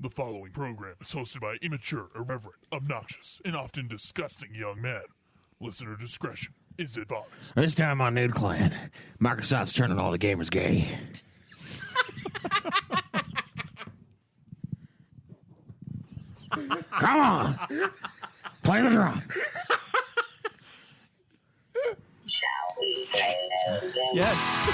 The following program is hosted by immature, irreverent, obnoxious, and often disgusting young men. Listener discretion is advised. This time on Nude Clan, Microsoft's turning all the gamers gay. Come on! Play the drum. Shall we play no games? Yes.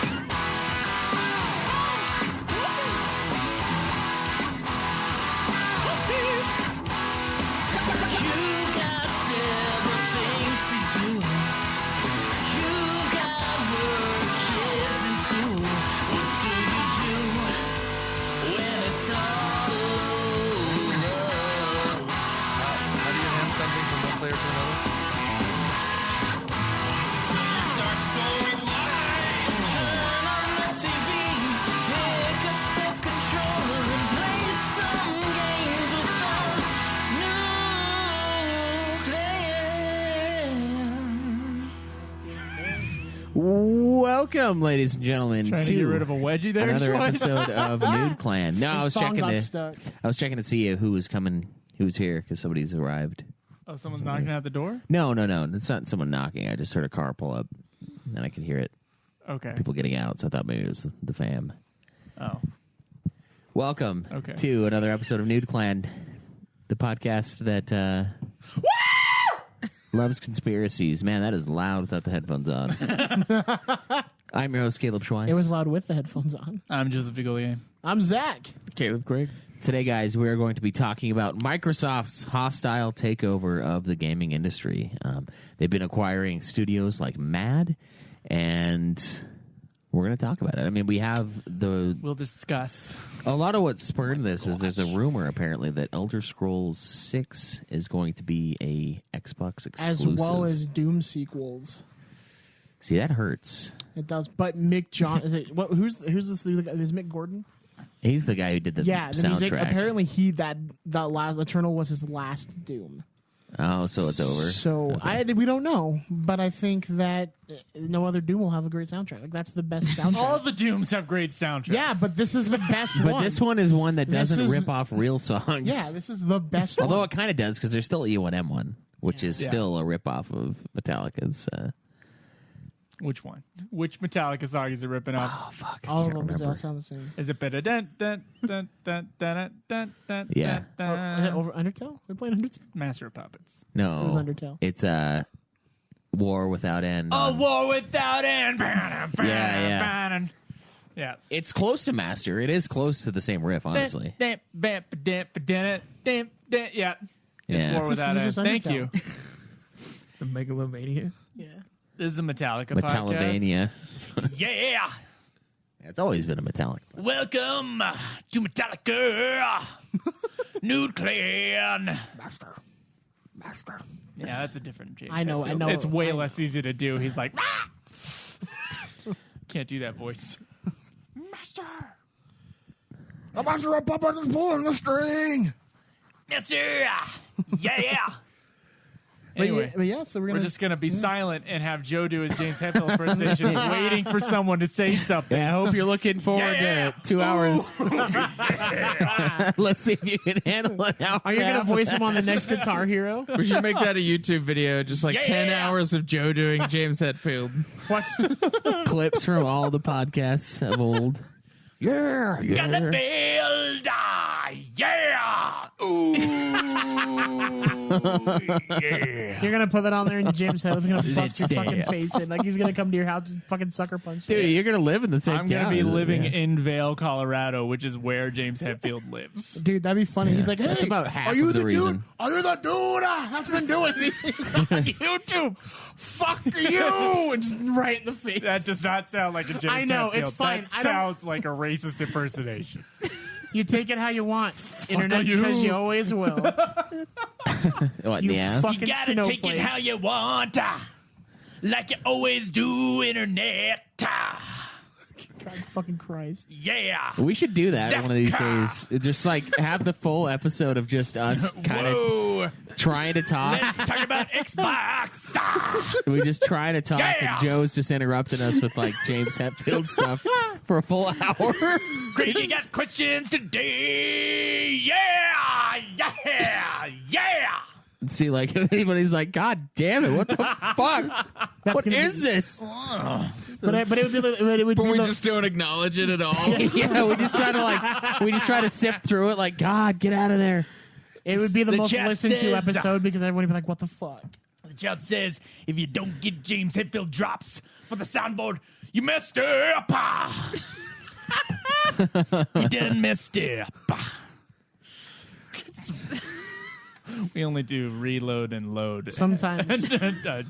Something from one player to another? Dark soul light. Turn on the TV, pick up the controller and play some games with the new clan. Welcome, ladies and gentlemen, Trying to get rid of a wedgie there, another Schweiss? episode of Nude Clan. No, I was Song checking got to stuck. see who was coming, who was here, because somebody's arrived. Oh, someone's knocking at the door? No, it's not someone knocking. I just heard a car pull up, and I could hear it. Okay. People getting out, so I thought maybe it was the fam. Oh. Welcome Okay. to another episode of Nude Clan, the podcast that loves conspiracies. Man, that is loud without the headphones on. I'm your host, Caleb Schweiss. It was loud with the headphones on. I'm Joseph DeGollier. I'm Zach. Caleb Craig. Today, guys, we are going to be talking about Microsoft's hostile takeover of the gaming industry. They've been acquiring studios like mad, and we're going to talk about it. I mean, we have We'll discuss. a lot of what spurred this is there's a rumor apparently that Elder Scrolls 6 is going to be a Xbox exclusive, As well as Doom sequels. See, that hurts. It does. But Mick John is it who's the guy? Is Mick Gordon? He's the guy who did the Yeah, the soundtrack. music. Apparently that last Eternal was his last Doom. Oh, so it's over. So we don't know, but I think that no other Doom will have a great soundtrack. Like that's the best soundtrack. All the Dooms have great soundtracks. Yeah, but this is the best one. But this one is one that This doesn't is- rip off real songs. Yeah, this is the best Although one. it kind of does, because there's still E1M1, which is Yeah. still a rip-off of Metallica's. Which one? Which Metallica song is it ripping up? Oh, fuck. I All of can't them remember. sound the same. Is it better? Dun, dun, dun, dun, dun, dun, dun, Yeah. dun, Is it over Undertale? We're playing Undertale. Master of Puppets. No. It was Undertale. It's War Without End. A war without end. Yeah. Yeah. It's close to Master. It is close to the same riff, honestly. Yeah. It's Yeah. war It's without end. just Thank Undertale. you. The Megalomania? Yeah. This is a Metallica podcast. Metallovania. Yeah. It's always been a Metallica. Welcome to Metallica. Nude Clan. Master. Yeah, that's a different James. I know. It's way I know. less easy to do. He's like, "Ah!" Can't do that voice. Master. The Master of Puppets is pulling the string. Master. Yeah. Anyway, Anyway, so we're just going to be silent and have Joe do his James Hetfield impersonation, waiting for someone to say something. Yeah, I hope you're looking forward Yeah. to 2 hours. Let's see if you can handle it. Are you gonna voice him on the next Guitar Hero? We should make that a YouTube video, just like 10 hours of Joe doing James Hetfield. clips from all the podcasts of old? Yeah. Got the field. Yeah. Ooh. Yeah. You're gonna put that on there, and James Hetfield's gonna bust your Let's fucking dance. face in. Like he's gonna come to your house and fucking sucker punch you. Dude, you're going to live in the same I'm going to town, be isn't it? living Yeah. in Vail, Colorado, which is where James Hetfield lives. Dude, that'd be funny. He's like, hey, That's about half are you of the reason. dude? Are you the dude that's been doing these on YouTube? Fuck you! And just right in the face. That does not sound like a James I know, Hetfield. it's fine. That I don't- sounds like a racist impersonation. You take it how you want, internet, you. because you always will. What, in You the ass? fucking snowflakes. want, like you always do, internet. God fucking Christ. Yeah. We should do that one of these Zaka. days. Just like have the full episode of just us kind of Whoa. trying to talk. Let's talk about Xbox. We just try to talk, Yeah. and Joe's just interrupting us with like James Hetfield stuff for a full hour. Great, you got questions today. Yeah. see like if anybody's like, God damn it, what the fuck? What is this? But it would be. But we the- just don't acknowledge it at all. Yeah, we just try to sift through it. Like, God, get out of there. It would be the most chat listened to says- episode because everybody would be like, "What the fuck?" The chat says, if you don't get James Hetfield drops for the soundboard, you messed up. You done messed up. We only do reload and load. Sometimes,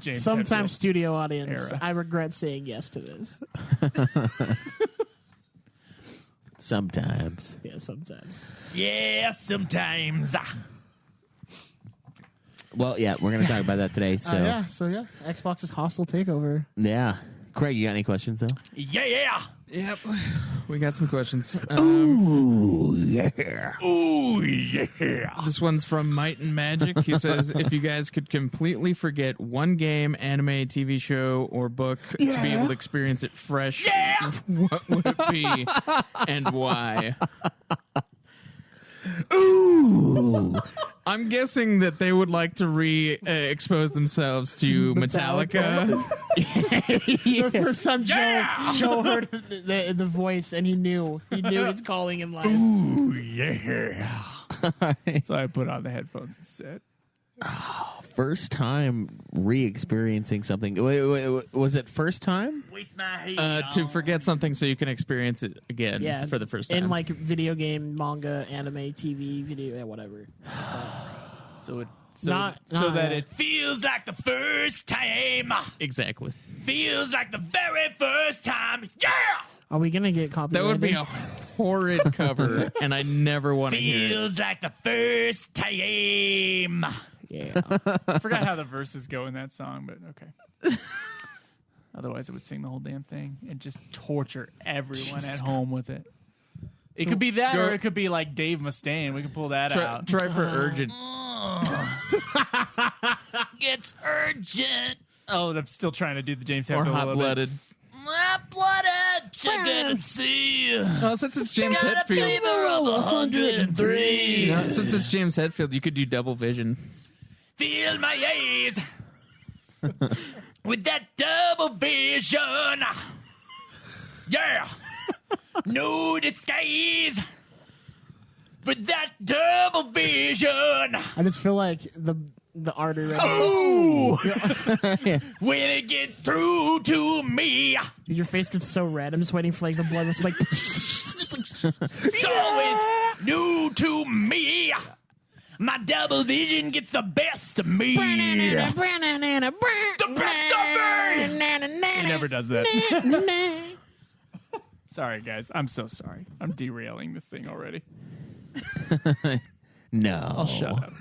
James sometimes Hetfield. studio audience, Era. I regret saying yes to this. Sometimes. Yeah, sometimes. Yeah, sometimes. Well, yeah, we're going to talk about that today. So, So Xbox's hostile takeover. yeah. Craig, you got any questions, though? Yeah. Yep. We got some questions. Ooh, yeah. Ooh, yeah. This one's from Might and Magic. He says, if you guys could completely forget one game, anime, TV show, or book to be able to experience it fresh, what would it be and why? Ooh. I'm guessing that they would like to expose themselves to Metallica. The first time Joe heard the voice and he knew it's calling him live. Ooh, yeah. So I put on the headphones instead. First time re-experiencing something. Wait, was it first time? Waste my heat. To forget something so you can experience it again Yeah, for the first time. in like video game, manga, anime, TV, video, whatever. So Not that yet. it feels like the first time. Exactly. Feels like the very first time. Yeah. Are we gonna get That copyrighted? would be a horrid cover, and I never want to hear it. Feels like the first time. Yeah. I forgot how the verses go in that song, but okay. Otherwise, it would sing the whole damn thing and just torture everyone at home with it. It could be that, or it could be like Dave Mustaine. We can pull that out. Try for urgent. It's urgent. Oh, I'm still trying to do the James Or Hetfield. hot-blooded. Hot-blooded. Check it and see. Oh, since it's James Got a Hetfield. fever of 103. No, since it's James Hetfield, you could do double vision. Feel my eyes with that double vision. Yeah. No disguise with that double vision. I just feel like the artery. Right Ooh. When it gets through to me, your face gets so red. I'm just waiting for like the blood to like. it's always new to me. My double vision gets the best of me. The best of me. He never does that. Sorry, guys. I'm so sorry. I'm derailing this thing already. No. I'll shut up.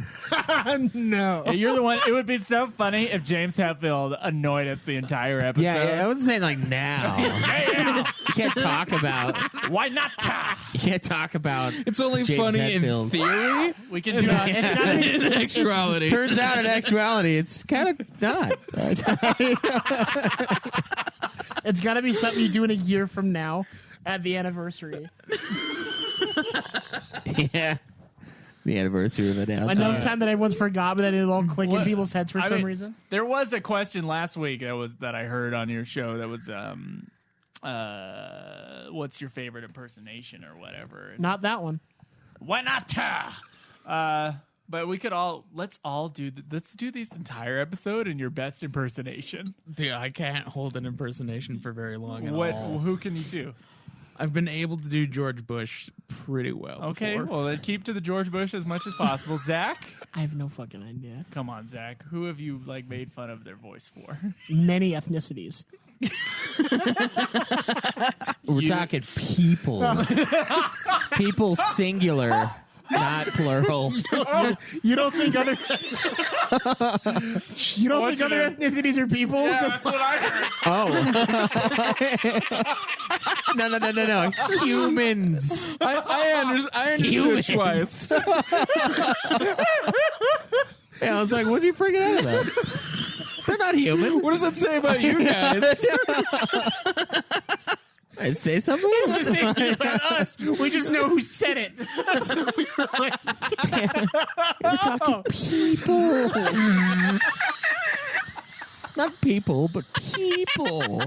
No. Yeah, you're the one. It would be so funny if James Hetfield annoyed us the entire episode. Yeah, I was saying like now. Yeah. You can't talk about. Why not? You can't talk about. It's only James funny in Hetfield. theory. We can do that. It's gotta be. In actuality. Turns out in actuality, it's kind of not. It's got to be something you do in a year from now at the anniversary. Yeah. The anniversary of it now. Enough time that everyone's forgot, but then it'll all click in What- people's heads for I some mean, reason. There was a question last week that I heard on your show that was what's your favorite impersonation or whatever. And Not that one. why not? But we could let's do this entire episode in your best impersonation. Dude, I can't hold an impersonation for very long at all. Who can you do? I've been able to do George Bush pretty well. Okay, before. well then keep to the George Bush as much as possible. Zach, I have no fucking idea. come on, Zach. Who have you like made fun of their voice for? Many ethnicities. We're talking people. People singular, not plural. You don't think other you don't think other ethnicities are people? That's what I heard. Oh. No. Humans. I understood Humans. twice. Yeah, I was like, what are you freaking out about? They're not human. What does that say about you guys? I say something. It wasn't you and us. We just know who said it. So we were like, We're talking people. Not people, but people.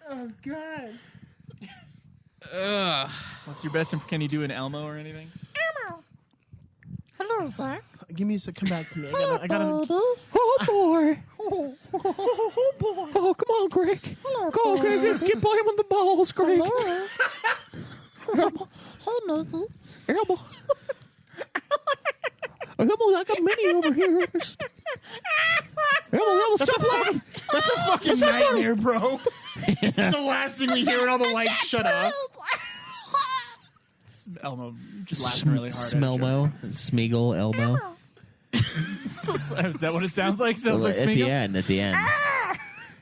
oh god. What's your best? Can you do an Elmo or anything? Hello, Zach. Give me a sec. Come back to me. I gotta. Oh boy! Oh, come on, Greg! Go, Greg! Get play him on the balls, Greg! Elmo! Elmo! I got Minnie over here. Elmo, stop laughing! That's a fucking nightmare, bro. It's the last thing we hear when all the lights shut off. Elmo just laughing really hard. Smelmo, Smeagol, Elmo. Is that what it sounds like? Sounds like At the Smeagol? end.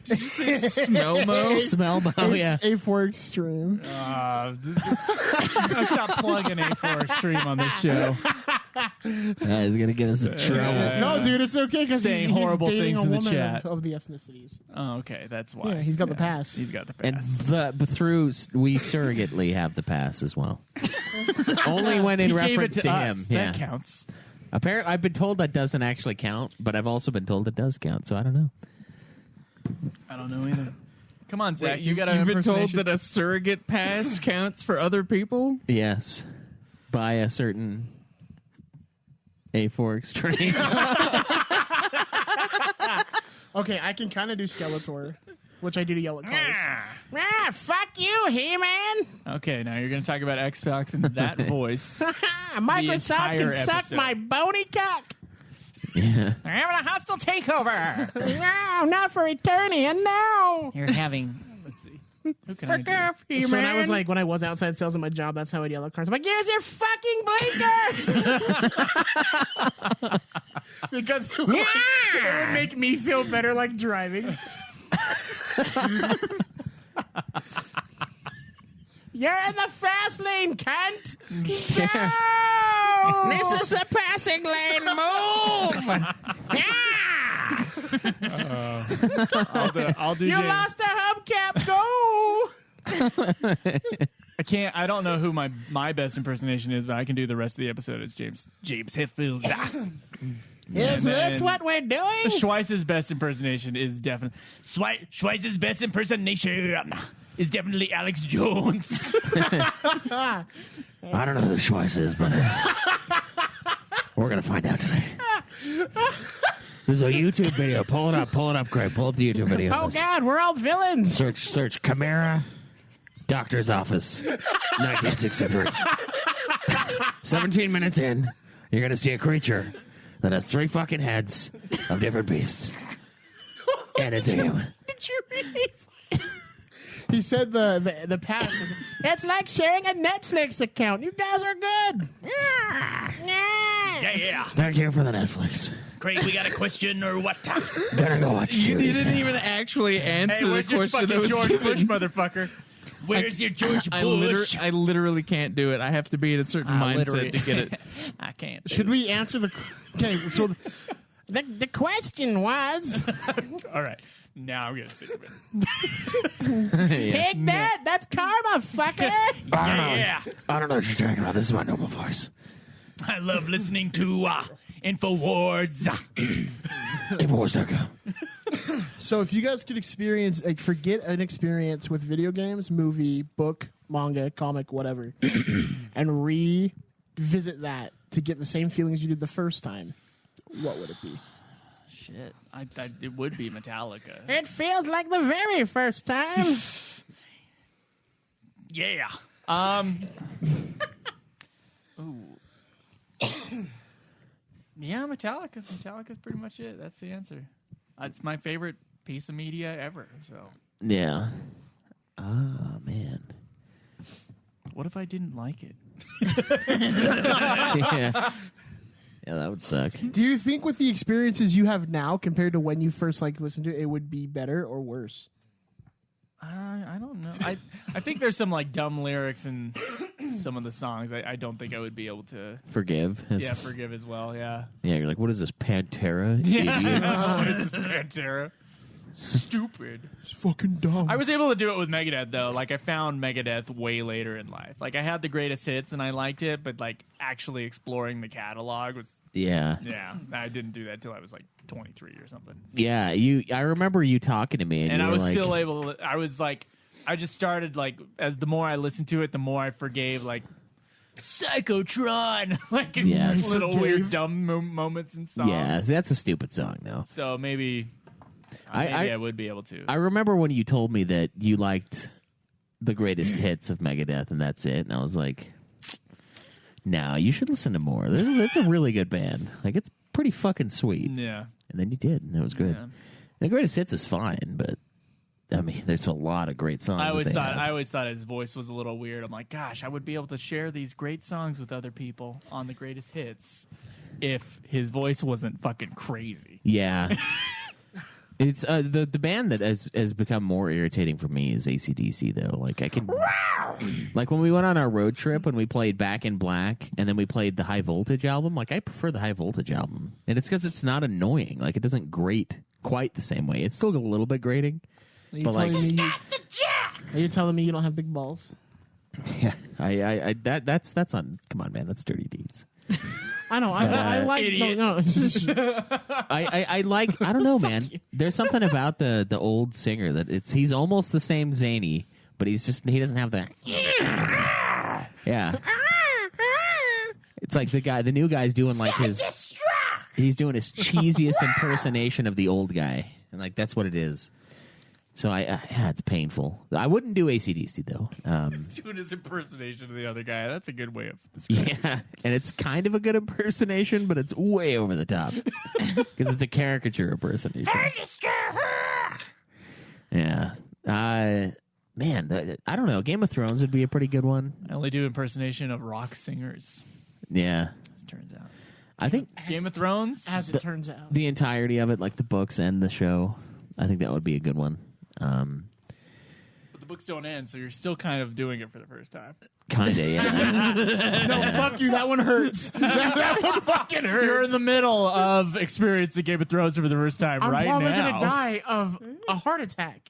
Smelmo. Smelmo, yeah. A4 Extreme. Stop plugging A4 Extreme on this show. He's gonna get us in trouble. No, dude, it's okay because Saying he's horrible dating things a in the woman chat. of the ethnicities. Oh, okay, that's why. Yeah, he's got the pass. He's got the And pass. but through we surrogately have the pass as well. Only when in He gave reference it to him. us. Yeah. That counts. Apparently, I've been told that doesn't actually count, but I've also been told it does count. So I don't know. I don't know either. Come on, Zach. Wait, you got you've been told impersonation? that a surrogate pass counts for other people? Yes, by a certain A4 Extreme. Okay, I can kind of do Skeletor, which I do to yell at cars. Fuck you, He-Man. Okay, now you're going to talk about Xbox in that voice. Microsoft entire can suck episode. my bony cock. Yeah. We're having a hostile takeover. No, not for Eternia, no. You're having... Let's see. Who can I do? off, He-Man. So when I was like, when I was outside sales at my job, that's how I'd yell at cars. I'm like, use your fucking blinker. Because it would make me feel better like driving. You're in the fast lane, cunt. No! This is a passing lane. Move. I'll do You James. lost a hubcap. Go. I don't know who my best impersonation is, but I can do the rest of the episode. It's James Hetfield. Is this then- what we're doing? Schweiss's best impersonation is definitely Schweiss's best impersonation is definitely Alex Jones. I don't know who Schweiss is, but we're gonna find out today. There's a YouTube video. Pull it up, Craig. Pull up the YouTube video. Oh God, we're all villains. Search Chimera Doctor's Office 1963. 17 minutes in, you're gonna see a creature that has 3 fucking heads of different beasts. And it's a human. Did you really? He said the pass is, it's like sharing a Netflix account. You guys are good. yeah. Thank you for the Netflix. Craig, we got a question or what? Gotta go watch You Curious didn't now. even actually answer Hey, the where's your question that fucking was George given. Bush, motherfucker? Where's your George Bush? I literally can't do it. I have to be in a certain mindset to get it. I can't. Should we answer the? Okay, so the question was, All right. Now I'm gonna sick of it. take that. That's karma, fucker. Yeah. I don't know what you're talking about. This is my normal voice. I love listening to InfoWards. Infowars.com. So if you guys could experience, like, forget an experience with video games, movie, book, manga, comic, whatever, and revisit that to get the same feelings you did the first time, what would it be? Shit. It would be Metallica. It feels like the very first time. Yeah. Ooh. Yeah, Metallica. Metallica's pretty much it. That's the answer. It's my favorite piece of media ever. So, Yeah. Oh, man. what if I didn't like it? Yeah. Yeah, that would suck. Do you think with the experiences you have now compared to when you first like listened to it, it would be better or worse? I don't know. I think there's some like dumb lyrics in some of the songs. I don't think I would be able to Forgive. forgive as well. Yeah. Yeah, you're like, what is this, Pantera? Yeah. Idiots? What is this Pantera? Stupid. It's fucking dumb. I was able to do it with Megadeth though. Like I found Megadeth way later in life. Like I had the greatest hits and I liked it, but like actually exploring the catalog was Yeah. I didn't do that till I was like 23 or something. Yeah, I remember you talking to me, and And you I were was like, still able to, I was like, I just started like, as the more I listened to it, the more I forgave like Psychotron, like Yes. little weird dumb moments and songs. yeah, that's a stupid song, though. So maybe I would be able to. I remember when you told me that you liked the greatest hits of Megadeth, and that's it, and I was like, no, you should listen to more. It's a really good band. Like, it's pretty fucking sweet. Yeah. And then you did, and it was good. Yeah. The greatest hits is fine, but I mean, there's a lot of great songs. I always have. thought his voice was a little weird. I'm like, gosh, I would be able to share these great songs with other people on the greatest hits if his voice wasn't fucking crazy. Yeah. It's the band that has become more irritating for me is AC/DC though. Like I can, like when we went on our road trip when we played Back in Black and then we played the High Voltage album. Like I prefer the High Voltage album, and it's because it's not annoying. Like it doesn't grate quite the same way. It's still a little bit grating. But like, Are you telling me you don't have big balls? yeah, I that's on. Come on, man, that's Dirty Deeds. I know. I like. Idiot. No. I like. I don't know, man. There's something about the old singer that he's almost the same zany, but he doesn't have that. Yeah. It's like the new guy's doing like he's doing his cheesiest impersonation of the old guy, and like that's what it is. So yeah, it's painful. I wouldn't do AC/DC though. Doing his impersonation of the other guy. That's a good way of describing it. Yeah, and it's kind of a good impersonation, but it's way over the top because it's a caricature impersonation. Yeah, man, I don't know. Game of Thrones would be a pretty good one. I only do impersonation of rock singers, Yeah, as it turns out. I think Game of Thrones? As it turns out. the entirety of it, like the books and the show, I think that would be a good one. But the books don't end, so you're still kind of doing it for the first time. Kinda, yeah. No, fuck you. That one hurts. that one fucking hurts. You're in the middle of experiencing Game of Thrones for the first time I'm right probably now. gonna die of a heart attack,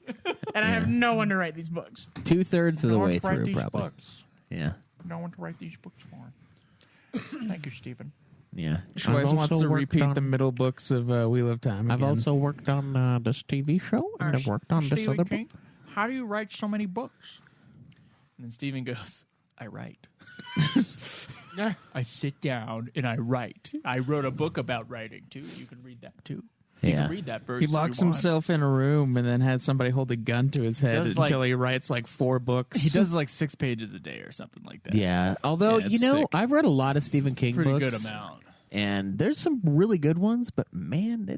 and I have no one to write these books. 2/3 of the way through, these probably. books. Yeah, No one to write these books for. Thank you, Stephen. yeah. Schweiss wants to repeat the middle books of Wheel of Time again. I've also worked on this TV show, and I've worked on this other book. How do you write so many books? And then Stephen goes, I write. I sit down and I write. I wrote a book about writing, too. You can read that, too. You Yeah. can read that verse. He if locks you want. himself in a room and then has somebody hold a gun to his head does, like- until he writes like 4 books. He does like 6 pages a day or something like that. Yeah, although Yeah, it's sick. I've read a lot of Stephen King Pretty books, good amount. and there's some really good ones. But man,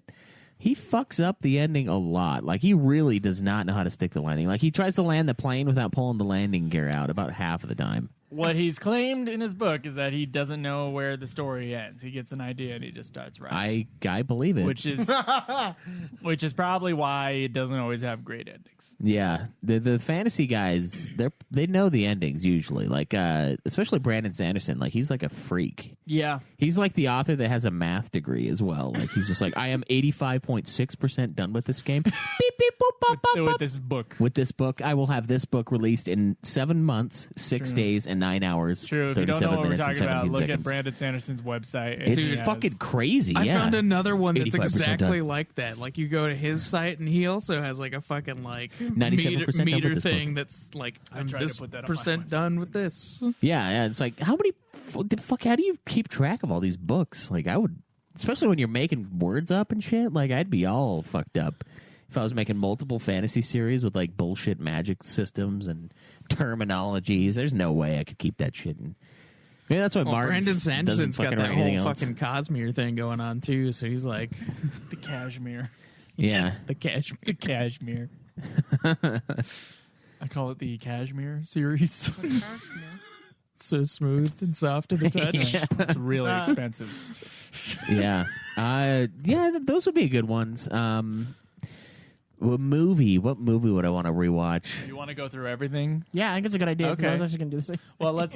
he fucks up the ending a lot. Like he really does not know how to stick the landing. Like he tries to land the plane without pulling the landing gear out about half of the time. What he's claimed in his book is that he doesn't know where the story ends. He gets an idea and he just starts writing. I believe it. Which is probably why it doesn't always have great endings. Yeah, the fantasy guys, they know the endings usually. Like especially Brandon Sanderson, like he's like a freak. Yeah. He's like the author that has a math degree as well. Like he's just like, I am 85.6% done with this game. Beep beep boop boop boop. With this book. With this book, I will have this book released in 7 months, 6 days, and 9 hours. True. If you don't 37 know what we're minutes and talking about, 17 look at seconds. Brandon Sanderson's website. It's It has- fucking crazy. I Yeah. found another one that's 85% exactly done. like that. Like you go to his site and he also has like a fucking like 97% done with meter this thing that's like I'm tried to this put that on my percent website. done with this. Yeah. It's like, how do you keep track of all these books? Like, I would, especially when you're making words up and shit, like, I'd be all fucked up if I was making multiple fantasy series with, like, bullshit magic systems and terminologies. There's no way I could keep that shit. And maybe that's why Well, Martin Brandon Sanderson's got that write anything whole else. fucking Cosmere thing going on too. So he's like the cashmere. Yeah. the Cashmere. The cashmere. I call it the cashmere series. So smooth and soft to the touch. Yeah. It's really expensive. Yeah. Those would be good ones. What movie would I want to rewatch? You want to go through everything? Yeah, I think it's a good idea. 'Cause Okay. I was actually gonna do this.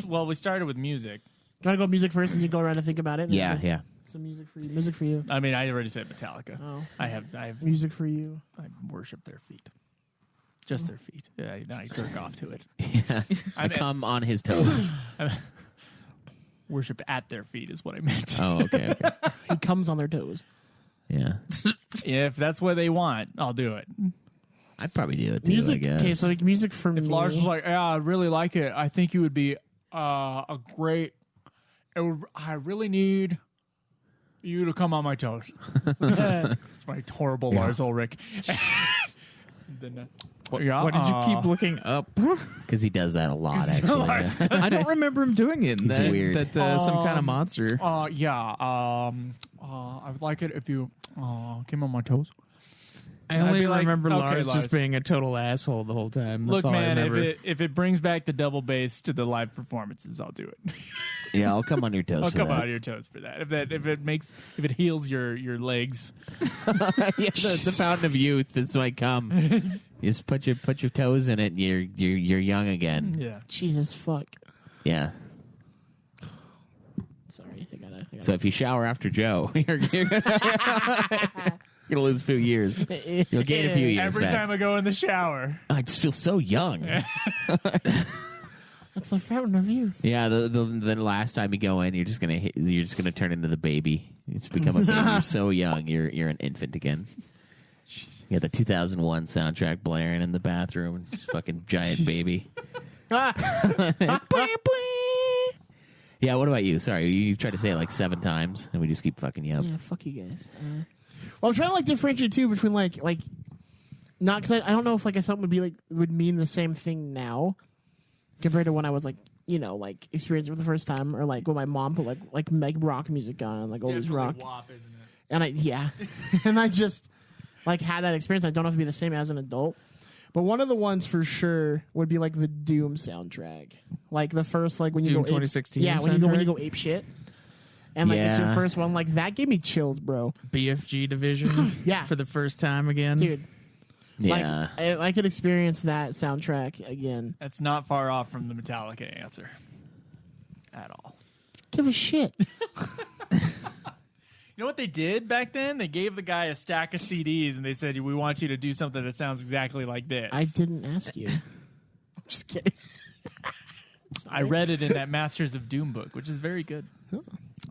Well, we started with music. Do you want to go music first, and you go around and think about it? Yeah. Some music for you. Music for you. I mean, I already said Metallica. Oh. I have Music for you. I worship their feet. Just their feet. Yeah, I jerk off to it. Yeah. I come on his toes. Worship at their feet is what I meant. Oh, okay. He comes on their toes. Yeah. If that's what they want, I'll do it. I'd probably do it too, Music. I guess. Okay, so like music for me. If Lars was like, "Yeah, I really like it. I think you would be a great. I really need you to come on my toes." It's my horrible Lars Ulrich. Then, Why did you keep looking up? Because he does that a lot, actually. Yeah. I don't remember him doing it. It's weird. That some kind of monster. I would like it if you came on my toes. I I'd only be like, remember okay, Lars Lars. just being a total asshole the whole time. That's Look, all I man, remember. if it brings back the double bass to the live performances, I'll do it. Yeah, I'll come on your toes. I'll for come that. out of your toes for that. If it heals your legs. Yeah, the fountain of youth. This might come. You just put your toes in it. And you're young again. Yeah. Jesus fuck. Yeah. Sorry, I gotta. So if you shower after Joe, you're gonna lose a few years. You'll gain a few years. Every back. time I go in the shower. I just feel so young. That's the fountain of youth. Yeah, the last time you go in, you're just gonna turn into the baby. You just become a baby. You're so young. You're an infant again. You got the 2001 soundtrack blaring in the bathroom, and just fucking giant baby. Yeah, what about you? Sorry, you tried to say it like 7 times, and we just keep fucking you up. Yeah, fuck you guys. Well, I'm trying to like differentiate too between like not because I don't know if like something would mean the same thing now compared to when I was like like experiencing it for the first time, or like when my mom put like rock music on, like always rock, WAP, isn't it? and and I just like had that experience. I don't know if it'd be the same as an adult. But one of the ones for sure would be like the Doom soundtrack, like the first like when you Doom go 2016. yeah, when soundtrack? you go ape shit, and like it's your Yeah. first one, like that gave me chills, bro. BFG division. Yeah. For the first time again, Dude, Yeah, like I could experience that soundtrack again. That's not far off from the Metallica answer. At all. Give a shit. You know what they did back then? They gave the guy a stack of CDs and they said, "We want you to do something that sounds exactly like this." I didn't ask you. I'm just kidding. I read it in that Masters of Doom book, which is very good. I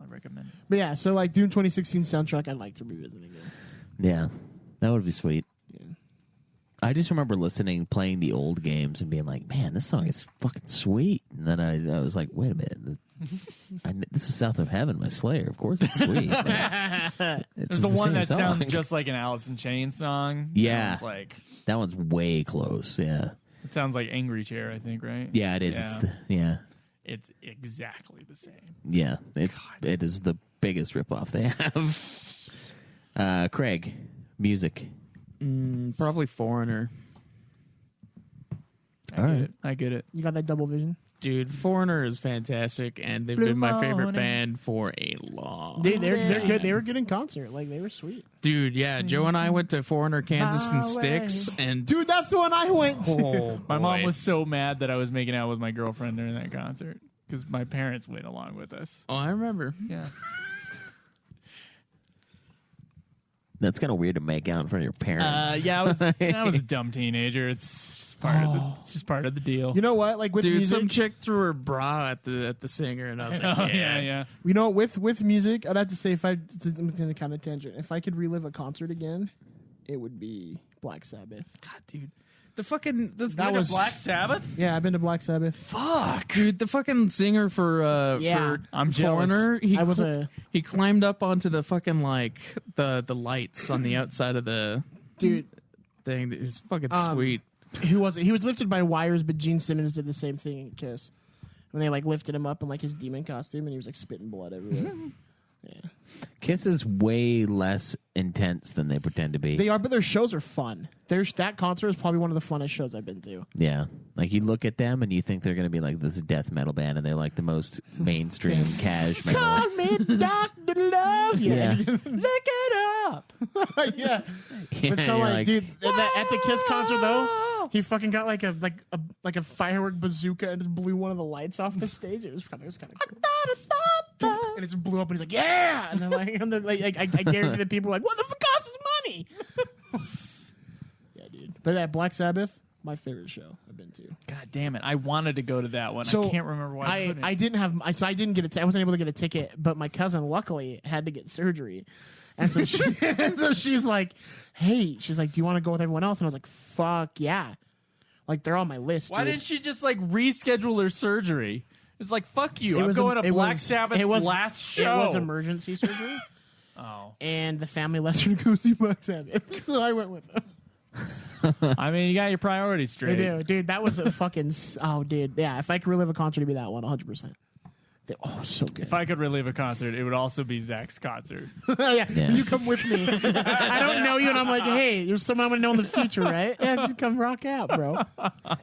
recommend it. But yeah, so like Doom 2016 soundtrack, I'd like to revisit again. yeah, that would be sweet. I just remember playing the old games and being like, man, this song is fucking sweet. And then I was like, wait a minute. This is South of Heaven by Slayer. Of course it's sweet. It's the one same that song. sounds just like an Alice in Chains song. Yeah. It's like That one's way close. Yeah. it sounds like Angry Chair, I think, right? Yeah, it is. Yeah. It's exactly the same. Yeah. It is the biggest ripoff they have. Craig, music. probably Foreigner. I get it. You got that double vision? Dude, Foreigner is fantastic, and they've Blue been my favorite Morning. band for a long. They're good. They were good in concert. Like they were sweet. Dude, yeah, Joe and I went to Foreigner, Kansas, and Styx, and Dude, that's the one I went to. oh, My mom boy. was so mad that I was making out with my girlfriend during that concert because my parents went along with us. Oh, I remember. Yeah. That's kind of weird to make out in front of your parents. Yeah, I was a dumb teenager. It's just part of the deal. You know what? Like with Dude, music, some chick threw her bra at the singer, and I was like, Oh, yeah, yeah. you know, with music, I'd have to say if I'm in a kind of tangent, if I could relive a concert again, it would be Black Sabbath. God, dude, the fucking That was Black Sabbath? Yeah, I've been to Black Sabbath. fuck, dude, the fucking singer for Yeah. I'm jealous. Foreigner, He climbed up onto the fucking like the lights on the outside of the dude. thing. It was fucking Um, sweet. Who was it? He was lifted by wires, but Gene Simmons did the same thing in Kiss when they like lifted him up in like his demon costume and he was like spitting blood everywhere. Kiss is way less intense than they pretend to be. They are, but their shows are fun. That concert is probably one of the funnest shows I've been to. Yeah. Like, you look at them and you think they're going to be like this death metal band, and they're like the most mainstream cash metal. Call me Dr. Love. Yeah. Look it up. yeah. But so, you're like, dude, at the Kiss concert, though, he fucking got like a firework bazooka and just blew one of the lights off the stage. It was kind of cool. And it just blew up, and he's like, "Yeah!" And then I guarantee that people were like, "What the fuck costs us money?" Yeah, dude. But that Black Sabbath, my favorite show I've been to. God damn it! I wanted to go to that one. So I can't remember why. I didn't get I wasn't able to get a ticket, but my cousin luckily had to get surgery, and so she's like, "Hey," she's like, "Do you want to go with everyone else?" And I was like, "Fuck yeah!" Like, they're on my list. Why dude. didn't she just like reschedule her surgery? It's like, fuck you. I'm going to Black Sabbath's last show. It was emergency surgery. Oh. And the family left her to go see Black Sabbath. So I went with them. I mean, you got your priorities straight. I do. Dude, that was a fucking... Oh, dude. Yeah, if I could relive a concert, it'd be that one, 100%. Oh, so good. If I could relive a concert, it would also be Zach's concert. Yeah, you come with me. I don't know you, and I'm like, hey, you're someone I'm going to know in the future, right? Yeah, just come rock out, bro.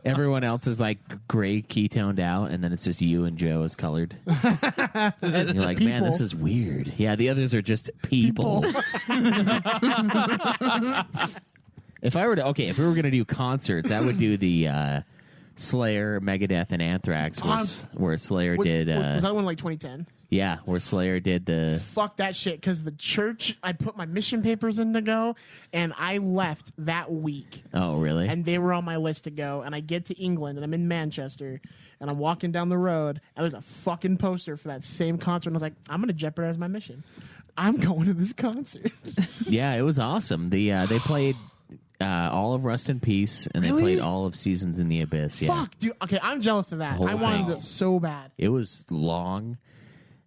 Everyone else is like gray key-toned out, and then it's just you and Joe as colored. And you're like, man, this is weird. Yeah, the others are just people. If we were going to do concerts, I would do the Slayer, Megadeth, and Anthrax, where Slayer did. Was that one like 2010? Yeah, where Slayer did the. Fuck that shit, because the church, I put my mission papers in to go, and I left that week. Oh, really? And they were on my list to go, and I get to England, and I'm in Manchester, and I'm walking down the road, and there's a fucking poster for that same concert, and I was like, I'm going to jeopardize my mission. I'm going to this concert. Yeah, it was awesome. They played all of Rust in Peace, and they played all of Seasons in the Abyss. Yeah. Fuck, dude. Okay, I'm jealous of that. whole I wanted thing. it so bad. It was long.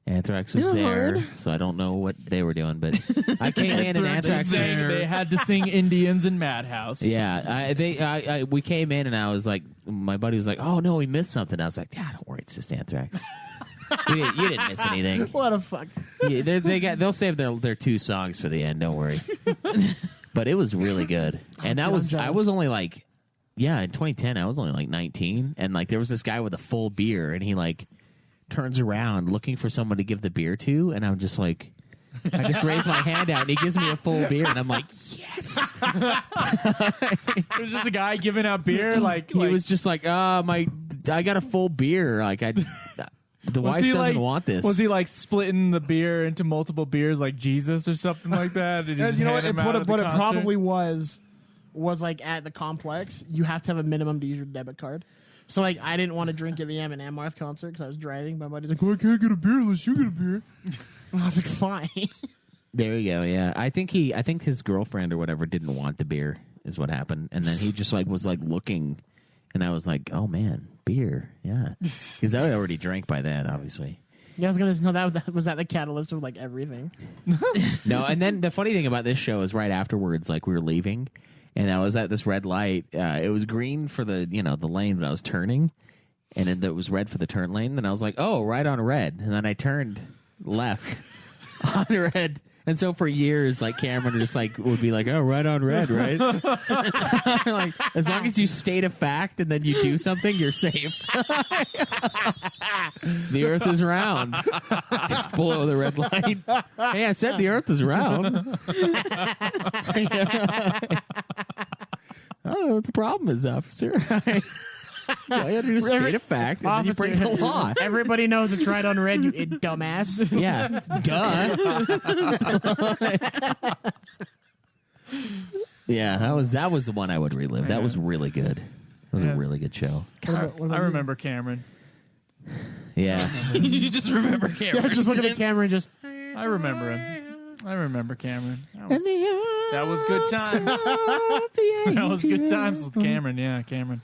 Anthrax was there, so I don't know what they were doing, but I came in and Anthrax was They had to sing Indians in Madhouse. Yeah, we came in and I was like, my buddy was like, "Oh no, we missed something." I was like, "Yeah, don't worry, it's just Anthrax. You didn't miss anything." What a fuck. Yeah, they'll save their 2 songs for the end. Don't worry. But it was really good, and I was only like, in 2010 I was only like 19, and like there was this guy with a full beer, and he like turns around looking for someone to give the beer to, and I'm just like, I just raise my hand out, and he gives me a full beer, and I'm like, yes. It was just a guy giving out beer, He was just like, I got a full beer, like the wife doesn't want this. Was he like splitting the beer into multiple beers like Jesus or something like that? You know what? What it probably was like at the complex, you have to have a minimum to use your debit card. So like, I didn't want to drink at the Eminem Marth concert because I was driving. My buddy's like, "Well, I can't get a beer unless you get a beer." And I was like, "Fine." There you go. Yeah, I think his girlfriend or whatever didn't want the beer is what happened, and then he just like was like looking, and I was like, "Oh man, beer, yeah," because I already drank by then, obviously. Yeah, I was gonna know that was that the catalyst of like everything. No, and then the funny thing about this show is right afterwards, like we were leaving, and I was at this red light. It was green for the the lane, but I was turning, and then it was red for the turn lane. And I was like, "Oh, right on red," and then I turned left on red. And so for years, like Cameron just like would be like, "Oh, right on red, right?" Like, as long as you state a fact and then you do something, you're safe. The Earth is round. Just below the red light. Hey, I said the Earth is round. Oh, what's the problem, is officer? All you have to do is state a fact, and then you break the law. Everybody knows it's right on red, you dumbass. Yeah, duh. Yeah, that was the one I would relive. That was really good. That was a really good show. I remember Cameron. Yeah. You just remember Cameron. Yeah, just look at the camera and just. I remember him. I remember Cameron. That was good times. That was good times with Cameron. Yeah, Cameron.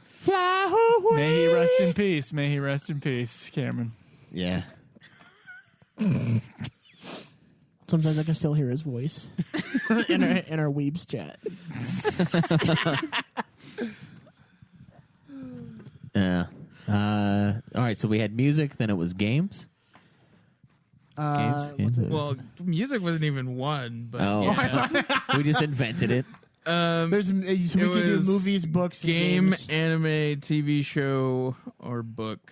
May he rest in peace. May he rest in peace, Cameron. Yeah. Sometimes I can still hear his voice in our Weebs chat. Yeah. All right, so we had music, then it was games. games? Well, music wasn't even one, but We just invented it. There's so we can do was movies, books, and game, games. anime, TV show, or book.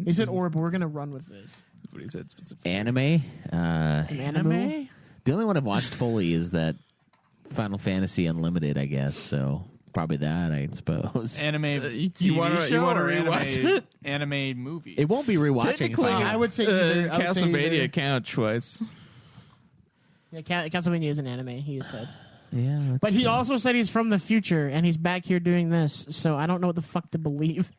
He said or, but we're gonna run with this. That's what he said specifically. Anime. Anime? The only one I've watched fully is that Final Fantasy Unlimited, I guess. So probably that, I suppose. Anime you TV wanna show or rewatch anime, it? anime movie? It won't be rewatching. Technically, I would say either. I would say Castlevania either. counts twice. Yeah, Castlevania is an anime. He said, Yeah, that's but he cool. also said he's from the future and he's back here doing this. So I don't know what the fuck to believe.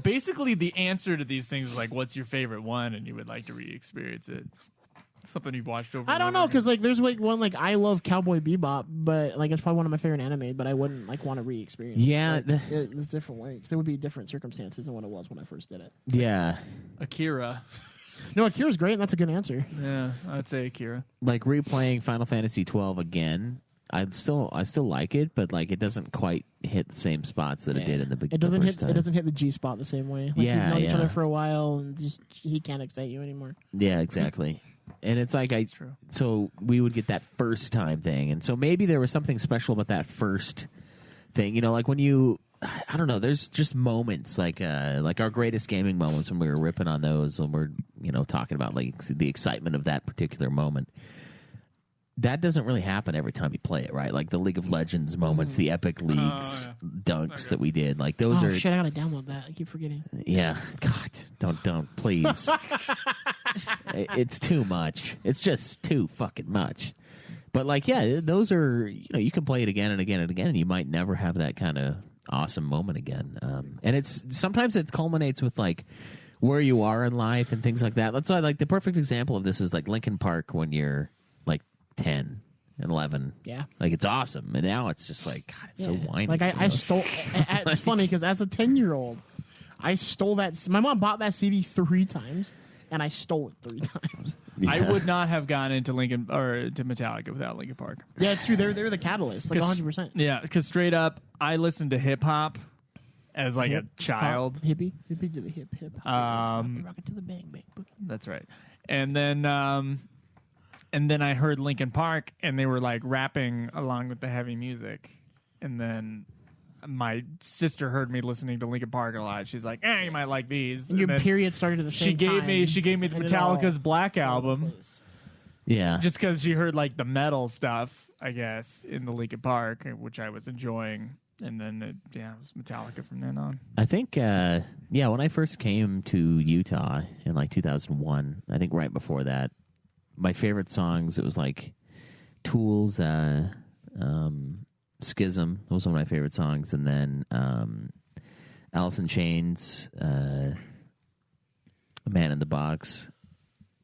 Basically the answer to these things is like, what's your favorite one, and you would like to re-experience it. Something you've watched over. I don't know because like there's like one like I love Cowboy Bebop, but like it's probably one of my favorite anime, but I wouldn't like want to re-experience. Yeah, it. It's different way because it would be different circumstances than what it was when I first did it. Yeah, Akira. No, Akira's great, and that's a good answer. Yeah, I'd say Akira. like replaying Final Fantasy 12 again. I still like it, but like it doesn't quite hit the same spots that it did in the beginning. It doesn't hit the G spot the same way. Like Yeah, you've known each yeah. other for a while, and just he can't excite you anymore. Yeah, exactly. And it's like true. So we would get that first time thing, and so maybe there was something special about that first thing. You know, like when you, I don't know. There's just moments like our greatest gaming moments when we were ripping on those, when we're talking about like the excitement of that particular moment. That doesn't really happen every time you play it, right? Like the League of Legends moments, the Epic Leagues dunks that we did. Like those Oh are shit! I gotta download that. I keep forgetting. Yeah, God, don't, please. It's too much. It's just too fucking much. But like, yeah, those are you can play it again and again and again, and you might never have that kind of awesome moment again. And it's sometimes it culminates with like where you are in life and things like that. That's why like the perfect example of this is like Linkin Park when you're like 10 and 11. Yeah. Like it's awesome, and now it's just like God, it's so whiny. Like I stole. It's funny because as a 10-year-old, I stole that. My mom bought that CD 3 times, and I stole it 3 times. I would not have gone into Lincoln or to Metallica without Linkin Park. Yeah, it's true. They're the catalyst, like 100%. Yeah, because straight up, I listened to hip hop as like a child. Hippie to the hip. Rocket to the bang bang. That's right. And then I heard Linkin Park, and they were like rapping along with the heavy music. And then my sister heard me listening to Linkin Park a lot. She's like, "You might like these." Your And then period started at the same time. She gave me the and it all Metallica's Black fell into album, place. yeah. just because she heard like the metal stuff, I guess, in the Linkin Park, which I was enjoying. And then it was Metallica from then on. I think, when I first came to Utah in like 2001, I think right before that, my favorite songs, it was like Tool's Schism. That was one of my favorite songs. And then Alice in Chains, Man in the Box,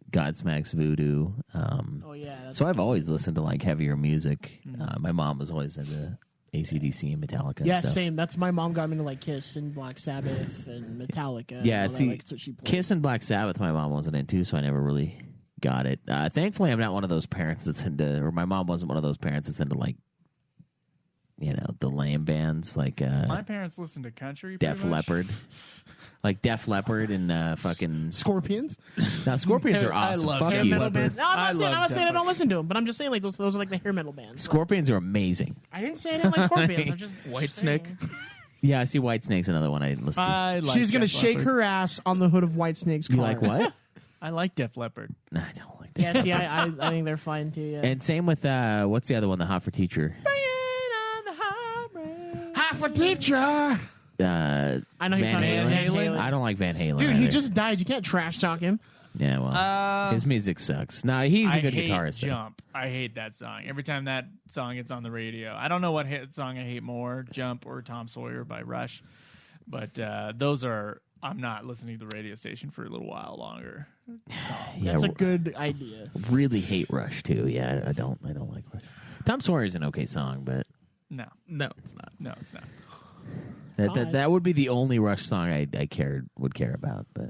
Godsmack's Voodoo. Oh yeah. That's So I've always listened to like heavier music. My mom was always into AC/DC and Metallica and yeah, stuff. same. That's my mom got me into like Kiss and Black Sabbath and Metallica. and Yeah, all that, see, like, that's what she played. Kiss and Black Sabbath, my mom wasn't into, so I never really got it. Thankfully, I'm not one of those parents that's into, or my mom wasn't one of those parents that's into like, the lame bands like My parents listened to country. Def pretty much. Leppard, like Def Leppard and fucking. Scorpions. Now Scorpions are I awesome. love Fuck hair you. metal bands. No, I'm love not saying I Def don't listen to them, but I'm just saying like those are like the hair metal bands. Scorpions are amazing. I didn't say I didn't like Scorpions. I'm just Whitesnake. Yeah, I see Whitesnake's another one I didn't listen to. I like She's gonna Def shake Leppard. her ass on the hood of Whitesnake's car. You like what? I like Def Leppard. Nah, I don't like that. Yeah, see, I think they're fine too. Yeah. And same with what's the other one? The Hot for Teacher. Half a teacher. I I know you're Van talking about Van Halen. Halen. I don't like Van Halen. Dude, he either. just died. You can't trash talk him. Yeah, well, his music sucks. No, he's a good hate guitarist. though. Jump. I hate that song. Every time that song gets on the radio, I don't know what song I hate more, Jump or Tom Sawyer by Rush. But those are, I'm not listening to the radio station for a little while longer. Yeah, That's a good idea. really hate Rush too. Yeah, I don't like Rush. Tom Sawyer's an okay song, but No, No, it's not. no, it's not. that would be the only Rush song I would care about. But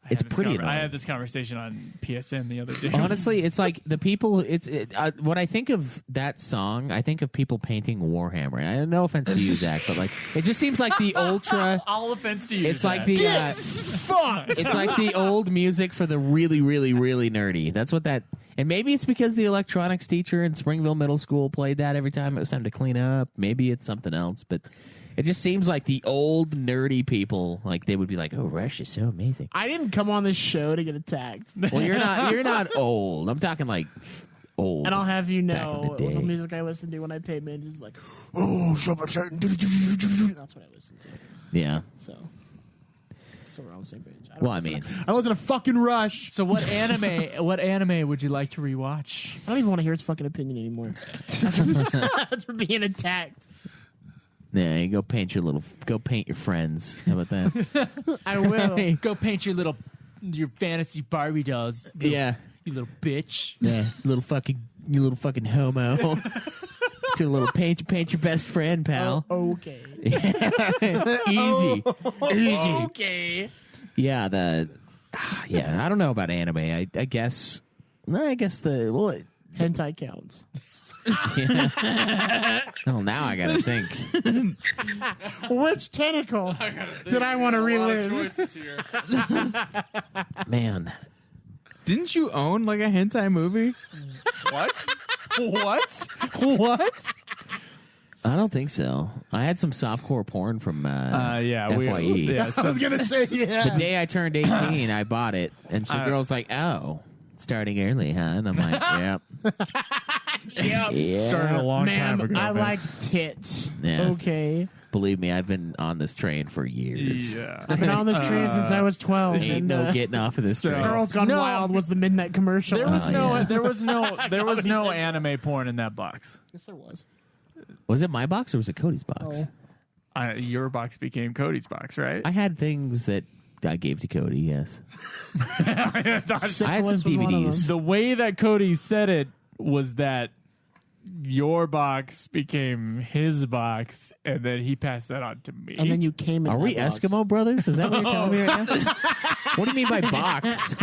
It's pretty annoying. I had this conversation on PSN the other day. Honestly, it's like the people. When I think of that song, I think of people painting Warhammer. And no offense to you, Zach, but like it just seems like the ultra. All offense to you. It's like the Fuck. it's like the old music for the really, really, really nerdy. That's what that. And maybe it's because the electronics teacher in Springville Middle School played that every time it was time to clean up. Maybe it's something else, but. It just seems like the old nerdy people, like they would be like, "Oh, Rush is so amazing." I didn't come on this show to get attacked. Well, you're not old. I'm talking like old. And I'll have you back in know, the day. the music I listen to when I pay mid is like, oh, Super Saiyan. That's what I listen to. Yeah. So we're on the same page. Well, I wasn't a fucking Rush. So what anime would you like to rewatch? I don't even want to hear his fucking opinion anymore. After being attacked. Yeah, go paint your friends. How about that? I will. Go paint your fantasy Barbie dolls. Yeah. You little bitch. Yeah, you little fucking homo. Do a little paint your best friend, pal. Okay. Easy. Okay. Yeah, I don't know about anime. I guess Hentai counts. Well, now I gotta think. Which tentacle did I want to relive? Man, Didn't you own like a hentai movie? What? What? I don't think so. I had some softcore porn from FYE. I was gonna say yeah. The day I turned 18, I bought it, and some girl's like, "Oh, starting early, huh?" And I'm like, "Yep." Yeah. Started a long Man, time ago. I Vince. like tits. Yeah. Okay. Believe me, I've been on this train for years. Yeah. I've been on this train since I was 12. Ain't And, no getting off of this train. Girls Gone No. Wild was the midnight commercial. There was yeah. there was no anime porn in that box. Yes, there was. Was it my box or was it Cody's box? Oh. Your box became Cody's box, right? I had things that I gave to Cody, yes. I had some Syphilis was one of DVDs. The way that Cody said it was that your box became his box, and then he passed that on to me. And then you came in. Are we that box. Eskimo brothers? Is that what you're telling me right now? What do you mean by box?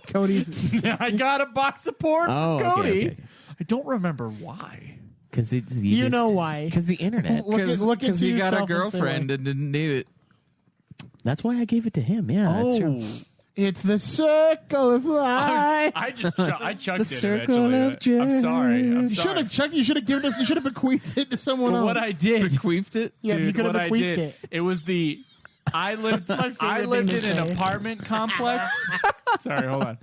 Cody's. I got a box of porn Oh, from okay, Cody. okay. I don't remember why. Because You know why. Because the internet. Look Because into you got a yourself and say girlfriend why. and didn't need it. That's why I gave it to him. Yeah, that's true. It's the circle of life. I chucked The it circle eventually. of I'm sorry. joy. I'm You should sorry. have chucked. You should have given us. You should have bequeathed it to someone else. What I did, Bequeathed it? Yeah, you dude, could have what I bequeathed did, it. it was the. I lived my favorite in thing to an say. apartment complex. Sorry, hold on.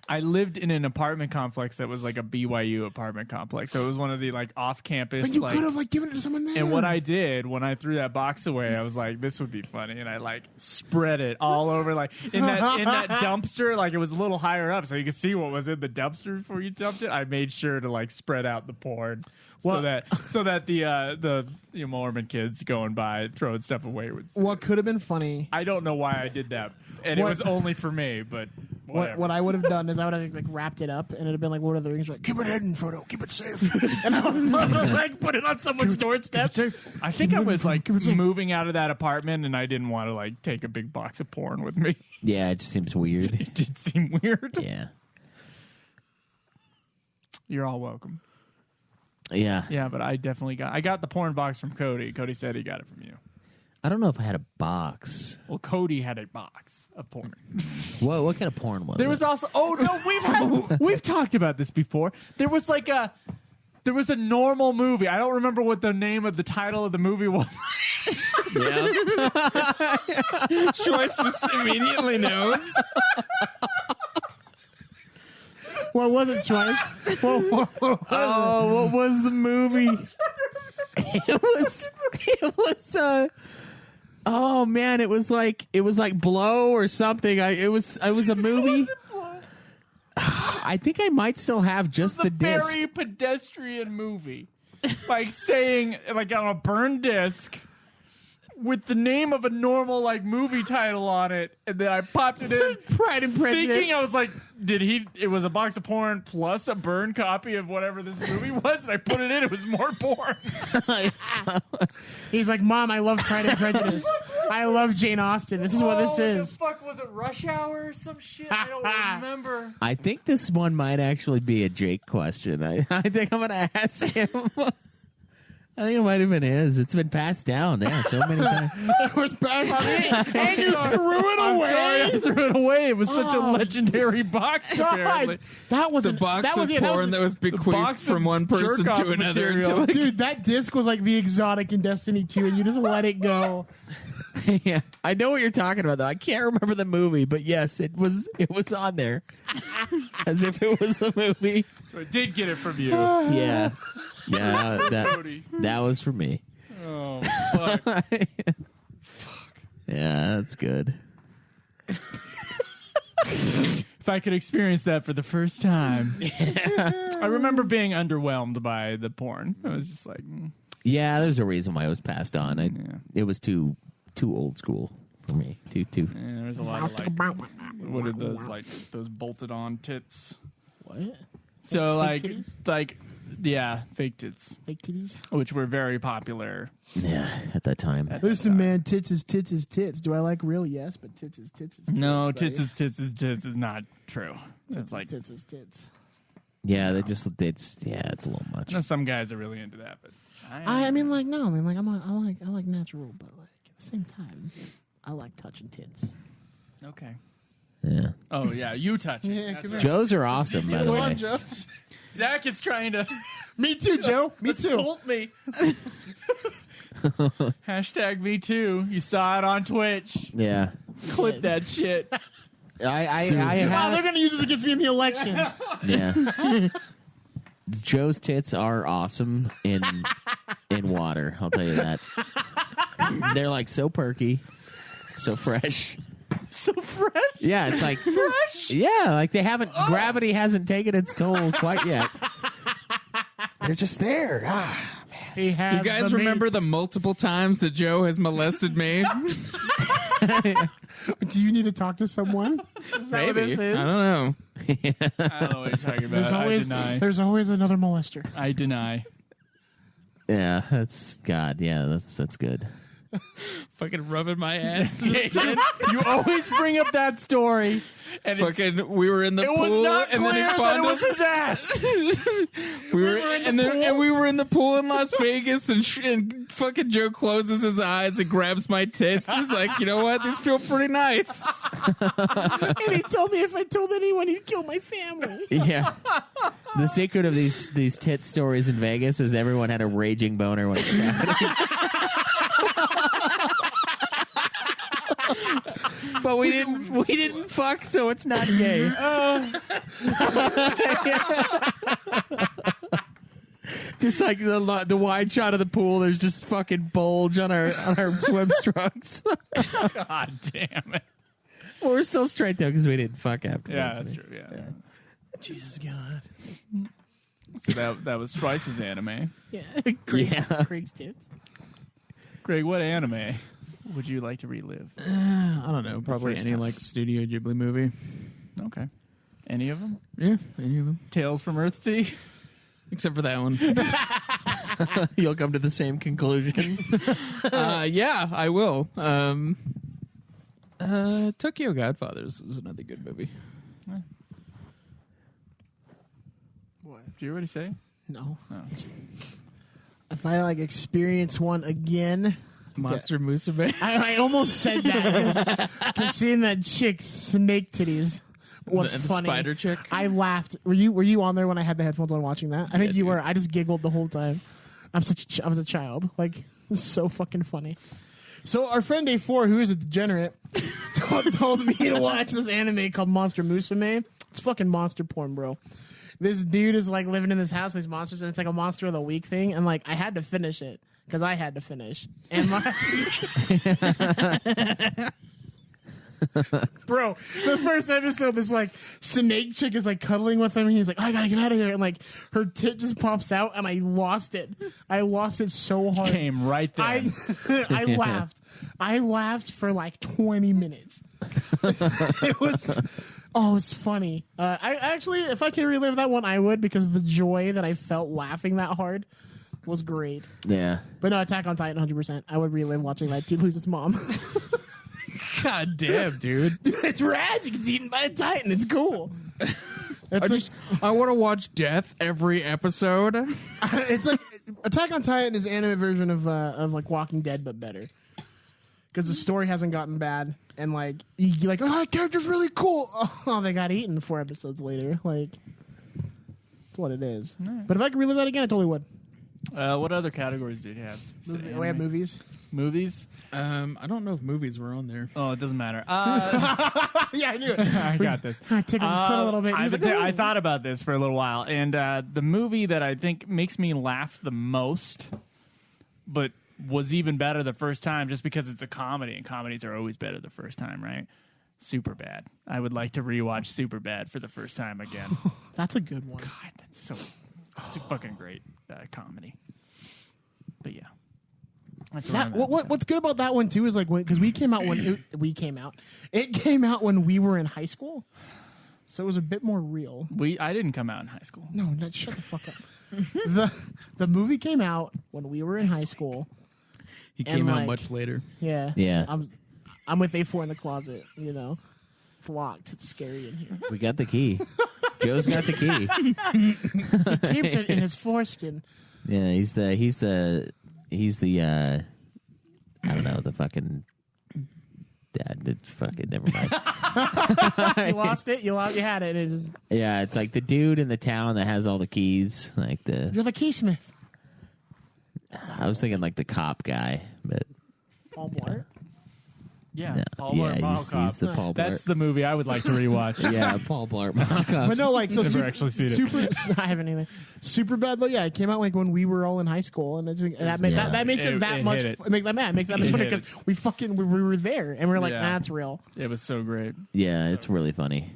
I lived in an apartment complex that was like a BYU apartment complex. So it was one of the like off-campus. But you like, could have given it to someone there. and what I did when I threw that box away, I was like, "This would be funny," and I like spread it all over, like in that dumpster. Like it was a little higher up, so you could see what was in the dumpster before you dumped it. I made sure to like spread out the porn so that the Mormon kids going by throwing stuff away would see. What could have been funny. I don't know why I did that, and it What- was only for me. But whatever. What I would have done is I would have like wrapped it up and it'd have been like Lord of the Rings, like keep it hidden, Frodo, keep it safe, and I would have like put it on someone's doorstep. I think I was like moving out of that apartment, and I didn't want to like take a big box of porn with me. Yeah, it just seems weird. It did seem weird. Yeah. You're all welcome. Yeah. Yeah, but I got the porn box from Cody. Cody said he got it from you. I don't know if I had a box. Well, Cody had a box of porn. What kind of porn was There it? was also we've talked about this before. There was a normal movie. I don't remember what the name of the title of the movie was. Choice just immediately knows. What was it, Choice? what was the movie? It was oh man, it was like Blow or something. It was a movie. I think I might still have just the disc. Very pedestrian movie. Like saying, like on a burned disc, with the name of a normal like movie title on it, and then I popped it in. Pride and Prejudice. Thinking, I was like, it was a box of porn plus a burned copy of whatever this movie was, and I put it in. It was more porn. He's like, Mom, I love Pride and Prejudice. I love Jane Austen. This is what this is. What the fuck was it? Rush Hour or some shit? I don't remember. I think this one might actually be a Jake question. I think I'm going to ask him. I think it might have been his. It's been passed down. Yeah, so many times. It was passed and you threw it away. Sorry, I threw it away. It was such a legendary box. Apparently. That was The box of porn that was bequeathed from one person to another. Dude, that disc was like the exotic in Destiny 2, and you just let it go. Yeah, I know what you're talking about, though. I can't remember the movie, but yes, it was on there, as if it was a movie. So I did get it from you. Yeah, that was for me. Oh, fuck. Yeah, that's good. If I could experience that for the first time. I remember being underwhelmed by the porn. I was just like... Yeah, there's a reason why it was passed on. It was too old school for me. Too. Yeah, there's a lot of like, what are those like those bolted on tits? What? So Fake titties? Fake tits, Fake titties? which were very popular. Yeah, at that time. Listen, man, tits is tits is tits. Do I like real? Yes, but tits is tits is tits. No, buddy. tits is not true. It's like tits is tits. Yeah, it's a little much. I know some guys are really into that, but I mean, like, no, I mean, like, I like natural, but like at the same time, I like touching tits. okay. Yeah, Oh yeah, you touch it. Yeah, That's come right. Joe's are awesome, by the way. Joe. Zach is trying to Me too, Joe. Me too. assault me. Hashtag me too. You saw it on Twitch. Yeah, Clip that shit. I Wow, have. they're gonna use this against me in the election. Yeah. Joe's tits are awesome in water. I'll tell you that. They're like so perky, so fresh. So fresh. Yeah, it's like Fresh. yeah, like they haven't. Gravity hasn't taken its toll quite yet. They're just there. He has You guys remember the multiple times that Joe has molested me? Do you need to talk to someone? Is that what Maybe. this is? I don't know. I don't know what you're talking about. There's always another molester. I deny. Yeah, that's God. Yeah, that's good. Fucking rubbing my ass. You always bring up that story, and Fucking, we were in the it pool, was not and clear then he that it found was us. his ass. We were in the pool in Las Vegas, and fucking Joe closes his eyes and grabs my tits. He's like, you know what? These feel pretty nice. And he told me if I told anyone, he'd kill my family. Yeah. The secret of these tit stories in Vegas is everyone had a raging boner when it was happening. But we didn't fuck, so it's not gay. Just like the wide shot of the pool, there's just fucking bulge on our swim trunks. God damn it. Well, we're still straight though because we didn't fuck afterwards. Yeah, that's true. Yeah. Jesus God. So that was twice as anime. Yeah. Craig's tits. Greg, what anime would you like to relive? I don't know. Probably first any time. like Studio Ghibli movie. Okay. Any of them? Yeah, any of them. Tales from Earthsea? Except for that one. You'll come to the same conclusion. Yeah, I will. Tokyo Godfathers is another good movie. What? Did you already say? No. Oh. If I like experience one again, Monster Musume. I almost said that because seeing that chick's snake titties was And the funny. spider chick. I laughed. Were you on there when I had the headphones on watching that? I think you dude. were. I just giggled the whole time. I was a child. Like, it's so fucking funny. So our friend A4, who is a degenerate, told me to watch this anime called Monster Musume. It's fucking monster porn, bro. This dude is like living in this house with these monsters, and it's like a monster of the week thing. And like, I had to finish it because I had to finish. And bro, the first episode, this like snake chick is like cuddling with him, and he's like, I gotta get out of here, and like her tit just pops out, and I lost it. I lost it so hard. Came right there. I laughed. I laughed for like 20 minutes. It was funny. I actually, if I could relive that one, I would, because the joy that I felt laughing that hard was great. Yeah. But no, Attack on Titan, 100%. I would relive watching that dude lose his mom. God damn, dude. It's rad. He gets eaten by a Titan. It's cool. I want to watch death every episode. It's like Attack on Titan is an anime version of like Walking Dead, but better. Because the story hasn't gotten bad, and like you're like, oh, that character's really cool. Oh, they got eaten 4 episodes later. Like, that's what it is. But if I could relive that again, I totally would. What other categories did you have? We have movies. Movies? I don't know if movies were on there. Oh, it doesn't matter. Yeah, I knew it. I got this. I tickled his foot a little bit. He was like, I "Ooh." thought about this for a little while, and the movie that I think makes me laugh the most, but was even better the first time, just because it's a comedy, and comedies are always better the first time, right? Superbad. I would like to rewatch Superbad for the first time again. That's a good one. God, that's a fucking great comedy. But yeah. That's where I'm at. What's good about that one too is like because it came out when we were in high school, so it was a bit more real. I didn't come out in high school. No, shut the fuck up. The movie came out when we were in high school. He came out like- much later. Yeah, Yeah. I'm with A4 in the closet. You know, it's locked. It's scary in here. We got the key. Joe's got the key. He keeps it in his foreskin. Yeah, he's the I don't know, the fucking dad. The fucking never mind. You lost it. You had it. Yeah, it's like the dude in the town that has all the keys. Like You're the keysmith. I was thinking like the cop guy, but Paul Blart. Yeah, no, Paul Blart Mall Cop. he's the Paul Blart. That's the movie I would like to rewatch. Yeah, Paul Blart Mall Cop. But no, like so. Never actually seen it. I haven't either. Superbad though, yeah, it came out like when we were all in high school, and that makes it that much. It makes that much funny because we were there, and we were like, that's real. It was so great, Yeah, it's really funny.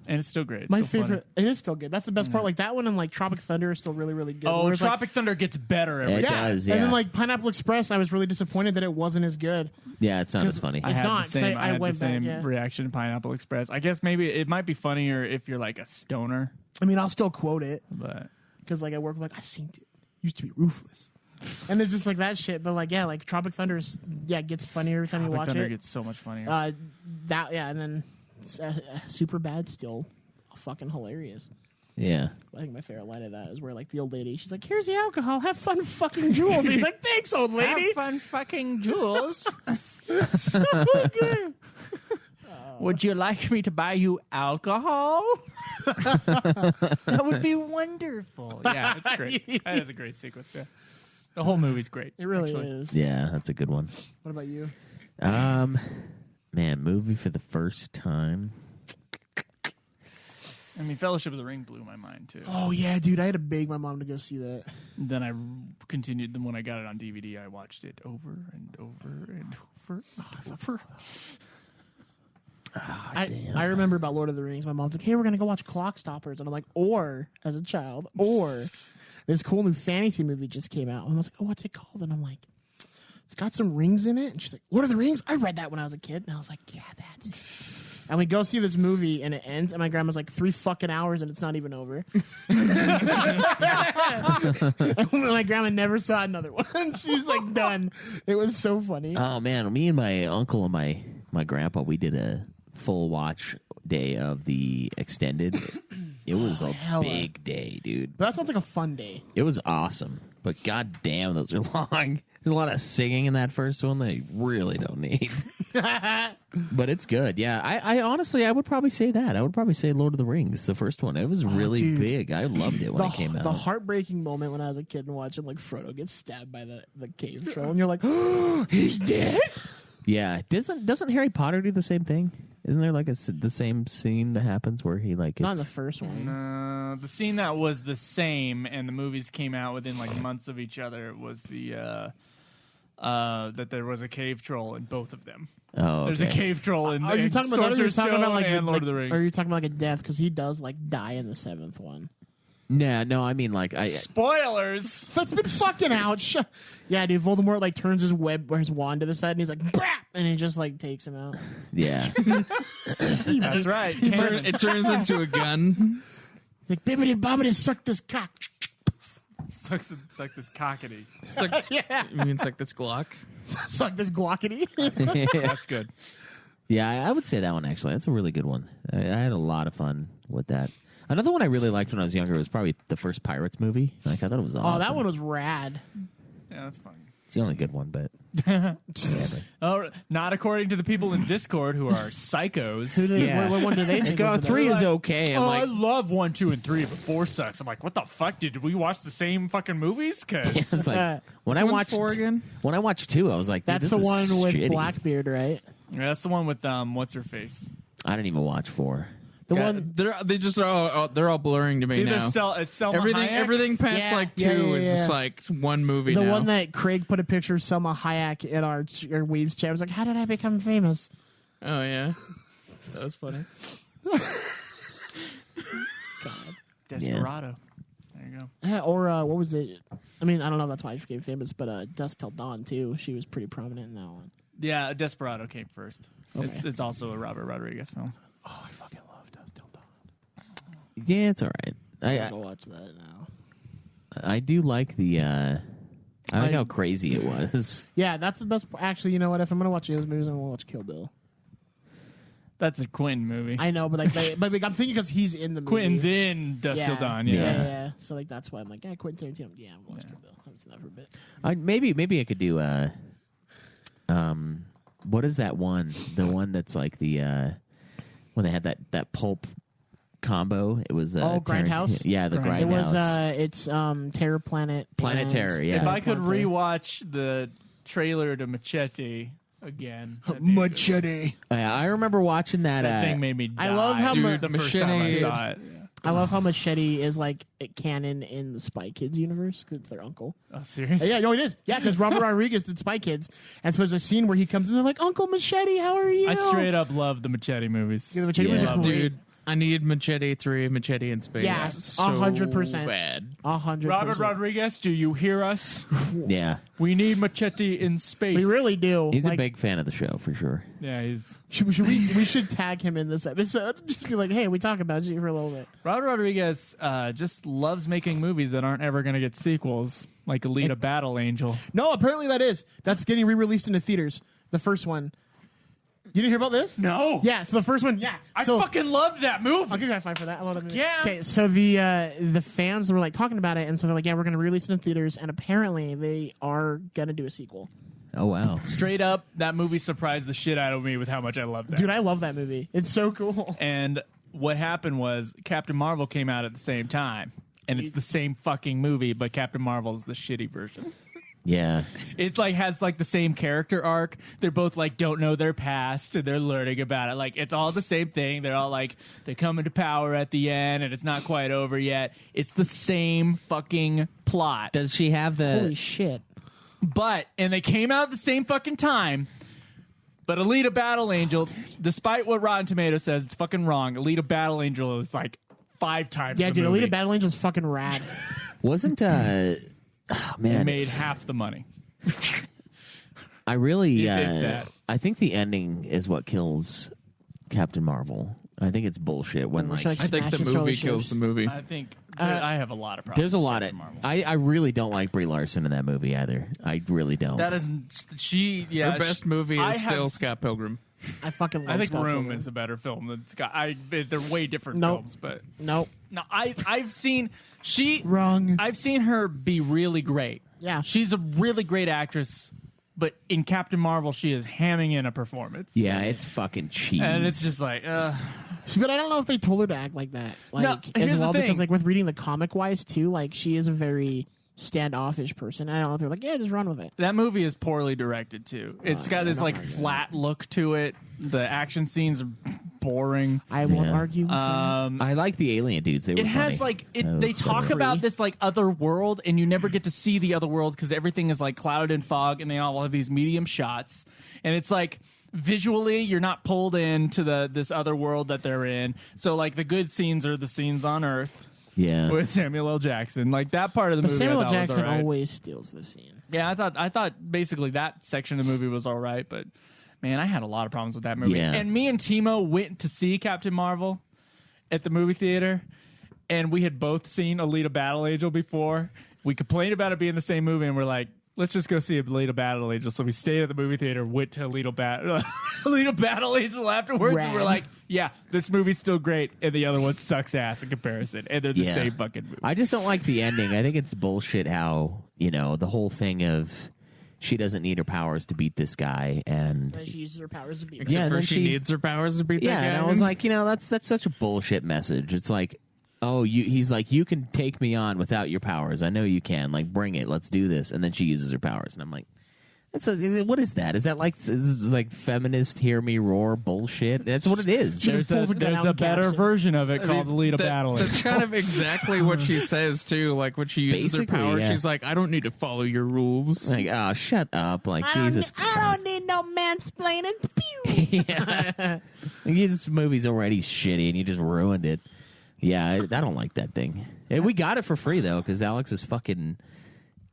and it's still great. It's My still favorite, it is still good. That's the best part. Like that one and like Tropic Thunder is still really, really good. Oh, Whereas, Tropic Thunder gets better every It time. does, yeah. And then like Pineapple Express, I was really disappointed that it wasn't as good. Yeah, it's not as funny. I I It's had not, the same, 'cause I had went the same back, yeah. reaction to Pineapple Express. I guess maybe it might be funnier if you're like a stoner, I mean, I'll still quote it but because like I work with like I seen it. Used to be ruthless. And there's just like that shit, but like like Tropic Thunder gets funnier every time you Tropic watch Thunder it. gets so much funnier. And then Super Bad still fucking hilarious. Yeah. I think my favorite line of that is where like the old lady, she's like, "Here's the alcohol. Have fun, fucking Jules." And he's like, "Thanks, old lady." Have fun, fucking Jules. So good. Would you like me to buy you alcohol? That would be wonderful. Yeah, it's great. That is a great sequence. Yeah, the whole movie's great. It really actually. is. Yeah, that's a good one. What about you? Man, movie for the first time. I mean, Fellowship of the Ring blew my mind too. Oh yeah, dude, I had to beg my mom to go see that. Then I continued. Then when I got it on DVD, I watched it over and over and over and over. I remember about Lord of the Rings. My mom's like, "Hey, we're gonna go watch Clock Stoppers," and I'm like, "Or as a child, or this cool new fantasy movie just came out." And I was like, "Oh, what's it called?" And I'm like, "It's got some rings in it." And she's like, "Lord of the Rings? I read that when I was a kid." And I was like, "Yeah, that's it." And we go see this movie, and it ends, and my grandma's like, 3 fucking hours, and it's not even over. And my grandma never saw another one. She's like, done. It was so funny. Oh man, me and my uncle and my grandpa, we did a full watch day of the extended. It was a hella. big day, dude. But that sounds like a fun day. It was awesome, but god damn, those are long. There's a lot of singing in that first one that you really don't need. But it's good. Yeah, I honestly, I would probably say that. I would probably say Lord of the Rings, the first one. It was really dude. big. I loved it when it came out. The heartbreaking moment when I was a kid and watching like Frodo get stabbed by the cave troll, and you're like, "Oh, he's dead." Yeah, doesn't Harry Potter do the same thing? Isn't there like the same scene that happens where he like Not in the first one. The scene that was the same, and the movies came out within like months of each other, was the that there was a cave troll in both of them. Oh, There's a cave troll in Are you talking about that? Or are you Sorcerer's talking about Stone like, and Lord of the Rings. Or are you talking about like a death? Because he does like die in the 7th one. Nah, no, I mean like Spoilers. That's been fucking out. Yeah, dude. Voldemort like turns his wand to the side, and he's like, "Brap!" and he just like takes him out. yeah. That's right. It turns into a gun. He's like, "Bibbidi bobbidi, suck this cock." Suck this cockety. Yeah, You mean it's like this Glock? suck this glockety. That's good. Yeah, I would say that one actually. That's a really good one. I had a lot of fun with that. Another one I really liked when I was younger was probably the first Pirates movie. Like I thought it was awesome. Oh, that one was rad. Yeah, that's fine. It's the only good one, but Oh, not according to the people in Discord who are psychos. What one do they think? was the 3 best? is okay. I'm Oh, like, I love 1, 2, and 3, but 4 sucks. I'm like, what the fuck? Did we watch the same fucking movies? Cause it's like when I Which one's watched 4 again? When I watched 2, I was like, That's this the is one with shitty. Blackbeard, right? yeah, that's the one with what's her face? I didn't even watch 4. The God, one. they're all blurring to me It's either now. Selma Everything Hayek. past Yeah, like 2 yeah, is yeah. just like one movie The now. one that Craig put a picture of Selma Hayek in our Weaves chat. I was like, "How did I become famous?" Oh yeah, that was funny. Desperado. There you go. Yeah, or what was it? I mean, I don't know if that's why she became famous, but Dusk Till Dawn too. She was pretty prominent in that one. Yeah, Desperado came first. Okay. It's also a Robert Rodriguez film. Oh, I fucking love Dusk Till Dawn. Yeah, it's all right. I gotta watch that now. I do like the. I like how crazy it was. Yeah, that's the best. Actually, you know what? If I'm gonna watch those movies, I'm gonna watch Kill Bill. That's a Quentin movie. I know, but like I'm thinking because he's in the movie. Quentin's in Dusk Till Dawn. Yeah. Yeah. yeah. So like that's why I'm like, yeah, Quentin Tarantino. Yeah, I'm gonna watch Kill Bill. I haven't seen that for a bit. Maybe I could do. What is that one? The one that's like the when they had that pulp combo. It was Grindhouse? Yeah, the Grindhouse. It was it's Terror Planet. Planet and- Terror, yeah. If I could Planet Terror. rewatch the trailer to Machete again, that'd be good. Machete. I remember watching that. That thing made me die. I love how Dude, the Dude, first time I Machete- saw it. I love how Machete is like canon in the Spy Kids universe because it's their uncle. Oh, serious? Yeah, no, it is. Yeah, because Robert Rodriguez did Spy Kids, and so there's a scene where he comes in and they're like, "Uncle Machete, how are you?" I straight up love the Machete movies. Yeah, the Machete movies Yeah. are great. Dude, I need Machete 3, Machete in Space. Yeah, So 100%. bad. 100%. Robert Rodriguez, do you hear us? Yeah, We need Machete in space. We really do. he's Like, a big fan of the show for sure. Yeah, he's we should tag him in this episode. Just be like, hey, we talk about you for a little bit. Robert Rodriguez just loves making movies that aren't ever going to get sequels, like Alita Battle Angel. No, apparently that's getting re-released into theaters. The first one. You didn't hear about this? No. Yeah, so the first one, yeah. I so, fucking love that movie. I'll give you a high five for that. I love that movie. Yeah. Okay, so the fans were like talking about it, and so they're like, yeah, we're going to release it in theaters, and apparently they are going to do a sequel. Oh wow, Straight up, that movie surprised the shit out of me with how much I loved that. Dude, I love that movie. It's so cool. And what happened was Captain Marvel came out at the same time. And it's the same fucking movie, but Captain Marvel is the shitty version. yeah. It's like has like the same character arc. They're both like don't know their past and they're learning about it. Like it's all the same thing. They're all like they come into power at the end and it's not quite over yet. It's the same fucking plot. Does she have Holy the? shit. And they came out at the same fucking time. But Alita Battle Angel, despite what Rotten Tomatoes says, it's fucking wrong. Alita Battle Angel is like 5 times. Yeah, the dude, movie. Alita Battle Angel's fucking rad. Wasn't oh, It man? made half the money. I really. If that. I think the ending is what kills Captain Marvel. I think it's bullshit when When like she, like, I think the smashes movie Charlie kills Sheen. the movie. I think I have a lot of problems. there's a lot of. with Marvel. I really don't like Brie Larson in that movie either. I really don't. That is she. Yeah, Her best movie I is still have- Scott Pilgrim. I fucking love I think Scott Room Pilgrim. is a better film than Scott. They're way different Nope. films, but Nope. no, I've seen Wrong. I've seen her be really great. Yeah. She's a really great actress, but in Captain Marvel, she is hamming in a performance. yeah, it's fucking cheese. And it's just like, But I don't know if they told her to act like that. Like No, here's as the well, because thing. like with reading the comic wise too, like she is a very standoffish person. I don't know if they're like, yeah, just run with it. that movie is poorly directed too. It's got this like flat look to it. The action scenes are boring. I won't Yeah. argue. With that. I like the alien dudes. They were It has funny. like it, That they was talk better. about this like other world, and you never get to see the other world because everything is like cloud and fog, and they all have these medium shots, and it's like visually you're not pulled into this other world that they're in. So like the good scenes are the scenes on Earth, Yeah. with Samuel L. Jackson. Like that part of the But movie, Samuel I L. thought was Jackson all right. always steals the scene. Yeah, I thought basically that section of the movie was all right, but man, I had a lot of problems with that movie. Yeah. And me and Timo went to see Captain Marvel at the movie theater, and we had both seen Alita Battle Angel before. We complained about it being the same movie, and we're like, let's just go see Alita Battle Angel. So we stayed at the movie theater, went to Alita Battle Angel afterwards, and we're Rad. like, yeah, this movie's still great, and the other one sucks ass in comparison, and they're the Yeah. same fucking movie. I just don't like the ending. I think it's bullshit how, the whole thing of she doesn't need her powers to beat this guy. And And she uses her powers to beat Except Yeah, for then she she- needs her powers to beat yeah, that guy. and I was like, that's such a bullshit message. It's like, he's like, you can take me on without your powers. I know you can. Like, bring it. Let's do this. And then she uses her powers, and I'm like, what is that? Is that like feminist hear me roar bullshit? That's what it is. She just pulls a gun out There's a and better caps it. version of it called Alita Battle Angel. That's kind of exactly what she says too. Like when she uses her Basically, power, yeah. she's like, "I don't need to follow your rules." Like, oh, shut up. Like, Jesus Christ. I don't need no mansplaining. Pew. Yeah. This movie's already shitty, and you just ruined it. Yeah, I don't like that thing. And we got it for free, though, because Alex is fucking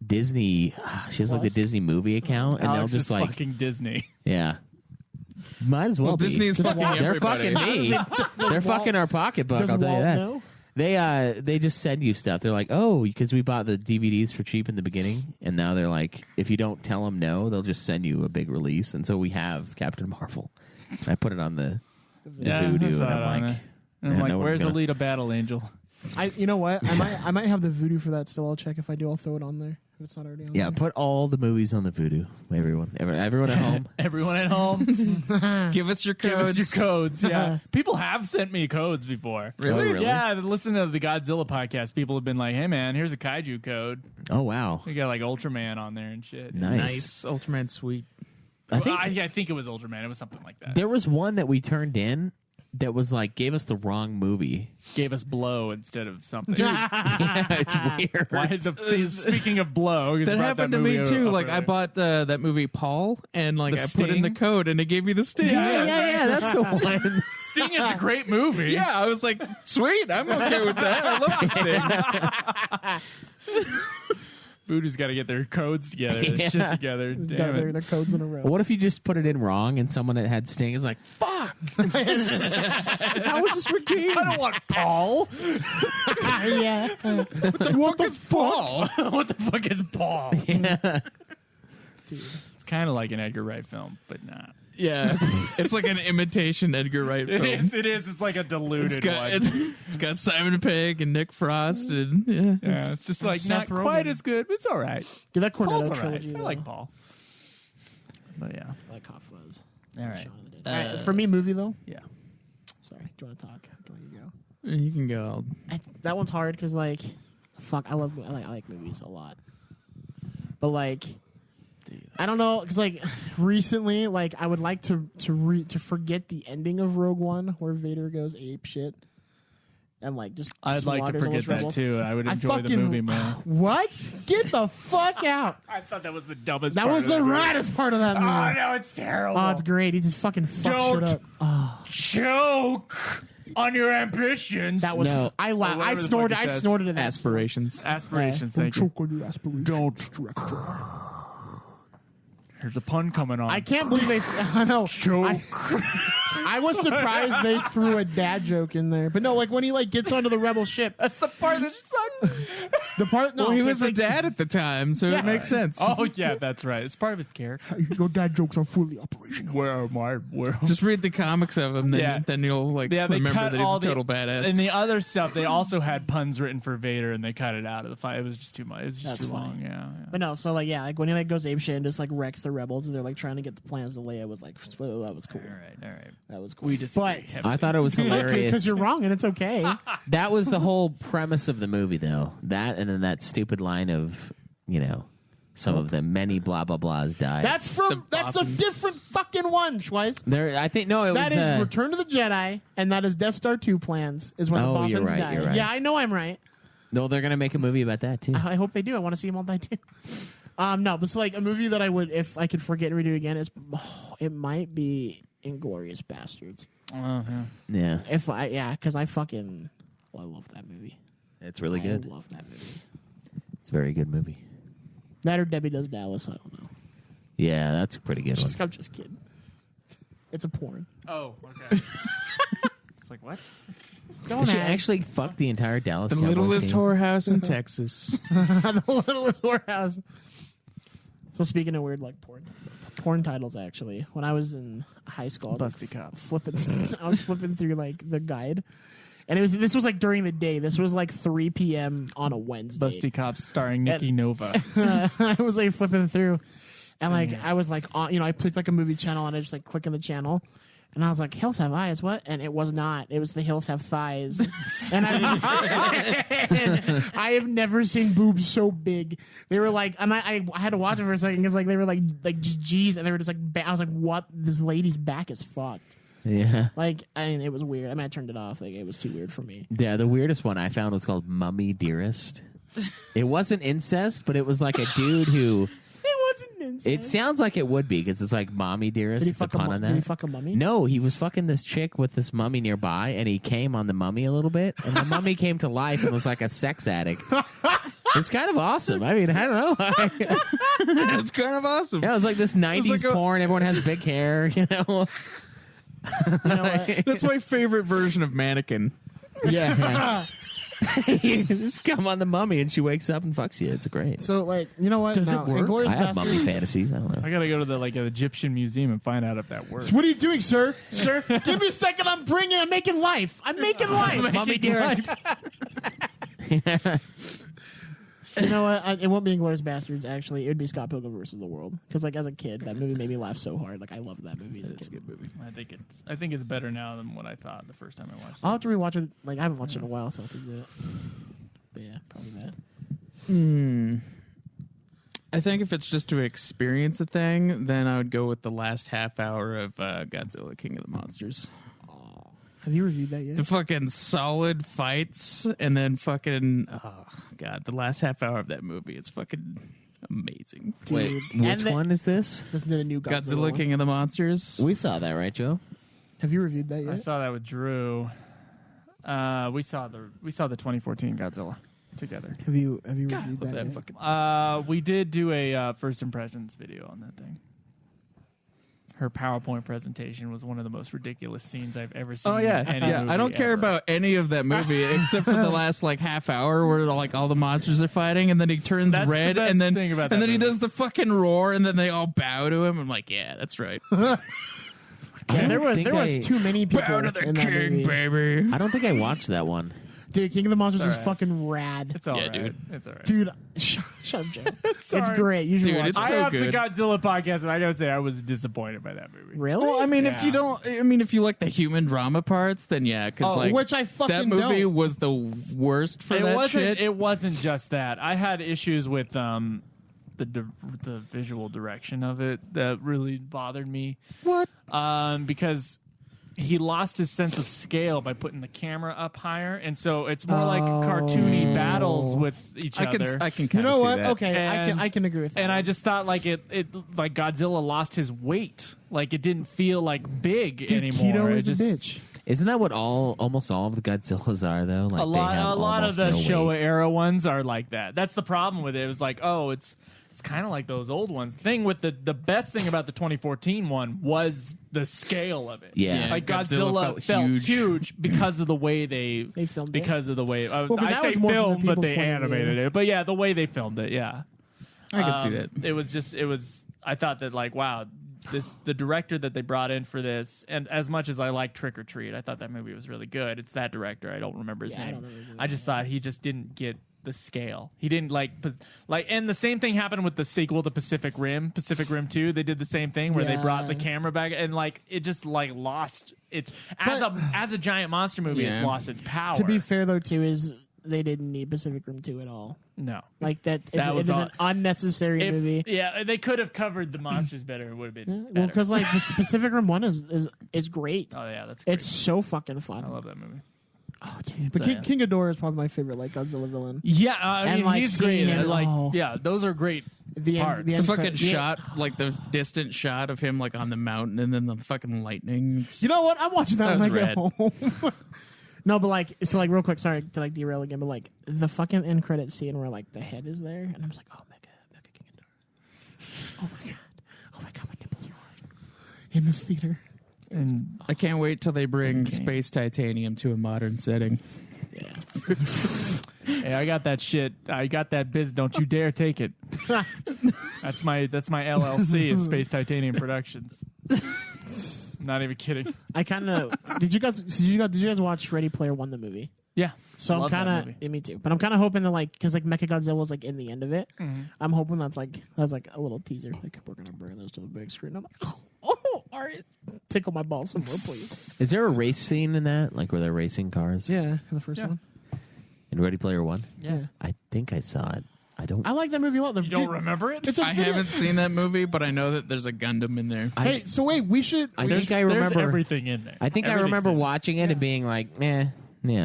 Disney. She has like the Plus? Disney movie account, and Alex they'll just is like, fucking Disney. yeah. Might as well, Well, be. Disney's Just fucking They're everybody. fucking me. They're fucking our pocketbook. Does I'll tell you Walt that. know? They just send you stuff. They're like, oh, because we bought the DVDs for cheap in the beginning, and now they're like, if you don't tell them no, they'll just send you a big release. And so we have Captain Marvel. I put it on the Voodoo, and I'm like, And I'm yeah, like, no one's where's gonna- Alita Battle Angel? You know what? I might have the voodoo for that still. I'll check. If I do, I'll throw it on there. If it's not already on yeah, there. put all the movies on the Voodoo. Everyone at home. Everyone at home, Give us your give codes. us your codes. Yeah, people have sent me codes before. Really? Oh, really? Yeah, listen to the Godzilla podcast. People have been like, "Hey, man, here's a kaiju code. Oh wow, We got like Ultraman on there and shit." nice. Ultraman sweet. I think I think it was Ultraman. It was something like that. there was one that we turned in that was like gave us the wrong movie. Gave us Blow instead of something. Yeah, it's weird. Why speaking of Blow, you That brought happened to movie me too. up Like I earlier. bought that movie Paul, and like The I put in the Sting? code, and it gave me the sting. Yeah, that's the one. Sting is a great movie. Yeah, I was like, sweet, I'm okay with that. I love the sting. Voodoo's got to get their codes together, their shit together. Got Damn their it. codes in a row. What if you just put it in wrong and someone that had Sting is like, fuck? How was this redeemed? I don't want Paul. Yeah. What the fuck? What the fuck is Paul? Yeah. Dude. It's kind of like an Edgar Wright film, but not. Yeah, it's like an imitation Edgar Wright film. It is. It's like a diluted one. It's got Simon Pegg and Nick Frost, and Yeah, it's just like Seth not quite Rogen. as good, but it's all right. Give that Paul's Cornetto all right. trilogy. I like Paul. But yeah. I like Hot Fuzz. All right. Shaun of the Dead. All right, for me, movie though. Yeah. Sorry, do you want to talk? I can let you go. you can go. That one's hard because like, fuck, I like movies a lot, but like, I don't know because like recently, like I would like to forget the ending of Rogue One where Vader goes ape shit, and like just I'd like to slaughters all forget those that rebels. too. I would I enjoy the fucking- movie more. What? Get the fuck out! I thought that was the dumbest That part was of the movie. raddest part of that movie. Oh, no, it's terrible. Oh, it's great. He just fucking fucks Don't. shit up. Oh, Choke on your ambitions. that was. No. I Or laughed. whatever I the fuck snorted. he I says. snorted to that. Aspirations. aspirations. Don't Thank you. choke on your aspirations. Don't. There's a pun coming on. I can't believe they. I know. I was surprised they threw a dad joke in there, but no, like when he like gets onto the rebel ship. That's the part that sucks. The part. No, Well, he it's was a like, dad at the time, so Yeah. it makes sense. Oh yeah, that's right. It's part of his character. Your dad jokes are fully operational. Where am I? Where? Just read the comics of him, then, Yeah. then you'll like Yeah, they remember cut that he's all a total badass. And the other stuff, they also had puns written for Vader, and they cut it out of the fight. It was just too much. It was just That's too long. funny. Yeah. But no, so like yeah, like when he like goes apeshit and just like wrecks the rebels, and they're like trying to get the plans to Leia. Was like, well, that was cool. All right. That was cool. We disagree. But heavily. I thought it was hilarious. because you're wrong and it's okay. That was the whole premise of the movie, though. That and then that stupid line of, some of the many blah blah blahs died. That's a different fucking one, Schweiss. there. I think no, it That was is the, Return of the Jedi, and that is Death Star 2 plans. Is when the Oh, you're Boffins right, die. you're right. Yeah, I know I'm right. no. They're gonna make a movie about that too. I hope they do. I want to see them all die too. No, but it's like a movie that I would, if I could forget and redo it again, it might be Inglourious Bastards. Yeah, Because I love that movie. It's really I good. love that movie. It's a very good movie. That or Debbie Does Dallas. I don't know. Yeah, that's a pretty good one. I'm just kidding. It's a porn. Oh, okay. It's like, what? Don't She ask. actually fucked the entire Dallas The Cowboys littlest team. whorehouse in Texas. The littlest whorehouse. So speaking of weird like porn titles, actually, when I was in high school, I was Busty Cop. I was flipping through like the guide, and this was like during the day. This was like 3 p.m. on a Wednesday. Busty Cops starring Nikki Nova. I was like flipping through, and like I was like on, I picked like a movie channel, and I just like click on the channel. And I was like, Hills Have Eyes, what? And it was not. It was The Hills Have Thighs. And I have never seen boobs so big. They were like, and I had to watch it for a second because like they were like just G's, and they were just like, I was like, what? This lady's back is fucked. Yeah. Like, I mean, it was weird. I mean, I turned it off. Like, it was too weird for me. Yeah, the weirdest one I found was called Mummy Dearest. It wasn't incest, but it was like a dude who... It wasn't incest. It sounds like it would be because it's like Mommy Dearest. Did he It's a fuck a pun on that. Did he fuck a mummy? No, he was fucking this chick with this mummy nearby, and he came on the mummy a little bit, and the mummy came to life and was like a sex addict. It's kind of awesome. I mean, I don't know. It's kind of awesome. Yeah, it was like this 90s like a- porn. Everyone has big hair, you know? You know what? That's my favorite version of Mannequin. Yeah. You just come on the mummy, and she wakes up and fucks you. It's great. So, like, you know what? Does it No, work? Inglourious I have Basterds- mummy fantasies. I don't know. I gotta go to the Egyptian museum and find out if that works. What are you doing, sir? Sir, give me a second. I'm making life. I'm making life. Mummy Dearest. You know what? It won't be Inglourious Basterds. Actually, it would be Scott Pilgrim versus the World. Because, like, as a kid, that movie made me laugh so hard. Like, I loved that movie. As a kid. good movie. I think it's better now than what I thought the first time I watched it. I'll have to rewatch it. Like, I haven't watched it in a while, so I'll have to do it. But yeah, probably that. I think if it's just to experience a thing, then I would go with the last half hour of Godzilla King of the Monsters. Have you reviewed that yet? The fucking solid fights, and then fucking, oh, God, the last half hour of that movie is fucking amazing. Wait, And which one is this? This is the new Godzilla one. King of the Monsters. We saw that, right, Joe? Have you reviewed that I yet? saw that with Drew. We saw the 2014 Godzilla together. Have you reviewed Love that that yet? fucking We did do a first impressions video on that thing. Her PowerPoint presentation was one of the most ridiculous scenes I've ever seen. Oh yeah, in any yeah. I don't movie care ever. about any of that movie except for the last like half hour where like all the monsters are fighting, and then he turns That's the red, best and then thing about and that then he movie. does the fucking roar, and then they all bow to him. I'm like, yeah, that's right. There was too many people Bow to the in that movie. king, baby. I don't think I watched that one. Dude, King of the Monsters is alright. fucking rad. It's all Yeah, right. dude. It's all right. Dude, shut up, Joe. It's alright. great. You should Dude, watch it's it. I so have good. the Godzilla podcast, and I gotta say I was disappointed by that movie. Really? Well, I mean, if you Yeah. don't, I mean, if you like the human drama parts, then yeah, because like which I fucking that movie don't. was the worst for It that wasn't. shit. It wasn't just that. I had issues with the visual direction of it that really bothered me. What? Because he lost his sense of scale by putting the camera up higher, and so it's more like cartoony battles with each I other. can You kind of know see what? that. Okay, I can agree with that. And I just thought like it like Godzilla lost his weight. Like it didn't feel like big Dude, anymore. Keto It is a just- bitch. Isn't that what almost all of the Godzillas are, though? Like A lot of almost the no Showa weight. era ones are like that. That's the problem with it. It was like, oh, it's kind of like those old ones. The thing with the best thing about the 2014 one was the scale of it. Yeah. Like Godzilla Godzilla felt felt huge because of the way they filmed it. because of the way 'cause I that say was more from the filmed, but people's they point of view. animated it. But yeah, the way they filmed it, yeah. I can see that. It was. I thought that like, wow, the director that they brought in for this, and as much as I like Trick or Treat, I thought that movie was really good. It's that director. I don't remember his Yeah, I name. don't remember his I just thought he just didn't get the scale. He didn't like, and the same thing happened with the sequel to Pacific Rim 2. They did the same thing where they brought the Yeah. camera back, and like it just like lost its as a giant monster movie. It's Yeah. lost its power. To be fair, though, too, is they didn't need Pacific Rim 2 at all. no. Like that, That it was is all- an unnecessary movie. Yeah, they could have covered the monsters better. It would have been Well, better. because like Pacific Rim 1 is great. Oh yeah, that's great. It's so fucking fun. I love that movie. Oh, dude. But King Ghidorah is probably my favorite like Godzilla villain. Yeah, I And, mean, like, he's seeing great. him- Like, oh. yeah, those are great The parts. end, The end fucking credit- shot, like the distant shot of him like on the mountain, and then the fucking lightning. You know what? I'm watching that That when I was get home. No, but like, so like, real quick, sorry to like derail again, but like the fucking end credit scene where like the head is there, and I'm just like, oh, Mecha King Ghidorah. Oh my god, my nipples are hard in this theater. And I can't wait till they bring space titanium to a modern setting. Yeah. Hey, I got that shit. I got that biz. Don't you dare take it. That's my LLC is Space Titanium Productions. I'm not even kidding. I kind of did you guys watch Ready Player One, the movie? Yeah. So I'm Love that kind movie. of me too, but I'm kind of hoping that like because like Mechagodzilla was like in the end of it. Mm-hmm. I'm hoping that was like a little teaser, like we're gonna bring those to the big screen. I'm like, oh, all right, tickle my balls some more, please. Is there a race scene in that? Like where they're racing cars? Yeah, in the first one. In Ready Player One? Yeah. I think I saw it. I don't. I like that movie a lot. You don't remember it? It's a I haven't seen that movie, but I know that there's a Gundam in there. Hey, so wait, we should. I think I remember There's everything in there. I think I Everything's remember in there. watching it and being like, yeah,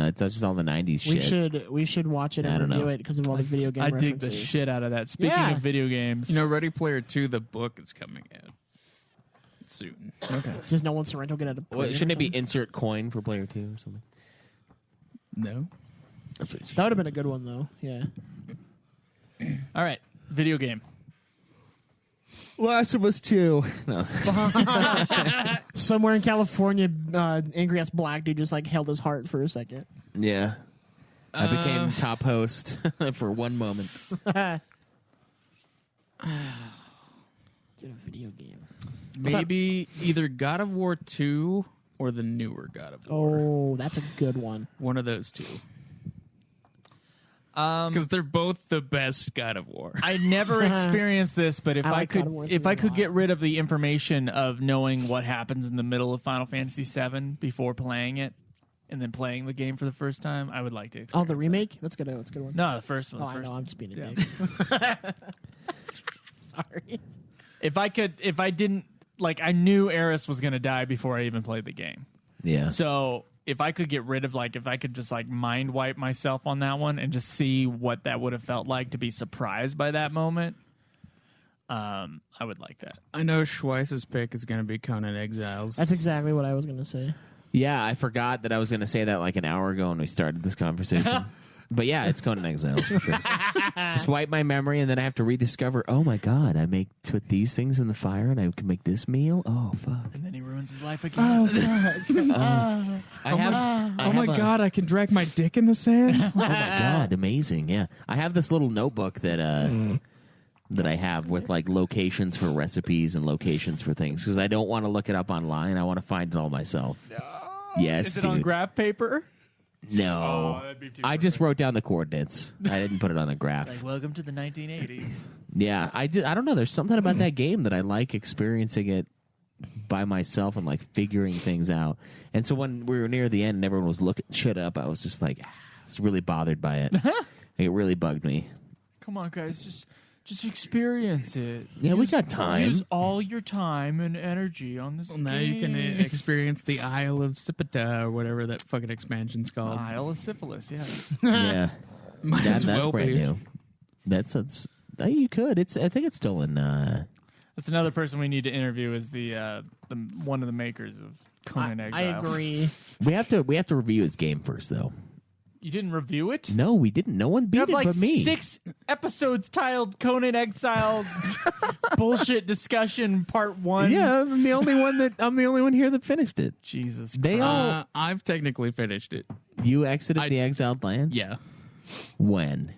it's just all the '90s We shit. we should watch it I and don't review know. it because of all the video game I dig references. the shit out of that. Speaking Yeah. of video games, You know, Ready Player 2, the book is coming out soon. okay. Just no one Sorrento get out of. Well, shouldn't it be insert coin for player 2 or something? No. That's what you should. That would have been a good one though. Yeah. All right, video game. Last of Us 2. No. Somewhere in California, angry ass black dude just like held his heart for a second. Yeah. I became top host for one moment. Dude, a video game. Maybe either God of War 2 or the newer God of War. Oh, that's a good one. One of those two. Because they're both the best God of War. I never experienced this, but if I I, like God of could, War if 3 I a could lot. get rid of the information of knowing what happens in the middle of Final Fantasy VII before playing it, and then playing the game for the first time, I would like to. Oh, experience the that. remake? That's good. That's a good one. No, the first one. Oh, the I first know. one. I'm just being a Yeah. dick. Sorry. If I didn't like, I knew Eris was going to die before I even played the game. Yeah. So if I could get rid of if I could just mind wipe myself on that one and just see what that would have felt like to be surprised by that moment, I would like that. I know Schweiss's pick is going to be Conan Exiles. That's exactly what I was gonna say. Yeah, I forgot that I was going to say that like an hour ago when we started this conversation. But yeah, it's Conan Exiles for sure. Just wipe my memory, and then I have to rediscover. Oh my god, I put these things in the fire, and I can make this meal. Oh fuck! And then he ruins his life again. Oh my god, I can drag my dick in the sand? Oh my god, amazing! Yeah, I have this little notebook that that I have with like locations for recipes and locations for things because I don't want to look it up online. I want to find it all myself. Yes, Is it dude. on graph paper? No, Oh, that'd be too I just wrote down the coordinates. I didn't put it on a graph. Like, welcome to the 1980s. Yeah, I don't know. There's something about that game that I like experiencing it by myself and like figuring things out. And so when we were near the end and everyone was looking shit up, I was just like, I was really bothered by it. It really bugged me. Come on, guys, just experience it. Yeah, we got time. Use all your time and energy on this. Well, now you can experience the Isle of Sipita or whatever that fucking expansion's called. Isle of Syphilis. Yeah. Yeah, Might as that's well brand be. new. That's you could. I think it's still in. That's another person we need to interview. Is the one of the makers of Conan I Exiles. agree. We have to review his game first, though. You didn't review it? No, we didn't. No one You beat have it like but me. 6 episodes titled Conan Exile bullshit discussion part 1. Yeah, I'm the only one here that finished it. Jesus They Christ. all I've technically finished it. you exited the exiled lands. Yeah. When?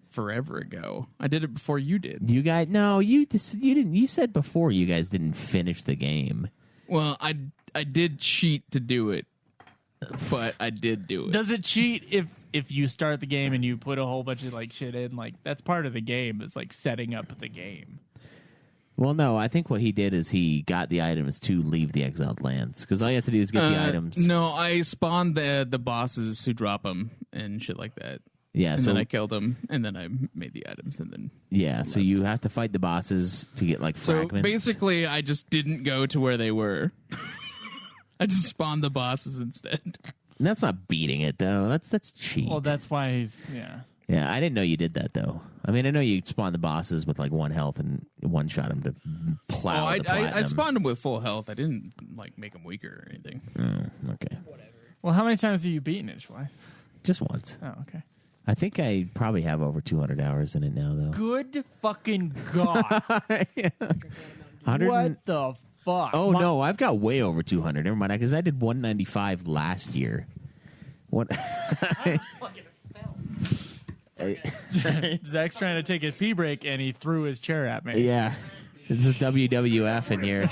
Forever ago. I did it before you did. You guys, no, you didn't. You said before you guys didn't finish the game. Well, I did cheat to do it, but I did do it. Does it cheat if you start the game and you put a whole bunch of shit in? Like, that's part of the game. It's like setting up the game. Well, no, I think what he did is he got the items to leave the exiled lands because all you have to do is get the items. No, I spawned the bosses who drop them and shit like that. Yeah, And so then I killed them, and then I made the items, and then... yeah, so you have to fight the bosses to get like So fragments. basically, I just didn't go to where they were. I just spawned the bosses instead. And that's not beating it though. That's cheat. Well, that's why he's Yeah, I didn't know you did that though. I mean, I know you spawn the bosses with like 1 health and one shot them to plow. Oh, the I platinum. spawned them with full health. I didn't make them weaker or anything. Oh, okay. Well, how many times have you beaten it, Schweif? Just once. Oh, okay. I think I probably have over 200 hours in it now, though. Good fucking God. 100 What the fuck? Oh, no, I've got way over 200. Never mind, because I did 195 last year. What? Zach's trying to take a pee break, and he threw his chair at me. Yeah. It's a WWF in here.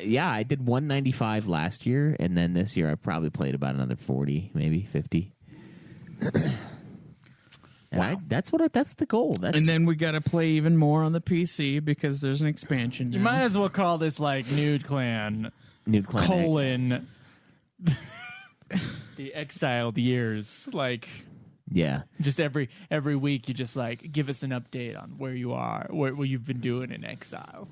Yeah, I did 195 last year, and then this year I probably played about another 40, maybe 50. And that's the goal. And then we got to play even more on the PC because there's an expansion. You might as well call this like Nude Clan, colon the exiled years. Like, yeah, just every week you just like give us an update on where you are, what you've been doing in exiles.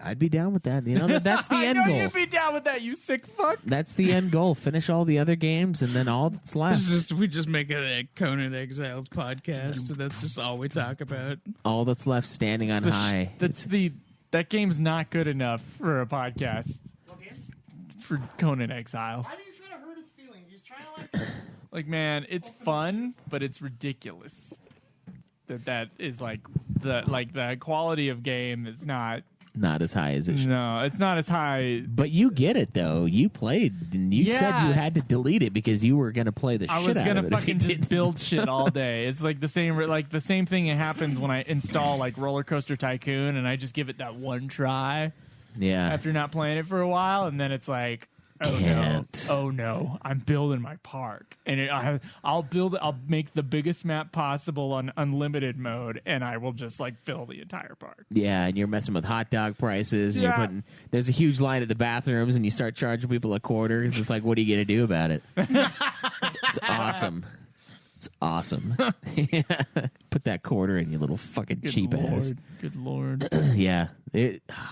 I'd be down with that. You know, that's the end I know goal. you'd be down with that, you sick fuck. That's the end goal. Finish all the other games, and then all that's left. We just make a Conan Exiles podcast. That's just all we talk about. All that's left standing on high. That game's not good enough for a podcast. For Conan Exiles. Why do you try to hurt his feelings? He's trying to Like, man, it's fun, but it's ridiculous. That is like the quality of game is not as high as it should. No, it's not as high. But you get it though. You played, and you said you had to delete it because you were going to play the shit out of it. I was going to fucking just build shit all day. It's like the same thing that happens when I install like Roller Coaster Tycoon, and I just give it that one try. Yeah. After not playing it for a while, and then it's like, oh no, I'm building my park, and I'll make the biggest map possible on unlimited mode, and I will just like fill the entire park. Yeah, and you're messing with hot dog prices, and there's a huge line at the bathrooms, and you start charging people $0.25. It's like, what are you gonna do about it? It's awesome. It's awesome. Put that quarter in, you little fucking cheap ass. Good lord. Yeah,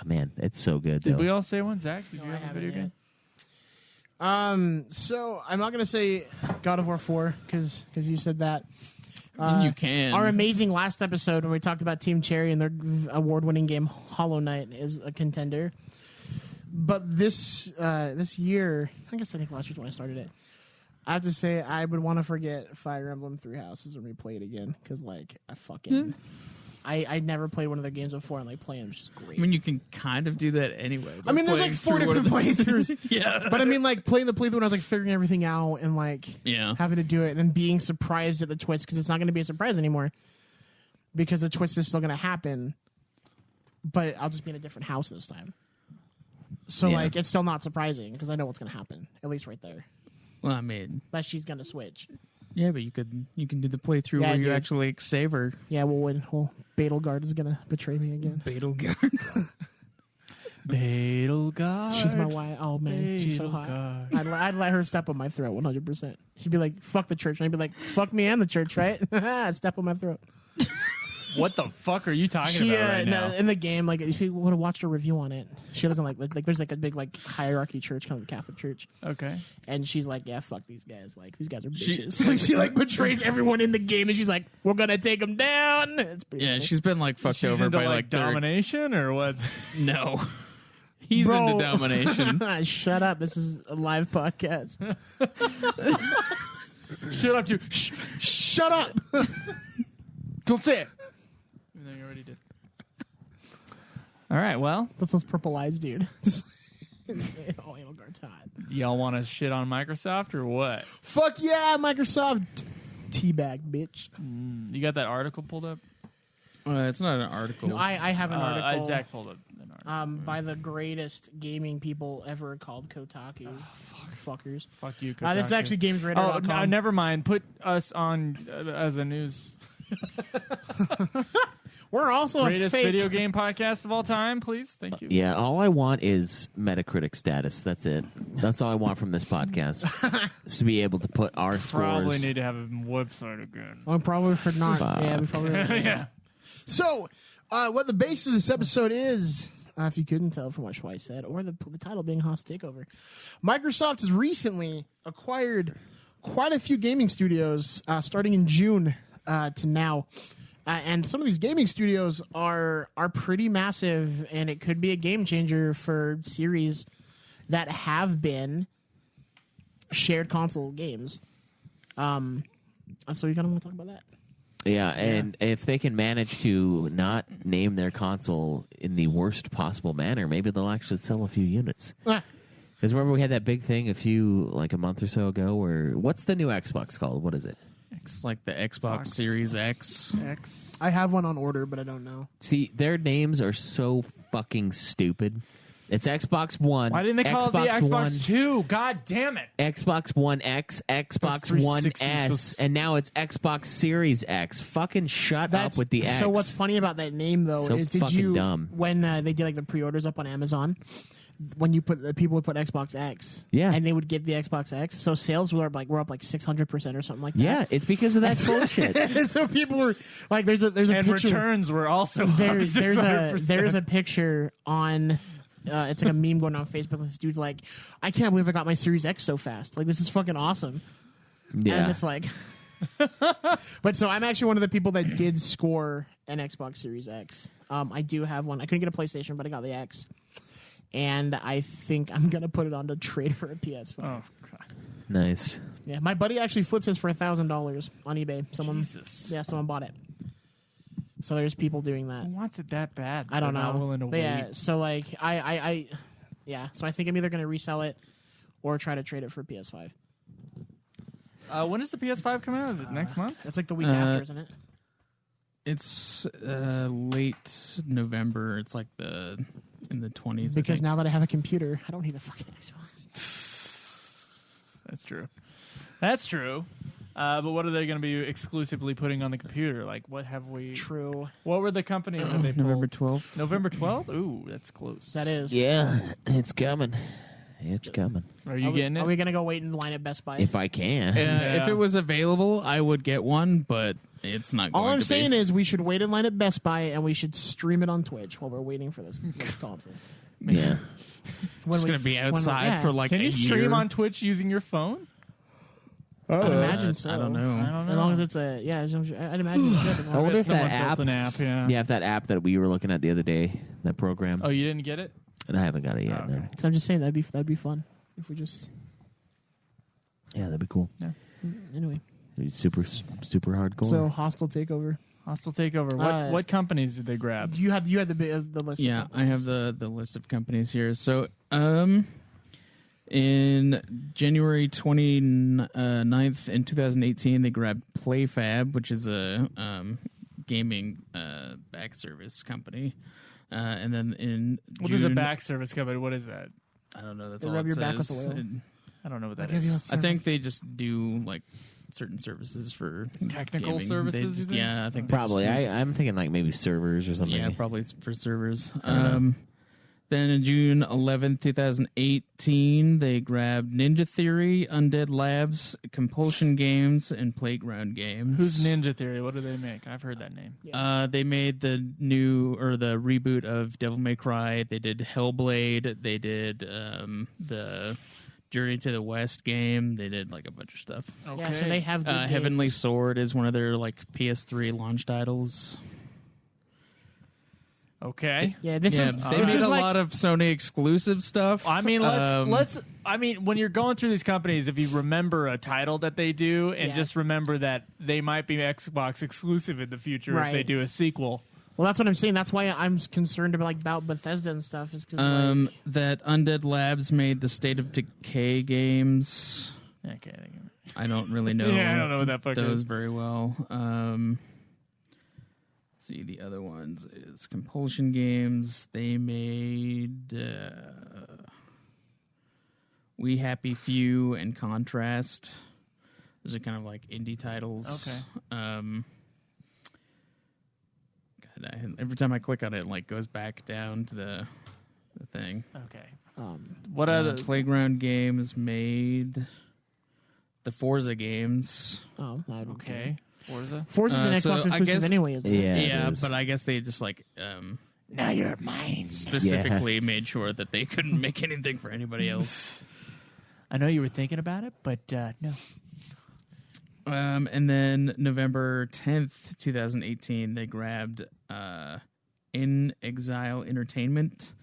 man, it's so good. Did though. we all say one, Zach? Did you have a video game? So I'm not gonna say God of War 4 because you said that. You can. Our amazing last episode when we talked about Team Cherry and their award-winning game Hollow Knight is a contender. But this year, I think last year when I started it, I have to say I would want to forget Fire Emblem Three Houses and replay it again because like I fucking. I never played one of their games before, and like playing was just great. I mean, you can kind of do that anyway. I mean, there's like 4 different playthroughs. Yeah, but I mean, like playing the playthrough when I was like figuring everything out and like having to do it, and then being surprised at the twist because it's not going to be a surprise anymore because the twist is still going to happen, but I'll just be in a different house this time. So like, it's still not surprising because I know what's going to happen at least right there. Well, I mean, that she's going to switch. Yeah, but you can do the playthrough where you actually save her. Yeah, well, Betelgeuse is gonna betray me again. Betelgeuse. Betelgeuse. She's my wife. Oh man, she's so hot. I'd let her step on my throat 100%. She'd be like, "Fuck the church," and I'd be like, "Fuck me and the church, right?" Step on my throat. What the fuck are you talking about right now? In the game, like if you would have watched a review on it, she doesn't like there's like a big like hierarchy church, kind of the Catholic Church. Okay. And she's like, yeah, fuck these guys. Like these guys are bitches. She like betrays everyone in the game, and she's like, we're gonna take them down. It's pretty funny. She's been like fucked over into, by like domination or what? No. He's into domination. Shut up. This is a live podcast. Shut up, you. Shut up. Don't say it. No, you already did. All right, well. That's those purple eyes, dude. Oh, Edelgard's hot. Y'all want to shit on Microsoft or what? Fuck yeah, Microsoft. Teabag, bitch. You got that article pulled up? It's not an article. No, I have an article. Zach pulled up an article. By the greatest gaming people ever called Kotaku. Fuckers. Fuck you, Kotaku. This is actually GamesRadar.com. Oh, never mind. Put us on as a news... We're also greatest a fake video game podcast of all time, please. Thank you. Yeah, all I want is Metacritic status. That's it. That's all I want from this podcast. Is to be able to put our scores. Probably need to have a website again. Well, probably should not. Yeah, we probably yeah. So, what the basis of this episode is, if you couldn't tell from what Schweiss said, or the title being Haas Takeover, Microsoft has recently acquired quite a few gaming studios, starting in June to now. And some of these gaming studios are pretty massive, and it could be a game changer for series that have been shared console games. So you kind of want to talk about that? Yeah, and if they can manage to not name their console in the worst possible manner, maybe they'll actually sell a few units. Ah. Because remember we had that big thing a month or so ago where, what's the new Xbox called? What is it? It's like the Xbox Series X. I have one on order, but I don't know. See, their names are so fucking stupid. It's Xbox One. Why didn't they call it the Xbox 2? God damn it. Xbox One X, Xbox One 360, S, and now it's Xbox Series X. Fucking shut up with the X. So what's funny about that name though So is did fucking you dumb. when they did like the pre-orders up on Amazon, when you put people would put Xbox X, Yeah. and they would get the Xbox X, so sales were up like 600% or something like that. Yeah, it's because of that bullshit. So people were like, there's a And picture. returns were also up There's a 600%. picture on. It's like a meme going on Facebook. This dude's like, I can't believe I got my Series X so fast. Like, this is fucking awesome. Yeah. And it's like, but so I'm actually one of the people that did score an Xbox Series X. I do have one. I couldn't get a PlayStation, but I got the X. And I think I'm going to put it on to trade for a PS5. Oh, God. Nice. Yeah, my buddy actually flipped his for $1,000 on eBay. Someone bought it. So there's people doing that. Who wants it that bad? I don't They're know. Not willing to But wait. yeah, so like so I think I'm either going to resell it or try to trade it for a PS5. When does the PS5 come out? Is it next month? It's like the week after, isn't it? It's late November. It's like in the 20s. Because now that I have a computer, I don't need a fucking Xbox. That's true. That's true. But what are they going to be exclusively putting on the computer? Like, what have we? True. What were the companies that they pulled? November 12th. November 12th? Ooh, that's close. That is. Yeah, it's coming. It's coming. Are you getting it? Are we going to go wait in line at Best Buy? If I can. If it was available, I would get one, but it's not going All I'm to saying be. is we should wait in line at Best Buy and we should stream it on Twitch while we're waiting for this console. Yeah. It's going to be outside for like Can a you stream year. on Twitch using your phone? I'd imagine so. I don't know. I don't know. As long as it's I'd imagine it's good. As I long wonder as if that Someone app. built an app, yeah. Yeah, if that app that we were looking at the other day, that program, Oh, you didn't get it? and I haven't got it yet. Oh, okay. No. Cause I'm just saying that'd be fun if we just Yeah, that'd be cool. anyway. It'd be super hardcore. So hostile takeover. Hostile Takeover. What companies did they grab? You had the list. Yeah, of I have the list of companies here. So, in January 29th in 2018, they grabbed PlayFab, which is a gaming back service company. And then in What June, is a back service company? What is that? I don't know. That's They all rub it your back says. with oil. I don't know what that I'll give you is. a I think they just do like certain services for Technical gaming. services, They you just- think? yeah, I think they Probably. just- I'm thinking like maybe servers or something. Yeah, probably it's for servers. don't know. Then in June 11th, 2018, they grabbed Ninja Theory, Undead Labs, Compulsion Games, and Playground Games. Who's Ninja Theory? What do they make? I've heard that name. They made the reboot of Devil May Cry. They did Hellblade. They did the Journey to the West game. They did like a bunch of stuff. Okay. Yeah, so they have good Heavenly games. Sword is one of their like PS3 launch titles. Okay. Yeah, this Yeah, is they this made is a like, lot of Sony exclusive stuff. I mean, I mean, when you're going through these companies, if you remember a title that they do, and Yeah. just remember that they might be Xbox exclusive in the future if Right. they do a sequel. Well, that's what I'm saying. That's why I'm concerned about Bethesda and stuff. Is because that Undead Labs made the State of Decay games. Okay. I don't really know. Yeah, I don't know what that fuck those is. very well. Let's see, the other ones is Compulsion Games. They made We Happy Few and Contrast. Those are kind of like indie titles. Okay. Every time I click on it, it like goes back down to the thing. Okay. What other? Playground Games made the Forza games. oh, I don't Okay. Forza. Forza's an So Xbox I exclusive guess- anyway, isn't it? Yeah, it Yeah, is. but I guess they just like Now you're mine. specifically made sure that they couldn't make anything for anybody else. I know you were thinking about it, but no. And then November 10th, 2018, they grabbed In Exile Entertainment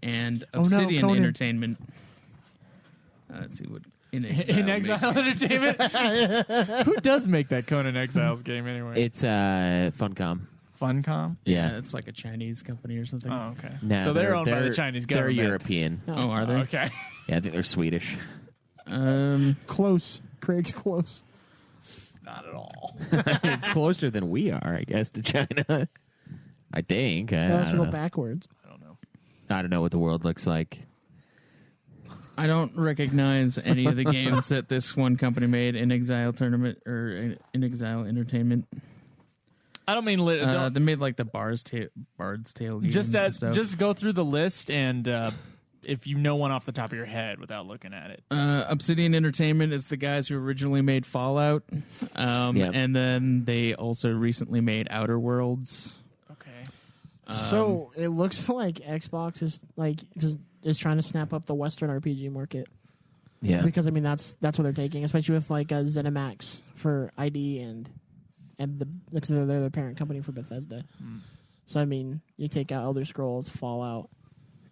and no, Obsidian Conan. Entertainment. Let's see what In Exile Entertainment? Who does make that Conan Exiles game anyway? It's Funcom. Funcom? Yeah. It's like a Chinese company or something. Oh, okay. No, So they're owned by the Chinese government. They're European. Oh, are they? Okay. Yeah, I think they're Swedish. Close. Craig's close. Not at all. It's closer than we are, I guess, to China. I think. I Let's don't go know. backwards. I don't know what the world looks like. I don't recognize any of the games that this one company made in Exile Tournament or in Exile Entertainment. I don't mean... They made like the Bard's Tale games and stuff. Just go through the list and if you know one off the top of your head without looking at it. Obsidian Entertainment is the guys who originally made Fallout. Yep. And then they also recently made Outer Worlds. Okay. So it looks like Xbox is trying to snap up the Western RPG market. Yeah. Because I mean that's what they're taking, especially with like ZeniMax for ID and because they're the parent company for Bethesda. So I mean, you take out Elder Scrolls, Fallout,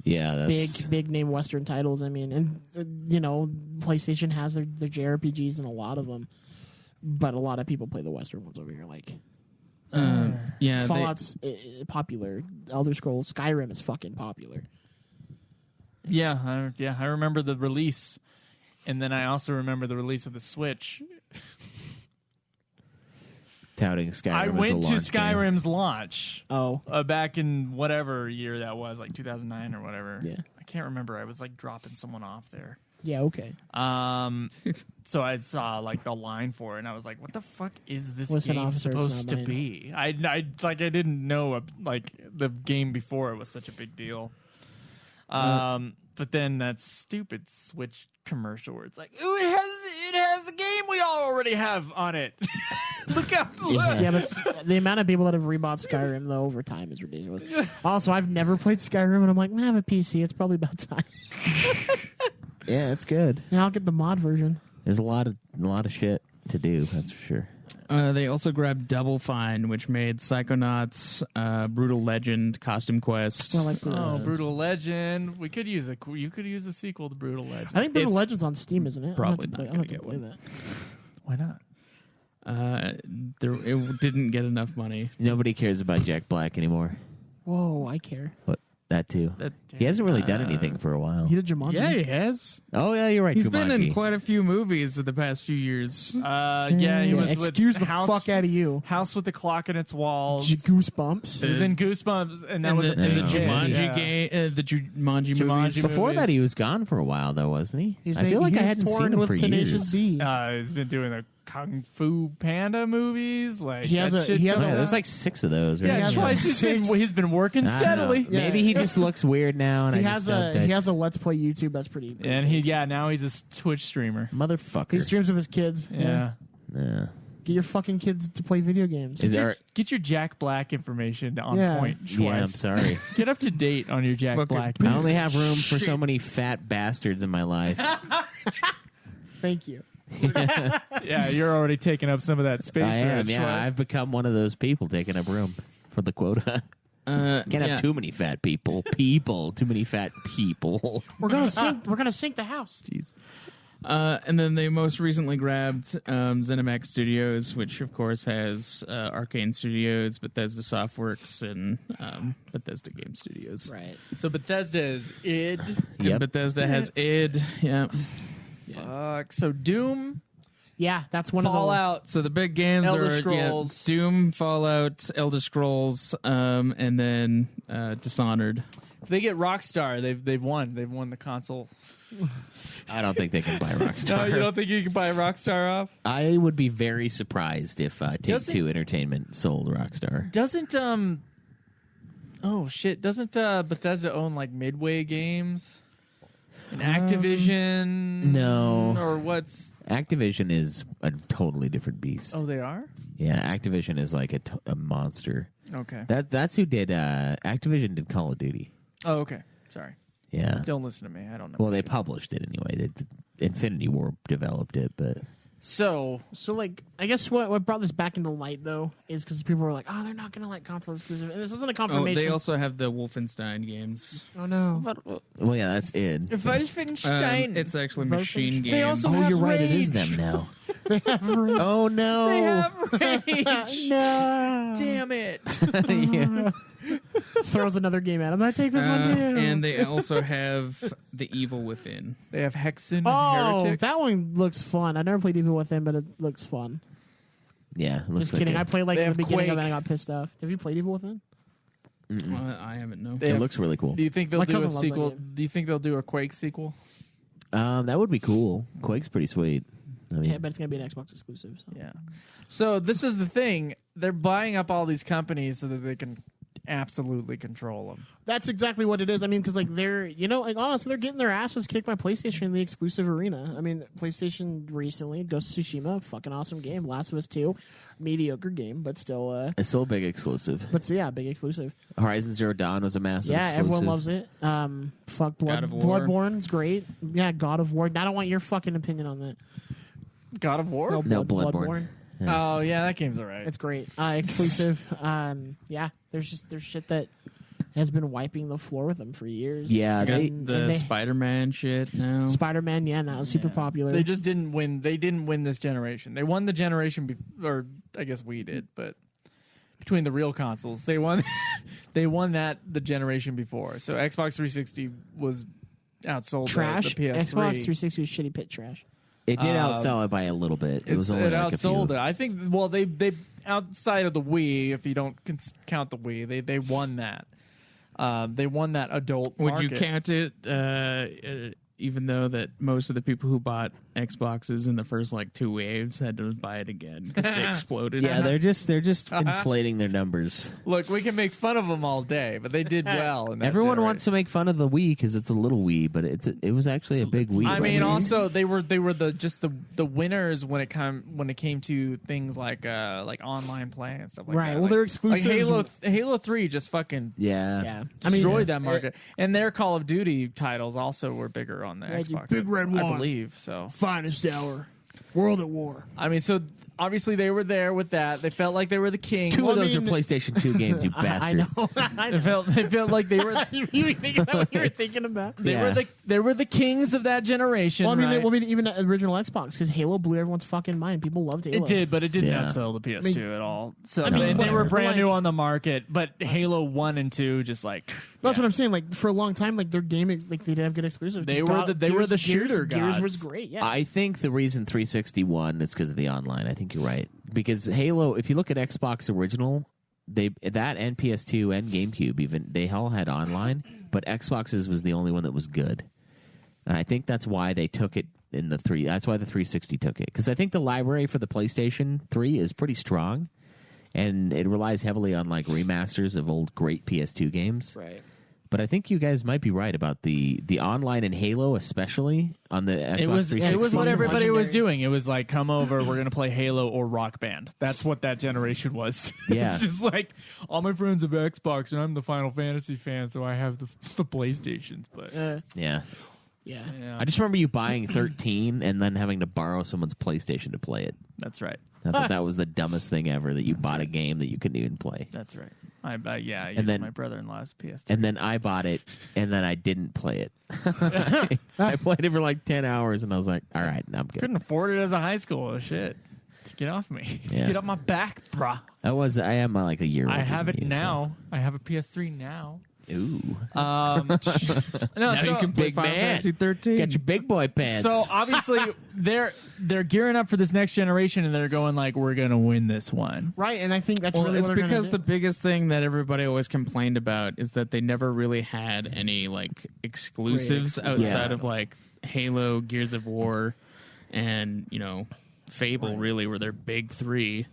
Yeah, that's... big name Western titles. I mean, and PlayStation has their JRPGs and a lot of them, but a lot of people play the Western ones over here. Like Yeah, Fallout's popular, Elder Scrolls, Skyrim is fucking popular. Yeah, I remember the release, and then I also remember the release of the Switch. touting Skyrim. I as the went to launch game. Skyrim's launch. Oh, Back in whatever year that was, like 2009 or whatever. Yeah. I can't remember. I was like dropping someone off there. yeah, okay. So I saw like the line for it, and I was like, "What the fuck is this Listen, game officer, it's supposed to not mine. be?" I didn't know like the game before it was such a big deal. But then that stupid Switch commercial where it's like, "Oh, it has a game we all already have on it." Look up. Yeah, but the amount of people that have rebought Skyrim though over time is ridiculous. Also, I've never played Skyrim, and I'm like, I have a PC. It's probably about time. Yeah, it's good. And I'll get the mod version. There's a lot of shit to do. That's for sure. they also grabbed Double Fine, which made Psychonauts, Brutal Legend, Costume Quest. Well, like Brutal Legend. You could use a sequel to Brutal Legend. I think Brutal It's Legend's on Steam, isn't it? probably I'll not have gonna to get play one. that. Why not? It didn't get enough money. Nobody cares about Jack Black anymore. Whoa, I care. What? That too. That- He hasn't really done anything for a while. He did Jumanji. Yeah, he has. Oh yeah, you're right. He's been in Jumanji. quite a few movies in the past few years. He was excuse with the House, fuck out of you. House with the Clock in its walls. Goosebumps. He was in Goosebumps, and that And was the, and the Yeah. Jumanji Yeah. game, the Jumanji Jumanji movies. Before movies. that, he was gone for a while, though, wasn't he? He's I feel like I hadn't seen him with for Tenacious years. D. He's been doing the Kung Fu Panda movies. Like He has that a- shit he has Oh, a- yeah, does there's not- like 6 of those. Right? yeah, has twice he's been working I don't know. steadily. Yeah. Maybe he just looks weird now, and He I has just a Let's Play YouTube. That's pretty. And now he's a Twitch streamer. motherfucker. He streams with his kids. Yeah. Yeah. Get your fucking kids to play video games. Is there? Get your Jack Black information on Yeah. point. Yeah, I'm Twice. sorry. Get up to date on your Jack Fucking Black. I only have room for so many fat bastards in my life. Thank you. Yeah, you're already taking up some of that space. I there, am. Yeah, Schwartz. I've become one of those people taking up room for the quota. Can't have too many fat people. Too many fat people. We're gonna sink. We're gonna sink the house. Jeez. And then they most recently grabbed ZeniMax Studios, which of course has Arcane Studios, Bethesda Softworks, and Bethesda Game Studios. Right. So Bethesda is id. And Yep. Bethesda has id. Yeah. Fuck. So Doom, Yeah, that's one of Fallout. So the big games Elder are Scrolls. Doom, Fallout, Elder Scrolls, and then Dishonored. If they get Rockstar, they've won. They've won the console. I don't think they can buy Rockstar. No, you don't think you can buy Rockstar off? I would be very surprised if Doesn't- Take-Two Entertainment sold Rockstar. Doesn't Doesn't Bethesda own like Midway Games and Activision? no. Or what's? Activision is a totally different beast. Oh, they are. Yeah, Activision is like a monster. Okay. That's who did. Activision did Call of Duty. Oh, okay. Sorry. Yeah. Don't listen to me. I don't know. Well, they published it anyway. Infinity War developed it, but So like, I guess what brought this back into light though is because people were like, "Oh, they're not gonna like console exclusive," and this isn't a Oh, confirmation. they also have the Wolfenstein games. Oh no! Well, yeah, that's it. Wolfenstein. It's actually Machine Games. They also Oh, have you're right. It is Rage. them now. Oh no! They have Rage. No! Damn it. Yeah. Throws another game at him. I take this one too. And they also have The Evil Within. They have Hexen and oh, Heretic. that one looks fun. I never played Evil Within, but it looks fun. Yeah, it looks Just kidding. like I played like They in the have beginning of it Quake. and I got pissed off. Have you played Evil Within? I haven't, no. They it have- looks really cool. Do you think they'll My do a cousin loves that sequel? game. Do you think they'll do a Quake sequel? That would be cool. Quake's pretty sweet. I mean, Yeah, but it's gonna be an Xbox exclusive. So. Yeah. So this is the thing. They're buying up all these companies so that they can absolutely control them. That's exactly what it is. I mean, because like they're, like honestly, they're getting their asses kicked by PlayStation in the exclusive arena. I mean, PlayStation recently, Ghost of Tsushima, fucking awesome game. Last of Us 2, mediocre game, but still, it's still a big exclusive. but yeah, big exclusive. Horizon Zero Dawn was a massive Yeah, exclusive. everyone loves it. Fuck God of War. Bloodborne's great. Yeah, God of War. I don't want your fucking opinion on that. God of War? No, Bloodborne. Oh yeah, that game's alright. It's great. Exclusive. Yeah, there's shit that has been wiping the floor with them for years. Yeah, I got they, the Spider-Man shit now. Spider-Man, yeah, that was super popular. They just didn't win. They didn't win this generation. They won the generation, or I guess we did, but between the real consoles, they won. They won that the generation before. So Xbox 360 was outsold trash. The PS3. Xbox 360 was shitty pit trash. it did outsell it by a little bit. It was only it like a few. outsold it. I think. Well, they outside of the Wii, if you don't count the Wii, they won that. They won that adult Would market. you count it, even though that most of the people who bought Xboxes in the first like 2 waves had to buy it again because they exploded? Yeah, they're just inflating their numbers. Look, we can make fun of them all day, but they did well. In that Everyone generation. wants to make fun of the Wii because it's a little Wii, but it was actually a big Wii. I mean, Wii. also they were the winners when it came to things like online play and stuff like Right, that. well, they're Like exclusives. Halo 3 just fucking yeah. destroyed that market, and their Call of Duty titles also were bigger on the Yeah, dude, Xbox. Big Red I One. believe so. Finest hour. World at War. I mean, so obviously they were there with that. They felt like they were the king. Two Well, of I those mean- are PlayStation 2 games, you I bastard. know. I know. They felt like they were. You think is that what you were thinking about? They were the kings of that generation. Well, I mean, right? even the original Xbox, because Halo blew everyone's fucking mind. People loved Halo. It did, but it didn't Yeah. outsell the PS2 at all. So I mean, they whatever, were but brand like- new on the market. But Halo 1 and 2 just like That's yeah. what I'm saying. Like for a long time, like their game, like they did have good exclusives. They Just were the shooter Gears gods. was great. Yeah, I think the reason 360 won is because of the online. I think you're right. Because Halo, if you look at Xbox original, that and PS2 and GameCube, even they all had online, but Xbox's was the only one that was good. And I think that's why they took it in the three. That's why the 360 took it, because I think the library for the PlayStation 3 is pretty strong, and it relies heavily on like remasters of old great PS2 games. right. But I think you guys might be right about the online in Halo, especially on the Xbox It was 360. what everybody was Legendary. doing. It was like, come over, we're gonna play Halo or Rock Band. That's what that generation was. Yeah. It's just like all my friends have Xbox and I'm the Final Fantasy fan, so I have the PlayStations. But Yeah. Yeah. yeah, I just remember you buying 13 and then having to borrow someone's PlayStation to play it. that's right. I thought that was the dumbest thing ever, that you bought a game that you couldn't even play. That's right. I used then- my brother-in-law's PS3. And then I bought it, and then I didn't play it. I played it for like 10 hours, and I was like, all right, I'm good. couldn't afford it as a high school. Shit. Get off me. Yeah. Get off my back, bruh. I am like a year I older have than it you, now. I have a PS3 now. So. Ooh. No, Now so, you can play big Final man. Fantasy 13. Got your big boy pants. so obviously they're gearing up for this next generation, and they're going like, we're gonna win this one. Right, and I think that's Well, really it's what they're because gonna the do. biggest thing that everybody always complained about is that they never really had any like exclusives outside of like Halo, Gears of War, and Fable. Really, were their big three.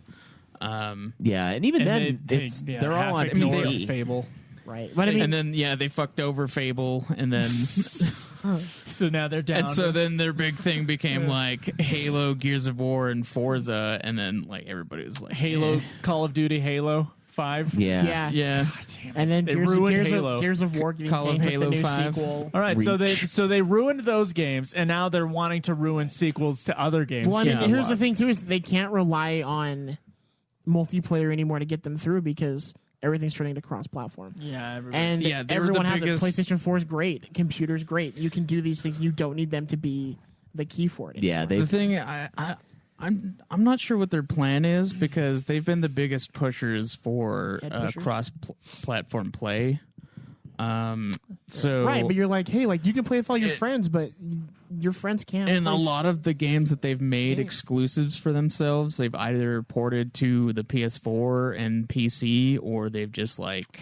yeah, and even then, they're all on ignored PC. Fable. right, but I mean, And then they fucked over Fable, and then So now they're down. and so then their big thing became like Halo, Gears of War, and Forza, and then like everybody was like Halo, eh. Call of Duty, Halo. 5? Yeah. Yeah. And then They ruined Halo. Gears of War getting Call of changed with Halo the new 5. sequel. All right, Reach. so they ruined those games, and now they're wanting to ruin sequels to other games. Well, I mean, Yeah. here's the thing too: is they can't rely on multiplayer anymore to get them through because everything's turning to cross-platform. Yeah, And Yeah, they were the everyone has biggest- it. PlayStation 4 is great. Computer's great. You can do these things. You don't need them to be the key for it. Yeah, anymore. The thing, I'm not sure what their plan is because they've been the biggest pushers for Head pushers? cross-platform play. So Right, but you're like, hey, like you can play with all your friends, but your friends can't. and a play lot of the games that they've made Games. exclusives for themselves, they've either ported to the PS4 and PC, or they've just like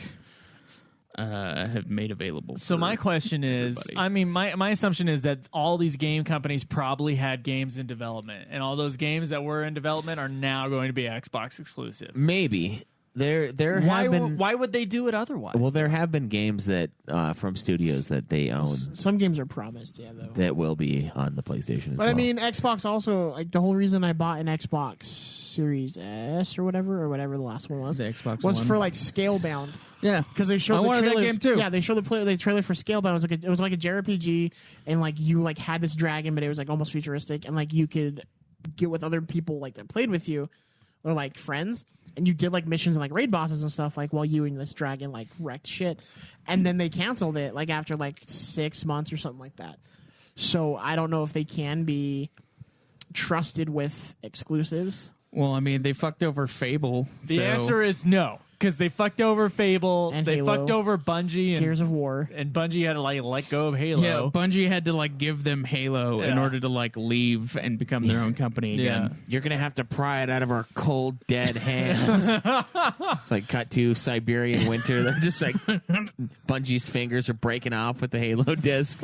have made available. So for my question is, everybody. I mean, my assumption is that all these game companies probably had games in development, and all those games that were in development are now going to be Xbox exclusive. maybe there Why, have been. why would they do it otherwise? Well, there have been games that from studios that they own Some games are promised, yeah, though. that will be on the PlayStation as But well. I mean, Xbox also, like, the whole reason I bought an Xbox Series S or whatever the last one was, The Xbox was One. for, like, Scalebound. yeah, Because they showed I the wanted that trailers. game too. Yeah, they showed the trailer for Scalebound. It was like a JRPG, and, like, you, like, had this dragon, but it was, like, almost futuristic, and, like, you could get with other people, like, that played with you, or, like, friends. And you did like missions and like raid bosses and stuff like while you and this dragon like wrecked shit, and then they canceled it like after like 6 months or something like that. So I don't know if they can be trusted with exclusives. Well, I mean, they fucked over Fable. the answer is no, because they fucked over Fable, And they Halo. fucked over Bungie, Gears of War. and Bungie had to like let go of Halo. Yeah, Bungie had to like give them Halo in Yeah. order to like leave and become their own company again. you're gonna have to pry it out of our cold, dead hands. It's like cut to Siberian winter. They're just like Bungie's fingers are breaking off with the Halo disc.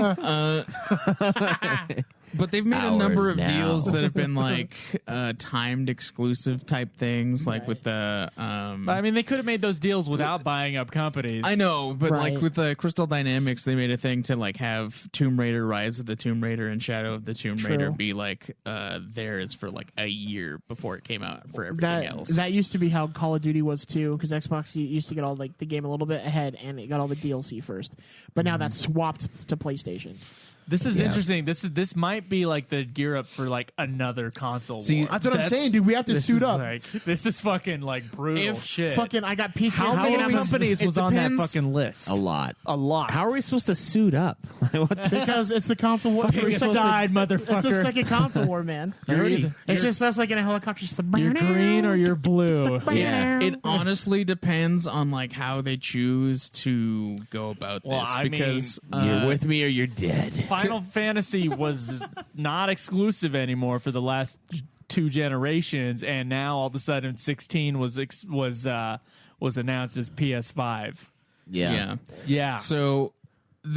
But they've made a number Hours of now. deals that have been like timed exclusive type things, like with the. But, I mean, they could have made those deals without buying up companies. I know, but Right. like with the Crystal Dynamics, they made a thing to like have Tomb Raider, Rise of the Tomb Raider, and Shadow of the Tomb True. Raider be like theirs for like a year before it came out for everything else. That used to be how Call of Duty was too, because Xbox used to get all like the game a little bit ahead, and it got all the DLC first. But now that's swapped to PlayStation. This is interesting. This might be like the gear up for like another console. See, war. That's what I'm saying, dude. We have to This suit is up. Like, this is fucking like brutal shit. Fucking, I got PTSD. How and many I'm- companies it was on that depends. fucking list? A lot. A lot. How are we supposed to suit up? What the- Because it's the console war. Fucking It's the side, It's the motherfucker. second console war, man. It's just us like in a helicopter. Just the You're green or you're blue. Yeah. It honestly depends on like how they choose to go about Well, this I mean, because you're with me or you're dead. Final Fantasy was not exclusive anymore for the last 2 generations, and now all of a sudden 16 was announced as PS5. Yeah. Yeah. so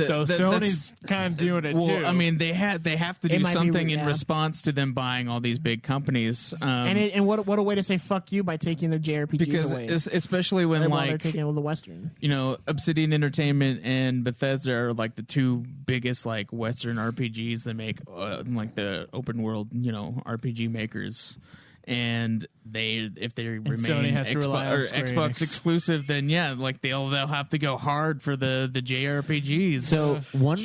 So Sony's kind of doing it well, too. I mean, they have to It do might be, something in yeah. response to them buying all these big companies, And what a way to say fuck you by taking their JRPGs because away. especially when While they're like taking all the Western. you know, Obsidian Entertainment and Bethesda are like the two biggest like Western RPGs that make like the open world, you know, RPG makers. And if they remain Sony has to rely on Square Xbox Enix. exclusive, then yeah, like they'll have to go hard for the JRPGs. So one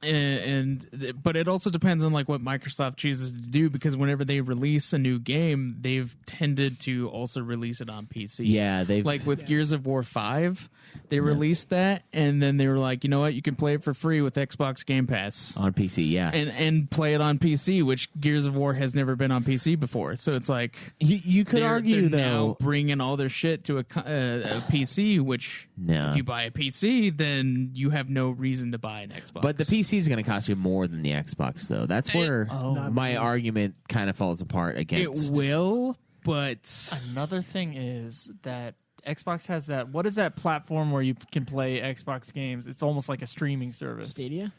But it also depends on like what Microsoft chooses to do, because whenever they release a new game, they've tended to also release it on PC. Yeah, they've Like with Gears of War 5, they released that, and then they were like, you know what, you can play it for free with Xbox Game Pass. on PC. Yeah, And play it on PC, which Gears of War has never been on PC before. So it's like you could argue they're though. now bringing all their shit to a PC. Which No. if you buy a PC, then you have no reason to buy an Xbox. But the PC is going to cost you more than the Xbox, though. That's where my argument kind of falls apart it against. will, but Another thing is that Xbox has that. What is that platform where you can play Xbox games? It's almost like a streaming service. Stadia?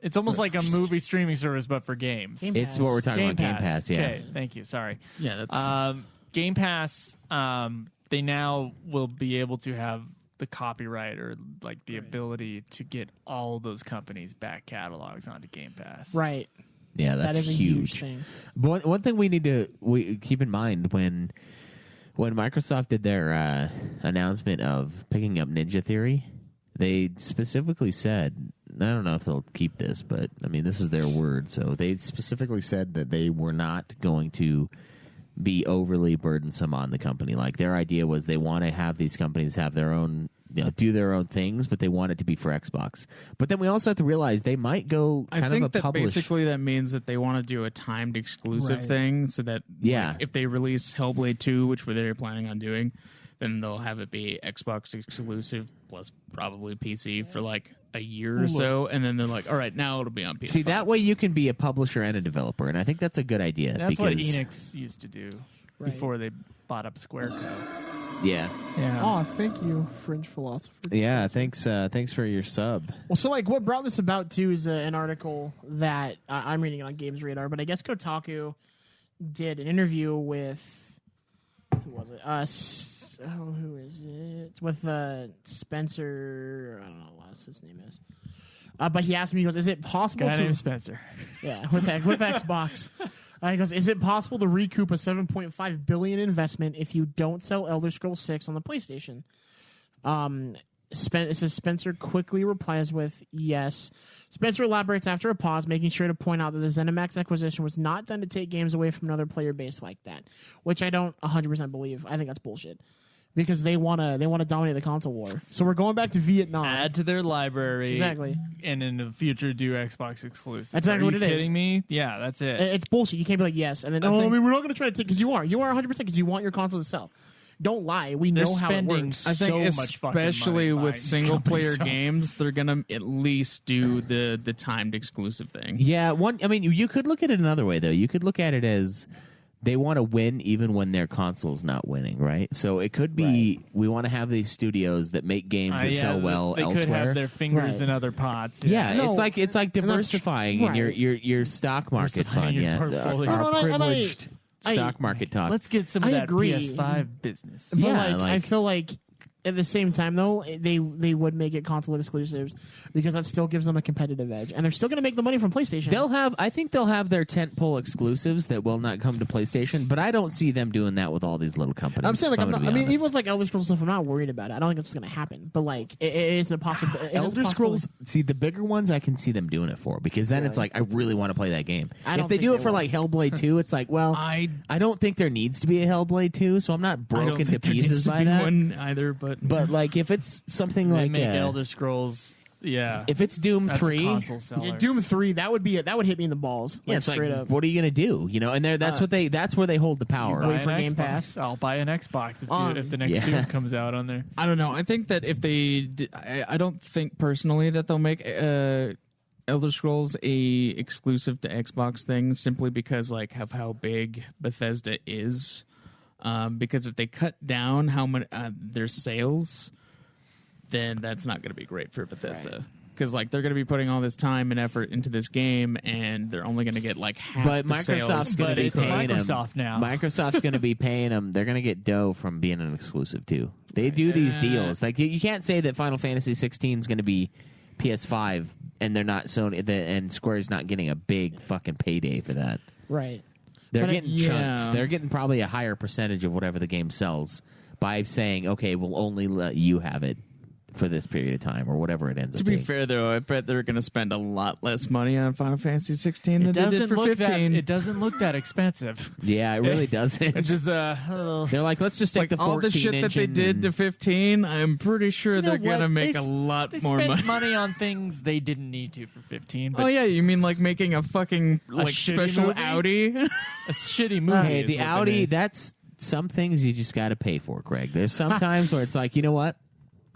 It's almost like a movie streaming service, but for games. Game It's what we're talking about. Game Pass. Yeah. Okay, thank you. Sorry. yeah, that's Game Pass. They now will be able to have the copyright or like the ability to get all those companies' back catalogs onto Game Pass. Right. Yeah, that's That is a huge thing. But one thing we need to keep in mind when When Microsoft did their announcement of picking up Ninja Theory, they specifically said, I don't know if they'll keep this, but I mean, this is their word. So they specifically said that they were not going to be overly burdensome on the company. Like, their idea was they want to have these companies have their own, do their own things, but they want it to be for Xbox. But then we also have to realize they might go kind I think of a that publish. basically that means that they want to do a timed exclusive Right. thing, so that Yeah. if they release Hellblade 2, which they're planning on doing, then they'll have it be Xbox exclusive plus probably PC for like a year or so, and then they're like, all right, now it'll be on PS5. See, that way you can be a publisher and a developer, and I think that's a good idea. That's because, what Enix used to do before they bought up Square Co. Yeah. Yeah. Oh, thank you, Fringe Philosopher. Yeah, thanks for your sub. Well, so like what brought this about too is an article that I'm reading on Games Radar, but I guess Kotaku did an interview with who was it? Who is it? It's with Spencer. I don't know what his name is. But he asked me, he goes, "Is it possible Guy to?" named Spencer. Yeah, with Xbox. He goes, "Is it possible to recoup a $7.5 billion investment if you don't sell Elder Scrolls 6 on the PlayStation?" It says Spencer quickly replies with yes. Spencer elaborates after a pause, making sure to point out that the ZeniMax acquisition was not done to take games away from another player base like that, which I don't 100% believe. I think that's bullshit because they wanna dominate the console war. So we're going back to Vietnam. Add to their library. Exactly. And in the future, do Xbox exclusive. That's exactly Are what you it is. kidding me? Yeah, that's it. It's bullshit. You can't be like yes, and then I mean we're not going to try to take because you are 100% because you want your console to sell. Don't lie. We They're know how it spending works. I think so much fucking especially money with buying single player companies, so- games, they're gonna at least do the timed exclusive thing. Yeah, I mean, you could look at it another way, though. You could look at it as they want to win even when their console's not winning, right? So it could be we want to have these studios that make games that sell well they elsewhere. could have their fingers Right. in other pots. yeah, No, it's like and that's- diversifying in right. your stock market Diversifying fund. your Yeah, portfolio. our No, and I- privileged stock market talk. Let's get some of I that agree. PS5 business. But Yeah, I feel like at the same time though, they would make it console exclusives because that still gives them a competitive edge, and they're still going to make the money from PlayStation. I think they'll have their tentpole exclusives that will not come to PlayStation, but I don't see them doing that with all these little companies. I'm saying like if I'm not, gonna I be mean honest. even with like Elder Scrolls stuff, I'm not worried about it. I don't think it's going to happen, but like it is a possibility. Elder Scrolls, see the bigger ones, I can see them doing it for because then it's like I really want to play that game. I If don't they think do they it for will. like Hellblade 2, it's like, well, I don't think there needs to be a Hellblade 2, so I'm not I don't broken to think there needs pieces to by be that. one either, but Like if it's something They like make Elder Scrolls. Yeah. if it's Doom That's 3, a console seller. Yeah, Doom 3, that would hit me in the balls. yeah, Like, it's like straight up. what are you gonna do? And that's where they hold the power. Buy Wait an for Game Xbox. Pass. I'll buy an Xbox if the next Yeah. Doom comes out on there. I don't know. I think that if they, I don't think personally that they'll make Elder Scrolls a exclusive to Xbox thing simply because like of how big Bethesda is. Because if they cut down how much their sales, then that's not going to be great for Bethesda. Because like they're going to be putting all this time and effort into this game, and they're only going to get like half. But the Microsoft's sales going But to be it's paying Microsoft them. now. Microsoft's going to be paying them. They're going to get dough from being an exclusive too. They do these deals. Like you can't say that Final Fantasy 16 is going to be PS5 and they're not Sony and Square's not getting a big fucking payday for that. Right. They're But getting chunks. They're getting probably a higher percentage of whatever the game sells by saying, okay, we'll only let you have it for this period of time or whatever it ends To up be being. fair, though, I bet they're going to spend a lot less money on Final Fantasy 16 than they did for look 15. it doesn't look that expensive. Yeah, it really doesn't. Which is They're like, let's just take the 14 all the shit that they engine did to and- 15, I'm pretty sure You know they're going to what? make They a lot they more spent money. money on things they didn't need to for 15. But Oh, yeah, you mean like making a fucking like shitty special movie? Audi? a shitty movie. Hey, is the what they Audi, made. that's some things you just got to pay for, Greg. There's some times where it's like, you know what?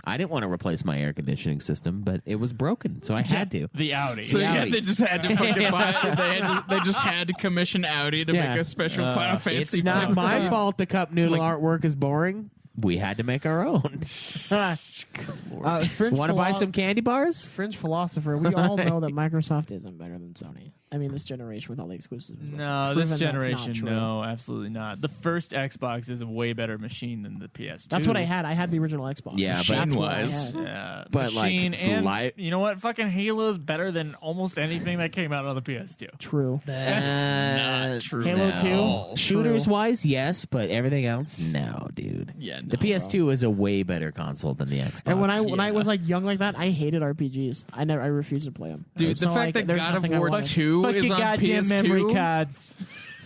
I didn't want to replace my air conditioning system, but it was broken, so I had to. The Audi. So yeah, Audi. they just had to fucking buy it. They just had to commission Audi to Yeah. make a special Final Fantasy. It's not my 15. fault the cup noodle Like- artwork is boring. we had to make our own. Fringe Want to buy some candy bars? Fringe philosopher. We all know that Microsoft isn't better than Sony. I mean, this generation with all the exclusives. No, Proven this that's not generation, true. no, absolutely not. The first Xbox is a way better machine than the PS2. That's what I had. I had the original Xbox. Yeah, but That's what I machine-wise. had. Yeah, But, like, machine and light- you know what? Fucking Halo is better than almost anything that came out on the PS2. True. Not true. Halo No. 2? Shooters True. wise, yes, but everything else, no, dude. Yeah, no, the PS2 is a way better console than the Xbox. And when I Yeah. was like young like that, I hated RPGs. I refused to play them. Dude, the fact that God of War 2 Fuck is your on goddamn memory PS2. cards.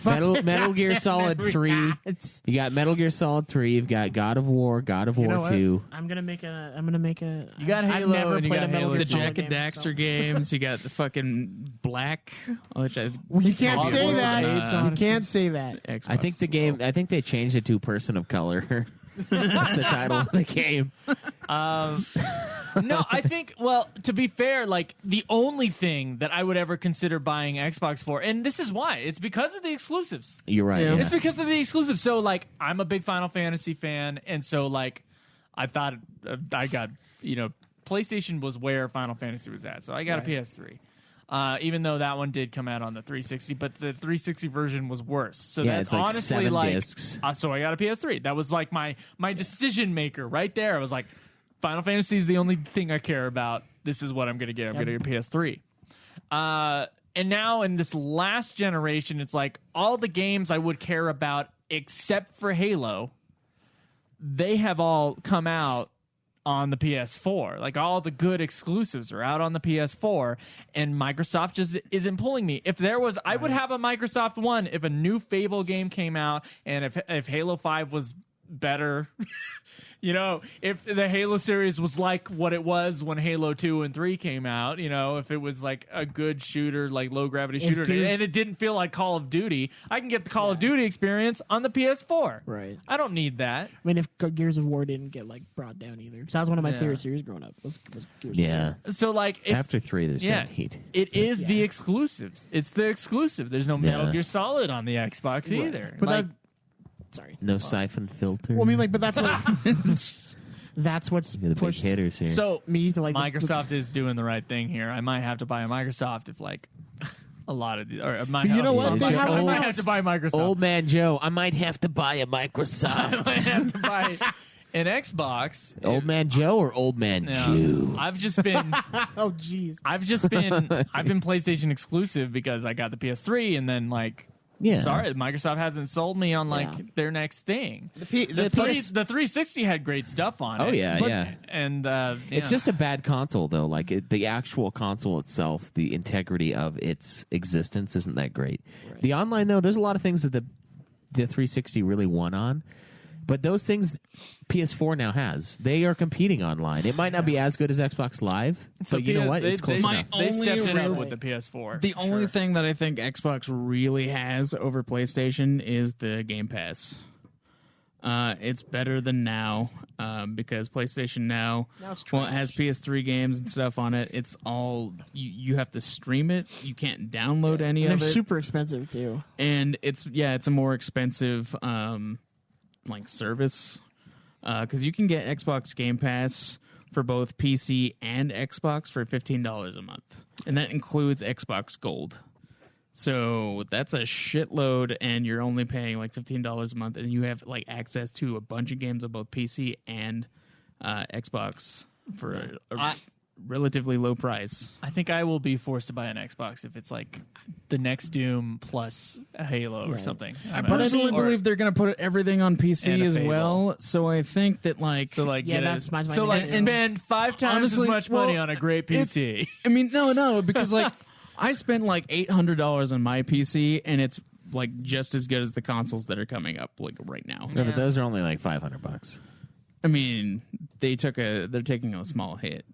Metal Gear Solid 3. You got Metal Gear Solid 3. You've got God of War 2. I'm gonna make a. You got I've Halo never and you played got a Metal Halo Gear The two. Solid Jack and game, Daxter so- games. You got the fucking Black. Which I, Well, you can't say Hogwarts that. Legacy. You can't say that. Xbox. I think they changed it to Person of Color. That's the title of the game. No, I think, well, to be fair, like, the only thing that I would ever consider buying Xbox for, and this is why, it's because of the exclusives. You're right. Yeah. Yeah. It's because of the exclusives. So, like, I'm a big Final Fantasy fan, and so, like, I thought I got, PlayStation was where Final Fantasy was at, so I got a PS3. Even though that one did come out on the 360, but the 360 version was worse. So Yeah, that's it's like honestly 7 like, discs. So I got a PS3. That was like my decision maker right there. I was like, Final Fantasy is the only thing I care about. This is what I'm going to get. I'm going to get a PS3. And now in this last generation, it's like all the games I would care about except for Halo, they have all come out on the PS4. Like all the good exclusives are out on the PS4, and Microsoft just isn't pulling me. If there was, I would have a Microsoft One if a new Fable game came out, and if Halo 5 was better. If the Halo series was like what it was when Halo 2 and 3 came out, if it was like a good shooter, like low gravity shooter, and it didn't feel like Call of Duty, I can get the Call of Duty experience on the PS4. Right. I don't need that. I mean, if Gears of War didn't get like brought down either, because that was one of my favorite series growing up. Was Gears of Yeah. War. So like, if, After 3, there's yeah, no heat. it is the exclusives. It's the exclusive. There's no Metal Yeah. Gear Solid on the Xbox either. But Like, sorry. No siphon filter. Well, I mean, like, but that's what. That's what's You're the big pushed hitters here. so me to like Microsoft is doing the right thing here. I might have to buy a Microsoft if like a lot of the, or I might But you have, know what? I They might, have I might have announced- to buy Microsoft. Old man Joe, I might have to buy a I Microsoft. might have to buy an Xbox. Old man Joe or old man No, Jew? I've just been Oh, jeez. I've been PlayStation exclusive because I got the PS3, and then like Yeah. sorry, Microsoft hasn't sold me on like Yeah. their next thing. The The 360 had great stuff on it. Oh, yeah, but- yeah. And It's just a bad console, though. Like the actual console itself, the integrity of its existence isn't that great. The online, though, there's a lot of things that the 360 really won on. But those things PS4 now has. They are competing online. It might not be as good as Xbox Live, So but you know what? It's close My enough. They only stepped it up real- with the PS4. The only thing that I think Xbox really has over PlayStation is the Game Pass. It's better than Now because PlayStation Now, it's well, it has PS3 games and stuff on it. It's all you have to stream it. You can't download any They're of it, super expensive too. and it's a more expensive like service because you can get Xbox Game Pass for both PC and Xbox for $15 a month, and that includes Xbox Gold. So that's a shitload, and you're only paying like $15 a month, and you have like access to a bunch of games on both PC and Xbox for a relatively low price. I think I will be forced to buy an Xbox if it's like the next Doom plus a Halo or something. I personally believe they're going to put everything on And PC a as Fable. well. So I think that like so like Yeah, get that's it, my so like and- spend 5 times Honestly, as much money well, on a great PC. I mean, no, because like I spent like $800 on my PC, and it's like just as good as the consoles that are coming up like right now. Yeah, but those are only like $500. I mean, they're taking a small hit.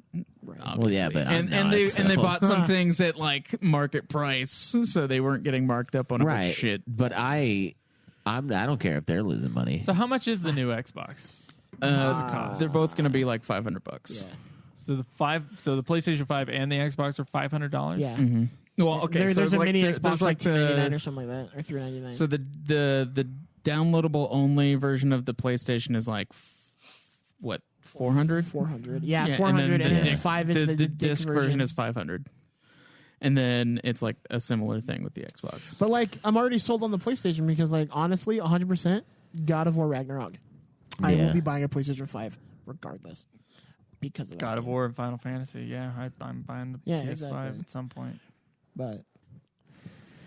Obviously. Well, yeah, but I'm and not, they so. and they bought some things at like market price, so they weren't getting marked up on a bunch Right. of shit. But I don't care if they're losing money. So how much is the new Xbox? They're both going to be like $500. Yeah. So the PlayStation 5 and the Xbox are $500. Yeah. Well, okay, There's so a like mini there's Xbox like like $299 the or something like that, or $399. so the downloadable only version of the PlayStation is like what, 400? 400. Yeah, Yeah, 400, and then disc- 5 is the disc version is 500. And then it's like a similar thing with the Xbox. But like, I'm already sold on the PlayStation because, like, honestly, 100% God of War Ragnarok. I Yeah. will be buying a PlayStation 5 regardless because of that. God of game. War and Final Fantasy. Yeah, I'm buying the Yeah, PS5 exactly. at some point. But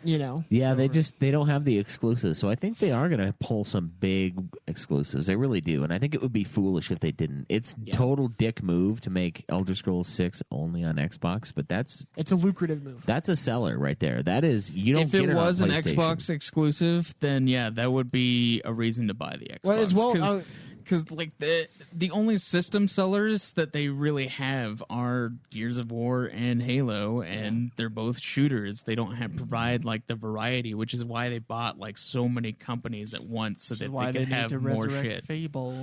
you know, Yeah, they don't have the exclusives, so I think they are going to pull some big exclusives. They really do, and I think it would be foolish if they didn't. It's total dick move to make Elder Scrolls 6 only on Xbox, but that's it's a lucrative move. a seller right there. That is, you don't If get it it was on an PlayStation. Xbox exclusive, then yeah, that would be a reason to buy the Xbox. Well, as well, because like the only system sellers that they really have are Gears of War and Halo, and they're both shooters. They don't provide like the variety, which is why they bought like so many companies at once so that Why they could need have to more resurrect shit. Fable.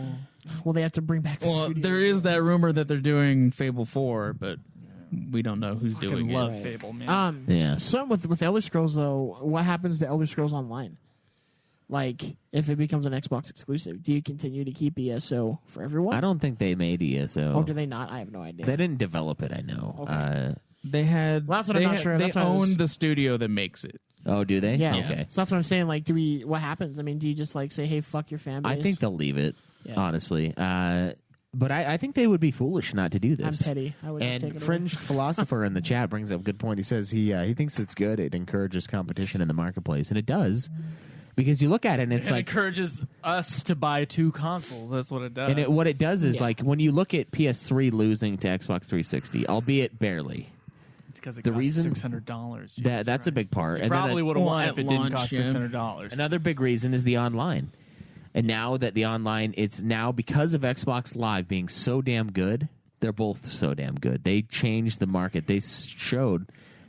well, they have to bring back the Well, studio. there is that rumor that they're doing Fable 4, but we don't know who's doing Love it. Fable, man. Yeah. Some with Elder Scrolls though. What happens to Elder Scrolls Online? Like, if it becomes an Xbox exclusive, do you continue to keep ESO for everyone? I don't think they made ESO. Or do they not? I have no idea. They didn't develop it, I know. Okay. They had. Well, that's what they I'm not had- sure. They That's why I was- own the studio that makes it. Oh, do they? yeah. Okay. So that's what I'm saying. Like, what happens? I mean, do you just like say, "Hey, fuck your fan base"? I think they'll leave it, Yeah. honestly. But I think they would be foolish not to do I'm this. petty. I would just take And it Fringe Philosopher in the chat brings up a good point. He says he thinks it's good. It encourages competition in the marketplace, and it does. Because you look at it, and it's It like, encourages us to buy 2 consoles. That's what it does. and what it does is Yeah. like when you look at PS3 losing to Xbox 360, albeit barely. It's because it the costs reason- $600. That's a big part. It And then probably would have well, won at if it didn't launch, cost yeah. $600. Another big reason is the online. And now that the online, it's now because of Xbox Live being so damn good, they're both so damn good. They changed the market. They showed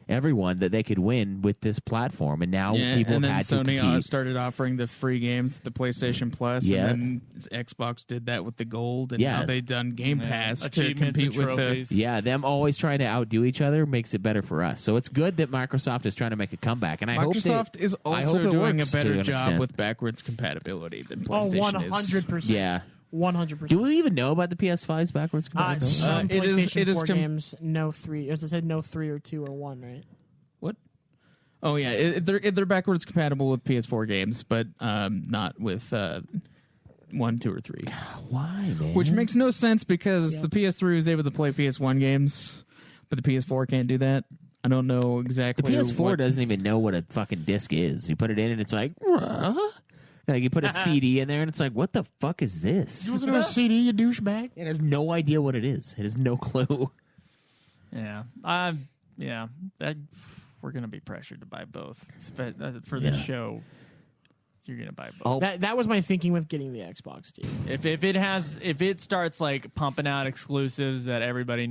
everyone that they could win with this platform, and now people and have then had to Sony compete. started offering the free games, the PlayStation Plus, Yeah. and then Xbox did that with the Gold, and Yeah. now they've done Game Pass to Achievements compete and with the. trophies. Yeah, them always trying to outdo each other makes it better for us. So it's good that Microsoft is trying to make a comeback, and I hope Microsoft they, is I hope also it doing a works to better an job extent. with backwards compatibility than Oh, PlayStation 100%. is. Yeah. 100%. Do we even know about the PS5's backwards compatibility? Some it is- PlayStation it is 4 com- games, no 3. As I said, no 3 or 2 or 1, right? What? Oh yeah, they're backwards compatible with PS4 games, but not with 1, 2, or 3. Why, man? Which makes no sense because Yeah. the PS3 was able to play PS1 games, but the PS4 can't do that. I don't know the exactly. PS4 what- doesn't even know what a fucking disc is. You put it in, and it's like, like you put a CD in there, and it's like, what the fuck is this? You listen to a CD, you douchebag. It has no idea what it is. It has no clue. Yeah. We're going to be pressured to buy both. For this Yeah. show, you're going to buy both. Oh, That was my thinking with getting the Xbox too. If it starts like pumping out exclusives that everybody,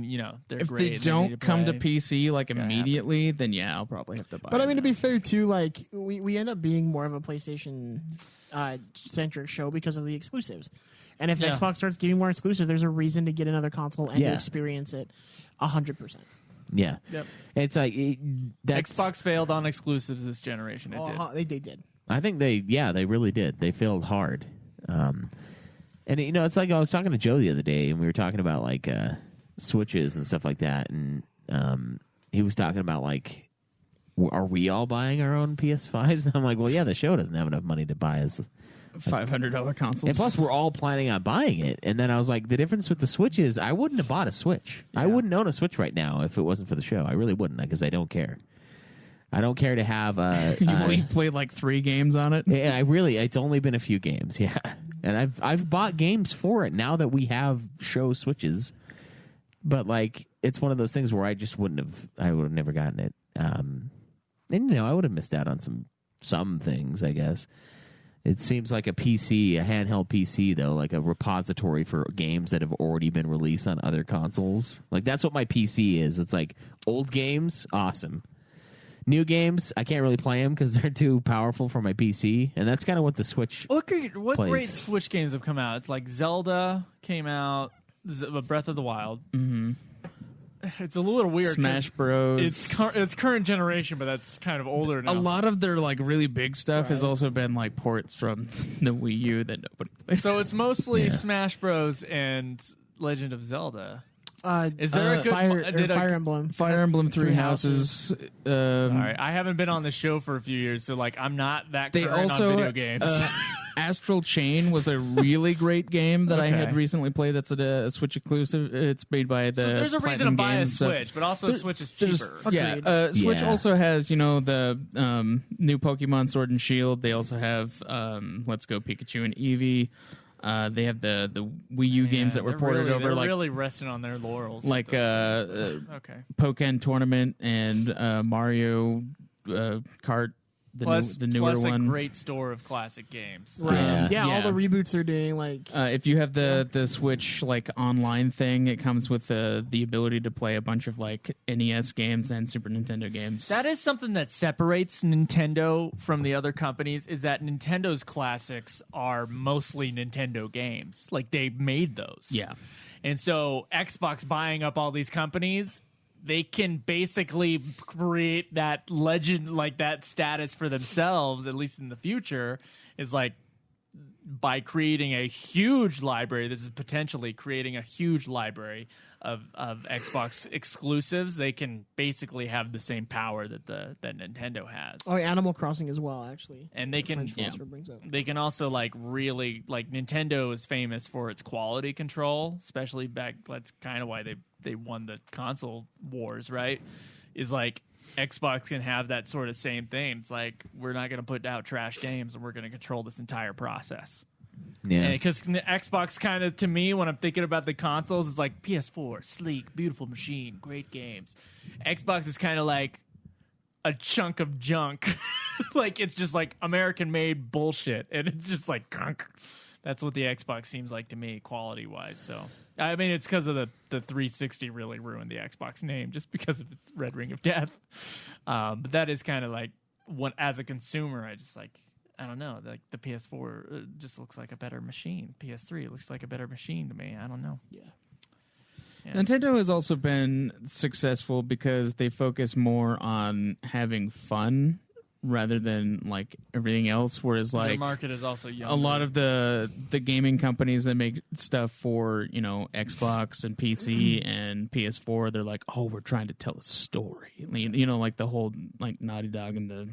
they're If great. they need don't come to play. PC like Gonna immediately, then yeah, I'll probably have to buy. But I it. mean, to be fair too, like we end up being more of a PlayStation centric show because of the exclusives. And if Yeah. Xbox starts getting more exclusive, there's a reason to get another console and Yeah. to experience it 100%. yeah. Yep. It's like that's Xbox failed on exclusives this generation. It did. They did. I think they really did. They failed hard. And it's like I was talking to Joe the other day, and we were talking about like Switches and stuff like that, and he was talking about like, are we all buying our own PS5s? And I'm like, well, yeah, the show doesn't have enough money to buy us. $500 consoles. And plus, we're all planning on buying it. And then I was like, the difference with the Switch is I wouldn't have bought a Switch. I wouldn't own a Switch right now if it wasn't for the show. I really wouldn't, because I don't care. I don't care to have You've played like 3 games on it. Yeah, it's only been a few games, yeah. And I've bought games for it now that we have show Switches. But like it's one of those things where I would have never gotten it. And I would have missed out on some things, I guess. It seems like a handheld PC though, like a repository for games that have already been released on other consoles. Like that's what my PC is. It's like old games, awesome. New games, I can't really play them because they're too powerful for my PC, and that's kind of what the Switch. Look at what plays. great Switch games have come out. It's like Zelda came out, Breath of the Wild. Mm-hmm. it's a little weird. 'cause Smash Bros. It's current generation, but that's kind of older now. A lot of their like really big stuff has also been like ports from the Wii U that nobody plays. So it's mostly Yeah. Smash Bros. And Legend of Zelda. Is there there a good Fire Emblem? Fire Emblem Three Houses. Sorry, I haven't been on the show for a few years, so like I'm not that They current also on video games. Astral Chain was a really great game that I had Okay. recently played. That's a Switch exclusive. It's made by the. So there's a reason to Platinum buy a Games stuff. Switch, but also Switch is There's- cheaper. Yeah, Switch Yeah. also has the new Pokemon Sword and Shield. They also have Let's Go Pikachu and Eevee. They have the Wii U games that were they're ported really, over, they're like really resting on their laurels. with like those things. Okay. Pokken Tournament and Mario Kart. The newer plus one. a great store of classic games. Right. Yeah. All Yeah. the reboots they're doing, like If you have the Switch like online thing, it comes with the ability to play a bunch of like NES games and Super Nintendo games. That is something that separates Nintendo from the other companies, is that Nintendo's classics are mostly Nintendo games. Like, they made those. Yeah. And so Xbox buying up all these companies, they can basically create that legend, like that status for themselves, at least in the future, is like by creating a huge library. This is potentially creating a huge library of Xbox exclusives. They can basically have the same power that that Nintendo has. Animal Crossing as well, actually. And they can French philosopher brings up. they can also like really like Nintendo is famous for its quality control, especially back. That's kind of why they won the console wars, right? Is like Xbox can have that sort of same thing. It's like, we're not going to put out trash games, and we're going to control this entire process. Yeah. Because Xbox kind of, to me, when I'm thinking about the consoles, it's like PS4, sleek, beautiful machine, great games. Xbox is kind of like a chunk of junk. Like, it's just like American-made bullshit, and it's just like gunk. That's what the Xbox seems like to me, quality-wise. So, I mean, it's because of the 360 really ruined the Xbox name, just because of its Red Ring of Death. But that is kind of like, as a consumer, I don't know. Like, the PS4 just looks like a better machine. PS3 looks like a better machine to me. I don't know. Yeah. Nintendo has also been successful because they focus more on having fun rather than like everything else. Whereas The like market is also young. a lot of the gaming companies that make stuff for Xbox and PC and PS4, they're like, oh, we're trying to tell a story. Like the whole like Naughty Dog and the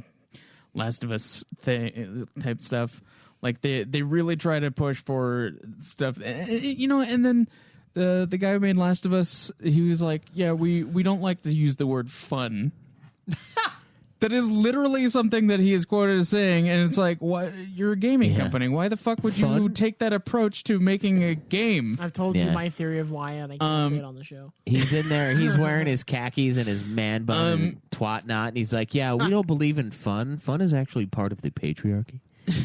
Last of Us thing type stuff. Like they really try to push for stuff, and then the guy who made Last of Us, he was like, yeah, we don't like to use the word fun. That is literally something that he is quoted as saying, and it's like, what? You're a gaming company. Why the fuck would you take that approach to making a game? I've told you my theory of why, and I can't say it on the show. He's in there. He's wearing his khakis and his man bun and twat knot, and he's like, "Yeah, we don't believe in fun. Fun is actually part of the patriarchy. It's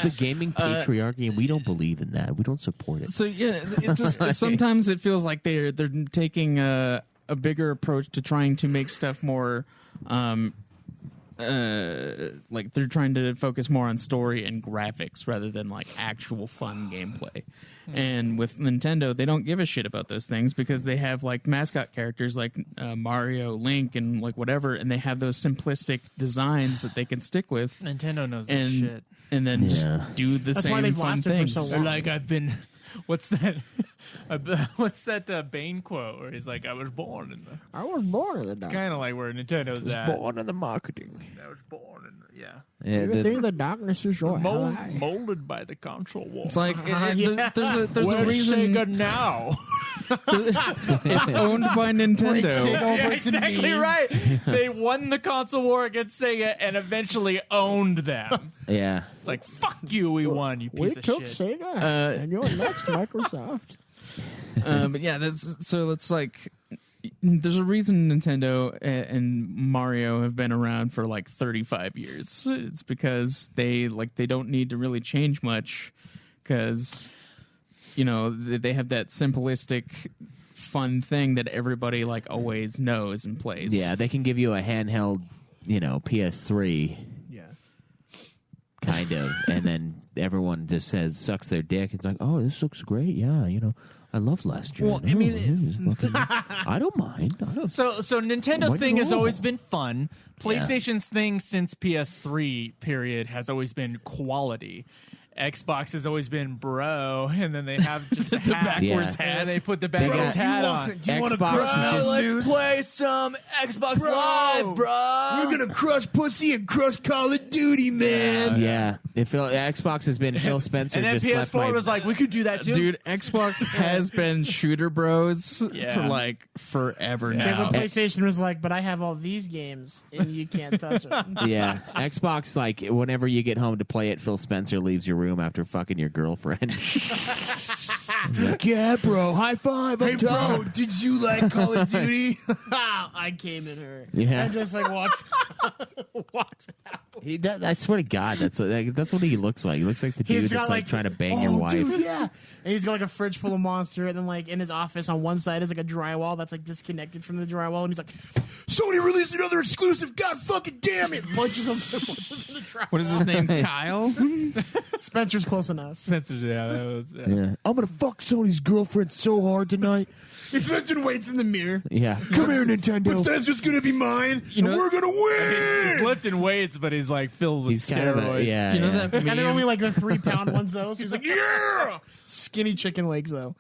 the gaming patriarchy, and we don't believe in that. We don't support it." So yeah, it just sometimes it feels like they're taking a bigger approach to trying to make stuff more like they're trying to focus more on story and graphics rather than like actual fun gameplay. And with Nintendo, they don't give a shit about those things because they have like mascot characters like Mario, Link, and like whatever, and they have those simplistic designs that they can stick with. Nintendo knows that shit. And then just do the That's why same they've fun lasted for things. so long. Like, I've been. What's that? What's that Bane quote where he's like, "I was born in the." I was born in the dark. Kind of like where Nintendo's at. Born in the marketing. I was born in the, You think the darkness is your ally. molded by the console war. It's like there's a Where's reason Sega now? it's owned by Nintendo. Yeah, exactly right. They won the console war against Sega and eventually owned them. Yeah. It's like, fuck you, we won, you We piece of took shit. Sega, and you're next, Microsoft. But yeah, it's like there's a reason Nintendo and Mario have been around for like 35 years. It's because they don't need to really change much because they have that simplistic fun thing that everybody like always knows and plays. Yeah, they can give you a handheld, PS3 Yeah. kind of, and then everyone just sucks their dick. It's like, oh, this looks great. Yeah, I love last gen. Well, I mean, I don't mind. I don't. So Nintendo's Why thing has not? always been fun. PlayStation's thing since PS3 period has always been quality. Xbox has always been bro, and then they have just the backwards Yeah. hat. and they put the backwards hat on. Do you want to Xbox crush is just- news? Play some Xbox Live, bro. We're gonna crush pussy and crush Call of Duty, man. Yeah, Xbox has been Phil Spencer. And then just left PS4 my, was like, we could do that too. Dude, Xbox has been shooter bros Yeah. for like forever Yeah, now. but PlayStation was like, but I have all these games and you can't touch them. Yeah, Xbox, like, whenever you get home to play it, Phil Spencer leaves your room after fucking your girlfriend. Like, yeah, bro, high five. Hey, bro, did you like Call of Duty? I came in her. Yeah. And just like walks out. I swear to God, that's what he looks like. He looks like the dude He's that's got like trying to bang your oh, wife. Dude, yeah. And he's got like a fridge full of Monster, and then like in his office on one side is like a drywall that's like disconnected from the drywall, and he's like, Sony released another exclusive. God fucking damn it! Punches him in the drywall. What is his name? Kyle? Spencer's close enough. Spencer, yeah, that was. Yeah. I'm gonna fuck Sony's girlfriend so hard tonight. Spencer waits in the mirror. Yeah. Come here, Nintendo. Bethesda's gonna be mine, and we're gonna win. He's lifting weights, but he's like filled with He's kind steroids. of a, yeah. You know yeah. that And they're meme? only like the 3-pound ones though. So he's like, yeah, skinny chicken legs though.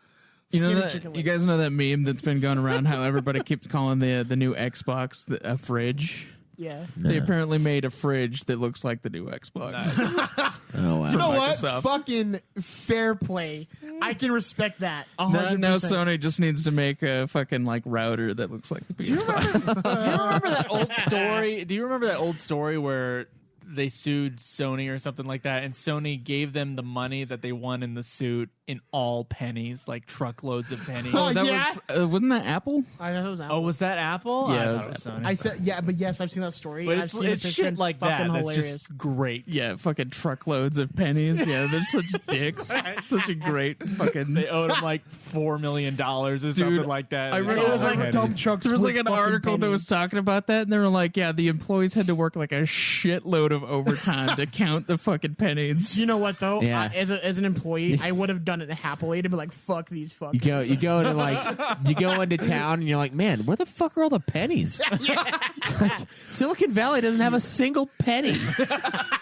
You know Skinny that? chicken You legs. guys know that meme that's been going around? How everybody keeps calling the new Xbox a fridge. Yeah. They apparently made a fridge that looks like the new Xbox. Oh wow. You know what? Microsoft. Fucking fair play. I can respect that. 100%. Now Sony just needs to make a fucking like router that looks like the PS5. Do you remember that old story? Do you remember that old story where they sued Sony or something like that, and Sony gave them the money that they won in the suit in all pennies, like truckloads of pennies? Oh, that yeah? was wasn't that Apple? I thought it was Apple. Oh, was that Apple? Yeah, I it thought was it was Sony. I said, yeah, but yes, I've seen that story. but I've it's, seen it's the picture. shit like that. Fucking That's hilarious. just great. Yeah, fucking truckloads of pennies. Yeah, they're such dicks. It's such a great fucking. They owed him like $4 million or something like that. I And read it's It was all like pennies. dump trucks. There was like with an fucking article that was pennies. talking about that, and they were like, "Yeah, the employees had to work like a shitload of overtime to count the fucking pennies." You know what though? Yeah. As an employee, I would have done it happily to be like, "Fuck these fuckers." You go into like you go into town and you're like, man, where the fuck are all the pennies? It's like, Silicon Valley doesn't have a single penny.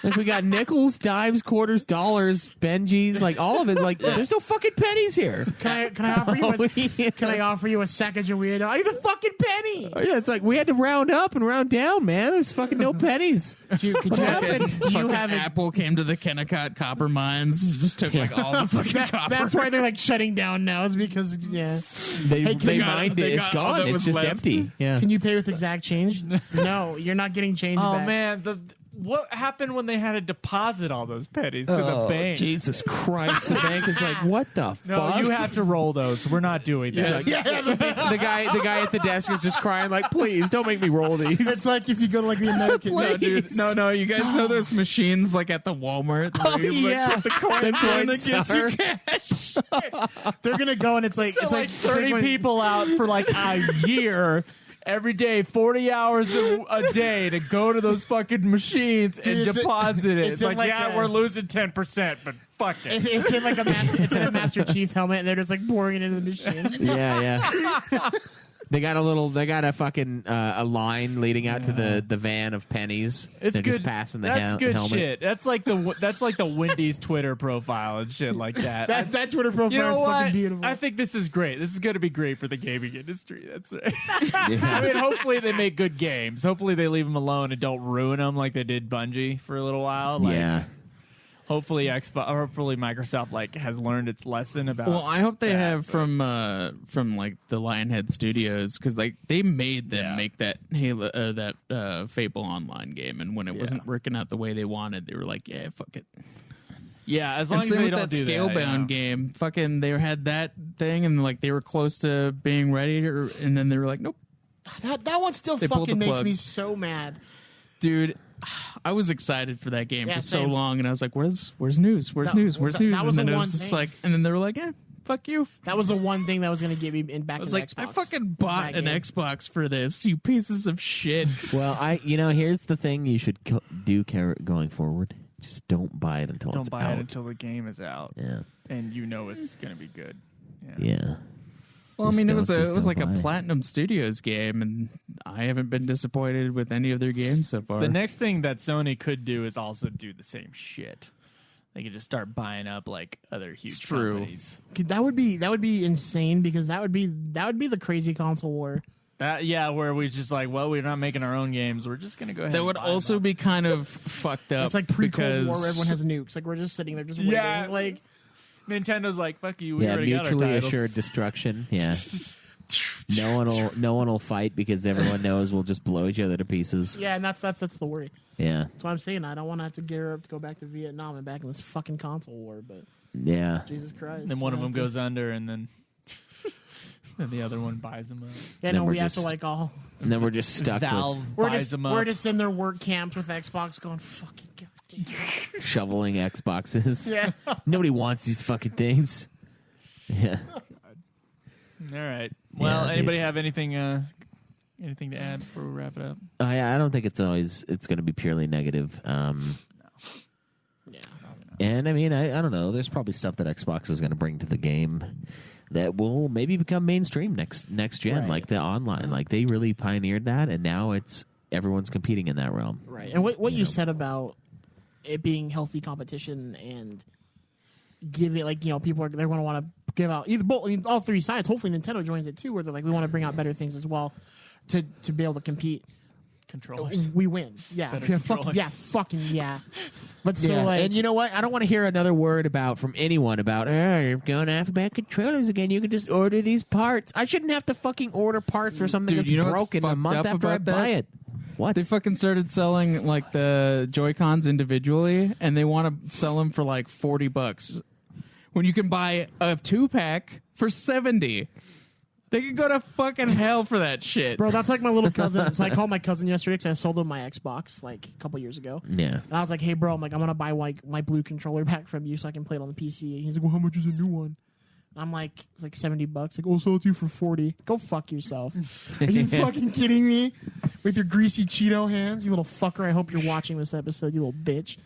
Like, we got nickels, dimes, quarters, dollars, Benjis, like all of it. Like there's no fucking pennies here. Can I offer you? Can I offer you a Sacagawea weirdo? I need a fucking penny. Yeah, it's like we had to round up and round down, man. There's fucking no pennies. Do you have it? Do you Fucking have it? Apple came to the Kennecott copper mines, just took like all the fucking copper. That's why they're like shutting down now. Is because They Hey, they got- mined they it. It's got all gone. that It's was just left. empty. Yeah. Can you pay with exact change? No, you're not getting change Oh back. man, what happened when they had to deposit all those pennies to the Oh, bank? Jesus Christ! The bank is like, what the No, fuck? you have to roll those. We're not doing that. the guy at the desk is just crying like, please don't make me roll these. It's like if you go to like the American. No, dude. No. You guys know those machines like at the Walmart? Oh, where you, like, yeah. put the coins in and it gives you cash. They're gonna go and it's like So it's like like 30 when- people out for like a year. Every day, 40 hours a day to go to those fucking machines and Dude, it's deposit it. it's It's in like, like yeah, a- we're losing 10%, but fuck it. It's in like a master, it's in a Master Chief helmet, and they're just like pouring it into the machine. Yeah. They got a fucking a line leading out to the van of pennies. It's They're good. just passing the That's good helmet. shit. That's like the Wendy's Twitter profile and shit like that. That Twitter profile You know is what? fucking beautiful. I think this is great. This is going to be great for the gaming industry. That's right. Yeah. I mean, hopefully they make good games. Hopefully they leave them alone and don't ruin them like they did Bungie for a little while. Like, Yeah. Hopefully Microsoft like has learned its lesson about. Well, I hope they that, have but- from like the Lionhead Studios, because like they made them Yeah. make that Halo Fable Online game, and when it wasn't working out the way they wanted, they were like, yeah, fuck it. Yeah, as long And as same they with don't that do Scalebound that, yeah. game, fucking they had that thing, and like they were close to being ready, and then they were like, nope, that one still They pulled fucking the makes plug. me so mad. dude. I was excited for that game Yeah, for so same. long, and I was like, "Where's news? Where's That- news? Where's that- news?" that was and then the it one was just thing. like, and then they were like, "Yeah, fuck you." That was the one thing that was going to get me in back I was in like, Xbox. "I fucking bought that an game. Xbox for this, you pieces of shit." Well, here's the thing you should do going forward. Just don't buy it until Don't it's buy out. it until the game is out, Yeah. and you know it's going to be good. Yeah. Well, I Just mean, it don't- was just don't like a buy it. Platinum Studios game, and I haven't been disappointed with any of their games so far. The next thing that Sony could do is also do the same shit. They could just start buying up like other huge true. companies. That would be insane because that would be the crazy console war. Where we just like, well, we're not making our own games. We're just gonna go ahead. that and would buy also them. be kind of fucked up. It's like pre-Cold War where because- everyone has nukes. Like we're just sitting there just waiting. Yeah. Like Nintendo's like, fuck you. We Yeah, already got our mutually titles. assured destruction. Yeah. No one will fight because everyone knows we'll just blow each other to pieces. yeah, and that's the worry. Yeah. That's why I'm saying I don't want to have to gear up to go back to Vietnam and back in this fucking console war. But Yeah. Jesus Christ, Then one of we them have to- goes under, and then the other one buys them up. Yeah, Then no, we're we have to just- like all. And then we're just stuck Valve We're buys just them up. we're just in their work camps with Xbox going fucking goddamn. with shoveling Xboxes. Yeah. Nobody wants these fucking things. Yeah. All right. Well, dude. anybody have anything to add before we wrap it up? I don't think it's going to be purely negative. Yeah. And I mean, I don't know. There's probably stuff that Xbox is going to bring to the game that will maybe become mainstream next gen, Right. like the online. Like they really pioneered that, and now everyone's competing in that realm. Right. And what you said about it being healthy competition and giving people they're going to want to give out all three sides. Hopefully Nintendo joins it too, where they're like, we want to bring out better things as well to be able to compete. Controllers. We win. Yeah. Better Yeah, controllers. fucking yeah. But so And you know what? I don't want to hear another word from anyone about, you're going to have to buy controllers again. You can just order these parts. I shouldn't have to fucking order parts for something Dude, that's you know what's broken a fucked month up after I about buy that? it. What? They fucking started selling like the Joy-Cons individually, and they want to sell them for like $40 when you can buy a 2-pack for $70. They could go to fucking hell for that shit. Bro, that's like my little cousin. So I called my cousin yesterday because I sold him my Xbox like a couple years ago. Yeah. And I was like, hey, bro, I'm going to buy my blue controller back from you so I can play it on the PC. And he's like, well, how much is a new one? And I'm like, it's like $70. Like, I'll sell it to you for 40. Go fuck yourself. Are you fucking kidding me? With your greasy Cheeto hands, you little fucker. I hope you're watching this episode, you little bitch.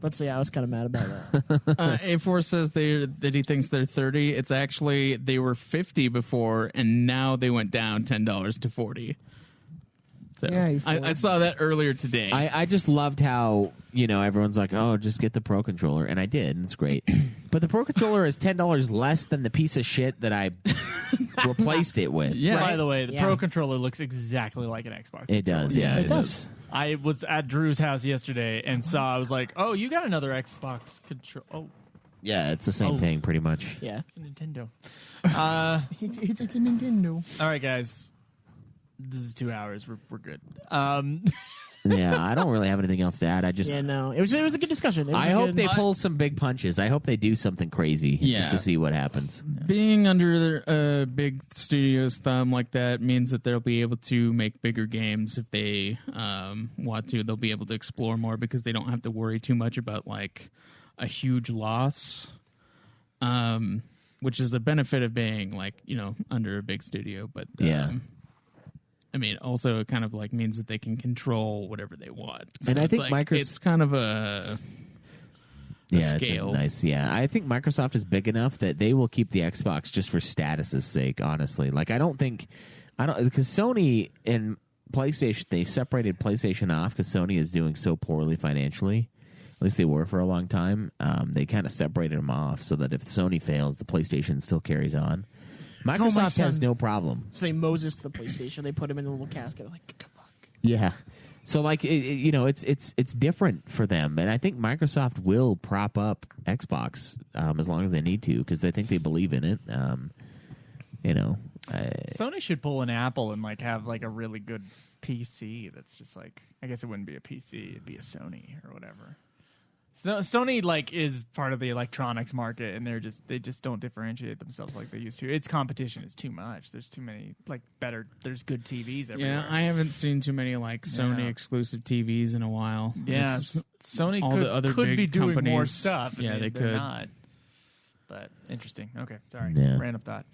But so yeah, I was kind of mad about that. A4 says that he thinks they're 30. It's actually they were 50 before, and now they went down $10 to 40. So Yeah, you I saw that earlier today. I just loved how, everyone's like, oh, just get the Pro Controller. And I did, and it's great. But the Pro Controller is $10 less than the piece of shit that I replaced it with. yeah. By the way, the Yeah. Pro Controller looks exactly like an Xbox. It does, yeah. it does. I was at Drew's house yesterday and I was like, oh, you got another Xbox control. Oh, Yeah, it's the same Oh. thing, pretty much. Yeah. it's a Nintendo. It's a Nintendo. All right, guys. This is 2 hours. We're good. Yeah, I don't really have anything else to add. I just... Yeah, no. It was a good discussion. It was I a hope good- they pull some big punches. I hope they do something crazy Yeah. just to see what happens. Being under a big studio's thumb like that means that they'll be able to make bigger games if they want to. They'll be able to explore more because they don't have to worry too much about like a huge loss, which is the benefit of being like under a big studio. But Yeah. I mean, also it kind of like means that they can control whatever they want. And I it's think like, it's kind of a Yeah, scale. it's nice. Yeah, I think Microsoft is big enough that they will keep the Xbox just for status's sake. Honestly, like I don't because Sony and PlayStation, they separated PlayStation off because Sony is doing so poorly financially. At least they were for a long time. They kind of separated them off so that if Sony fails, the PlayStation still carries on. Microsoft has son. no problem. So they Moses the PlayStation. They put him in a little casket. Like, come on. Yeah. So like it's different for them, and I think Microsoft will prop up Xbox as long as they need to because they think they believe in it. Sony should pull an Apple and like have like a really good PC that's just like, I guess it wouldn't be a PC, it'd be a Sony or whatever. So Sony like is part of the electronics market, and they just don't differentiate themselves like they used to. Its competition is too much. There's too many there's good TVs everywhere. Yeah, I haven't seen too many like Sony exclusive TVs in a while. Yeah, It's- Sony all could, the other could big be doing more companies- stuff. yeah, they they're could. not. But interesting. Okay, sorry. Yeah. Random thought.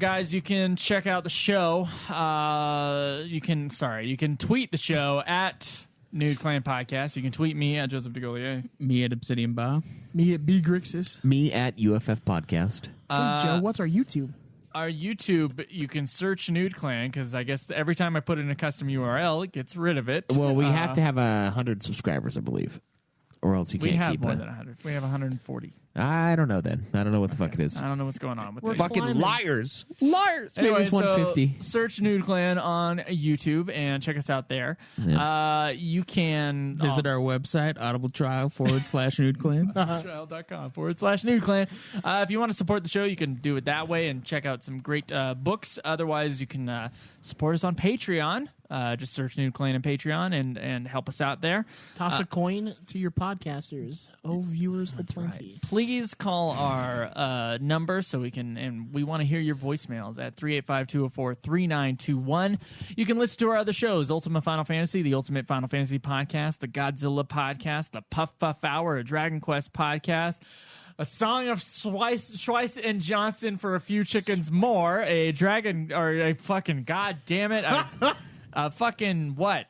Guys, you can check out the show. You can tweet the show at Nude Clan Podcast. You can tweet me at Joseph DeGolier. me at Obsidian Bar. Me at B Grixis. Me at UFF Podcast. Hey, Joe, what's our YouTube? Our YouTube, you can search Nude Clan because I guess every time I put in a custom URL, it gets rid of it. Well, we have to have 100 subscribers, I believe, or else you We can't have keep more it. than 100. We have 140. I don't know then. I don't know what the fuck it is. I don't know what's going on with it. Fucking climbing. liars. Anyway, Maybe it's 150. So search Nude Clan on YouTube and check us out there. You can Visit our website, audibletrial/nude clan. trial.com/Nude Clan. If you want to support the show, you can do it that way and check out some great books. Otherwise, you can support us on Patreon. Just search Nude Clan and Patreon and help us out there. Toss a coin to your podcasters. Oh, viewers aplenty. Please call our number so we can, and we want to hear your voicemails at 385-204-3921. You can listen to our other shows, Ultimate Final Fantasy, the Ultimate Final Fantasy Podcast, the Godzilla Podcast, the Puff Puff Hour, a Dragon Quest Podcast, a Song of Schweiss and Johnson for a Few Chickens More, a Dragon, or a fucking, god damn it, a fucking what?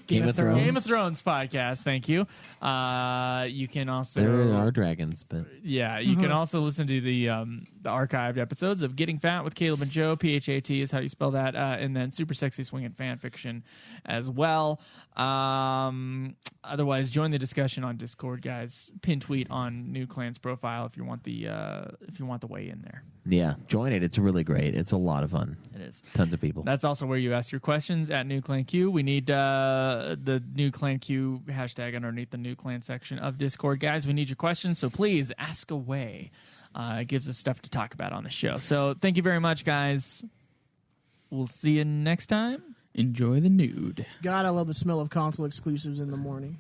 Game of Thrones. Game of Thrones podcast. Thank you. You can also There are dragons, but yeah, you can also listen to the archived episodes of Getting Fat with Caleb and Joe. PHAT is how you spell that, and then Super Sexy Swinging Fan Fiction as well. Otherwise, join the discussion on Discord, guys. Pin tweet on New Clan's profile if you want the way in there. yeah, join it. It's really great. It's a lot of fun. It is. Tons of people. That's also where you ask your questions at New Clan Q. We need the New Clan Q hashtag underneath the New Clan section of Discord, guys. We need your questions, so please ask away. It gives us stuff to talk about on the show. So thank you very much, guys. We'll see you next time. Enjoy the nude. God, I love the smell of console exclusives in the morning.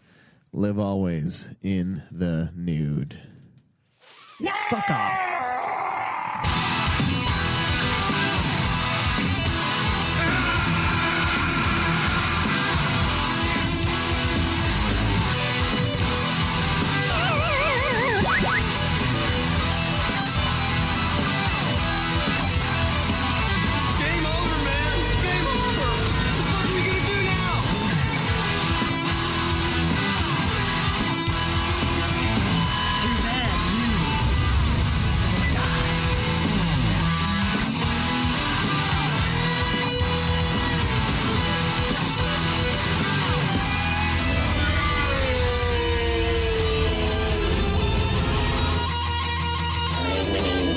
Live always in the nude. Fuck off. Game over, man. Game over. What are we gonna do now? Too bad you will die. Thank you.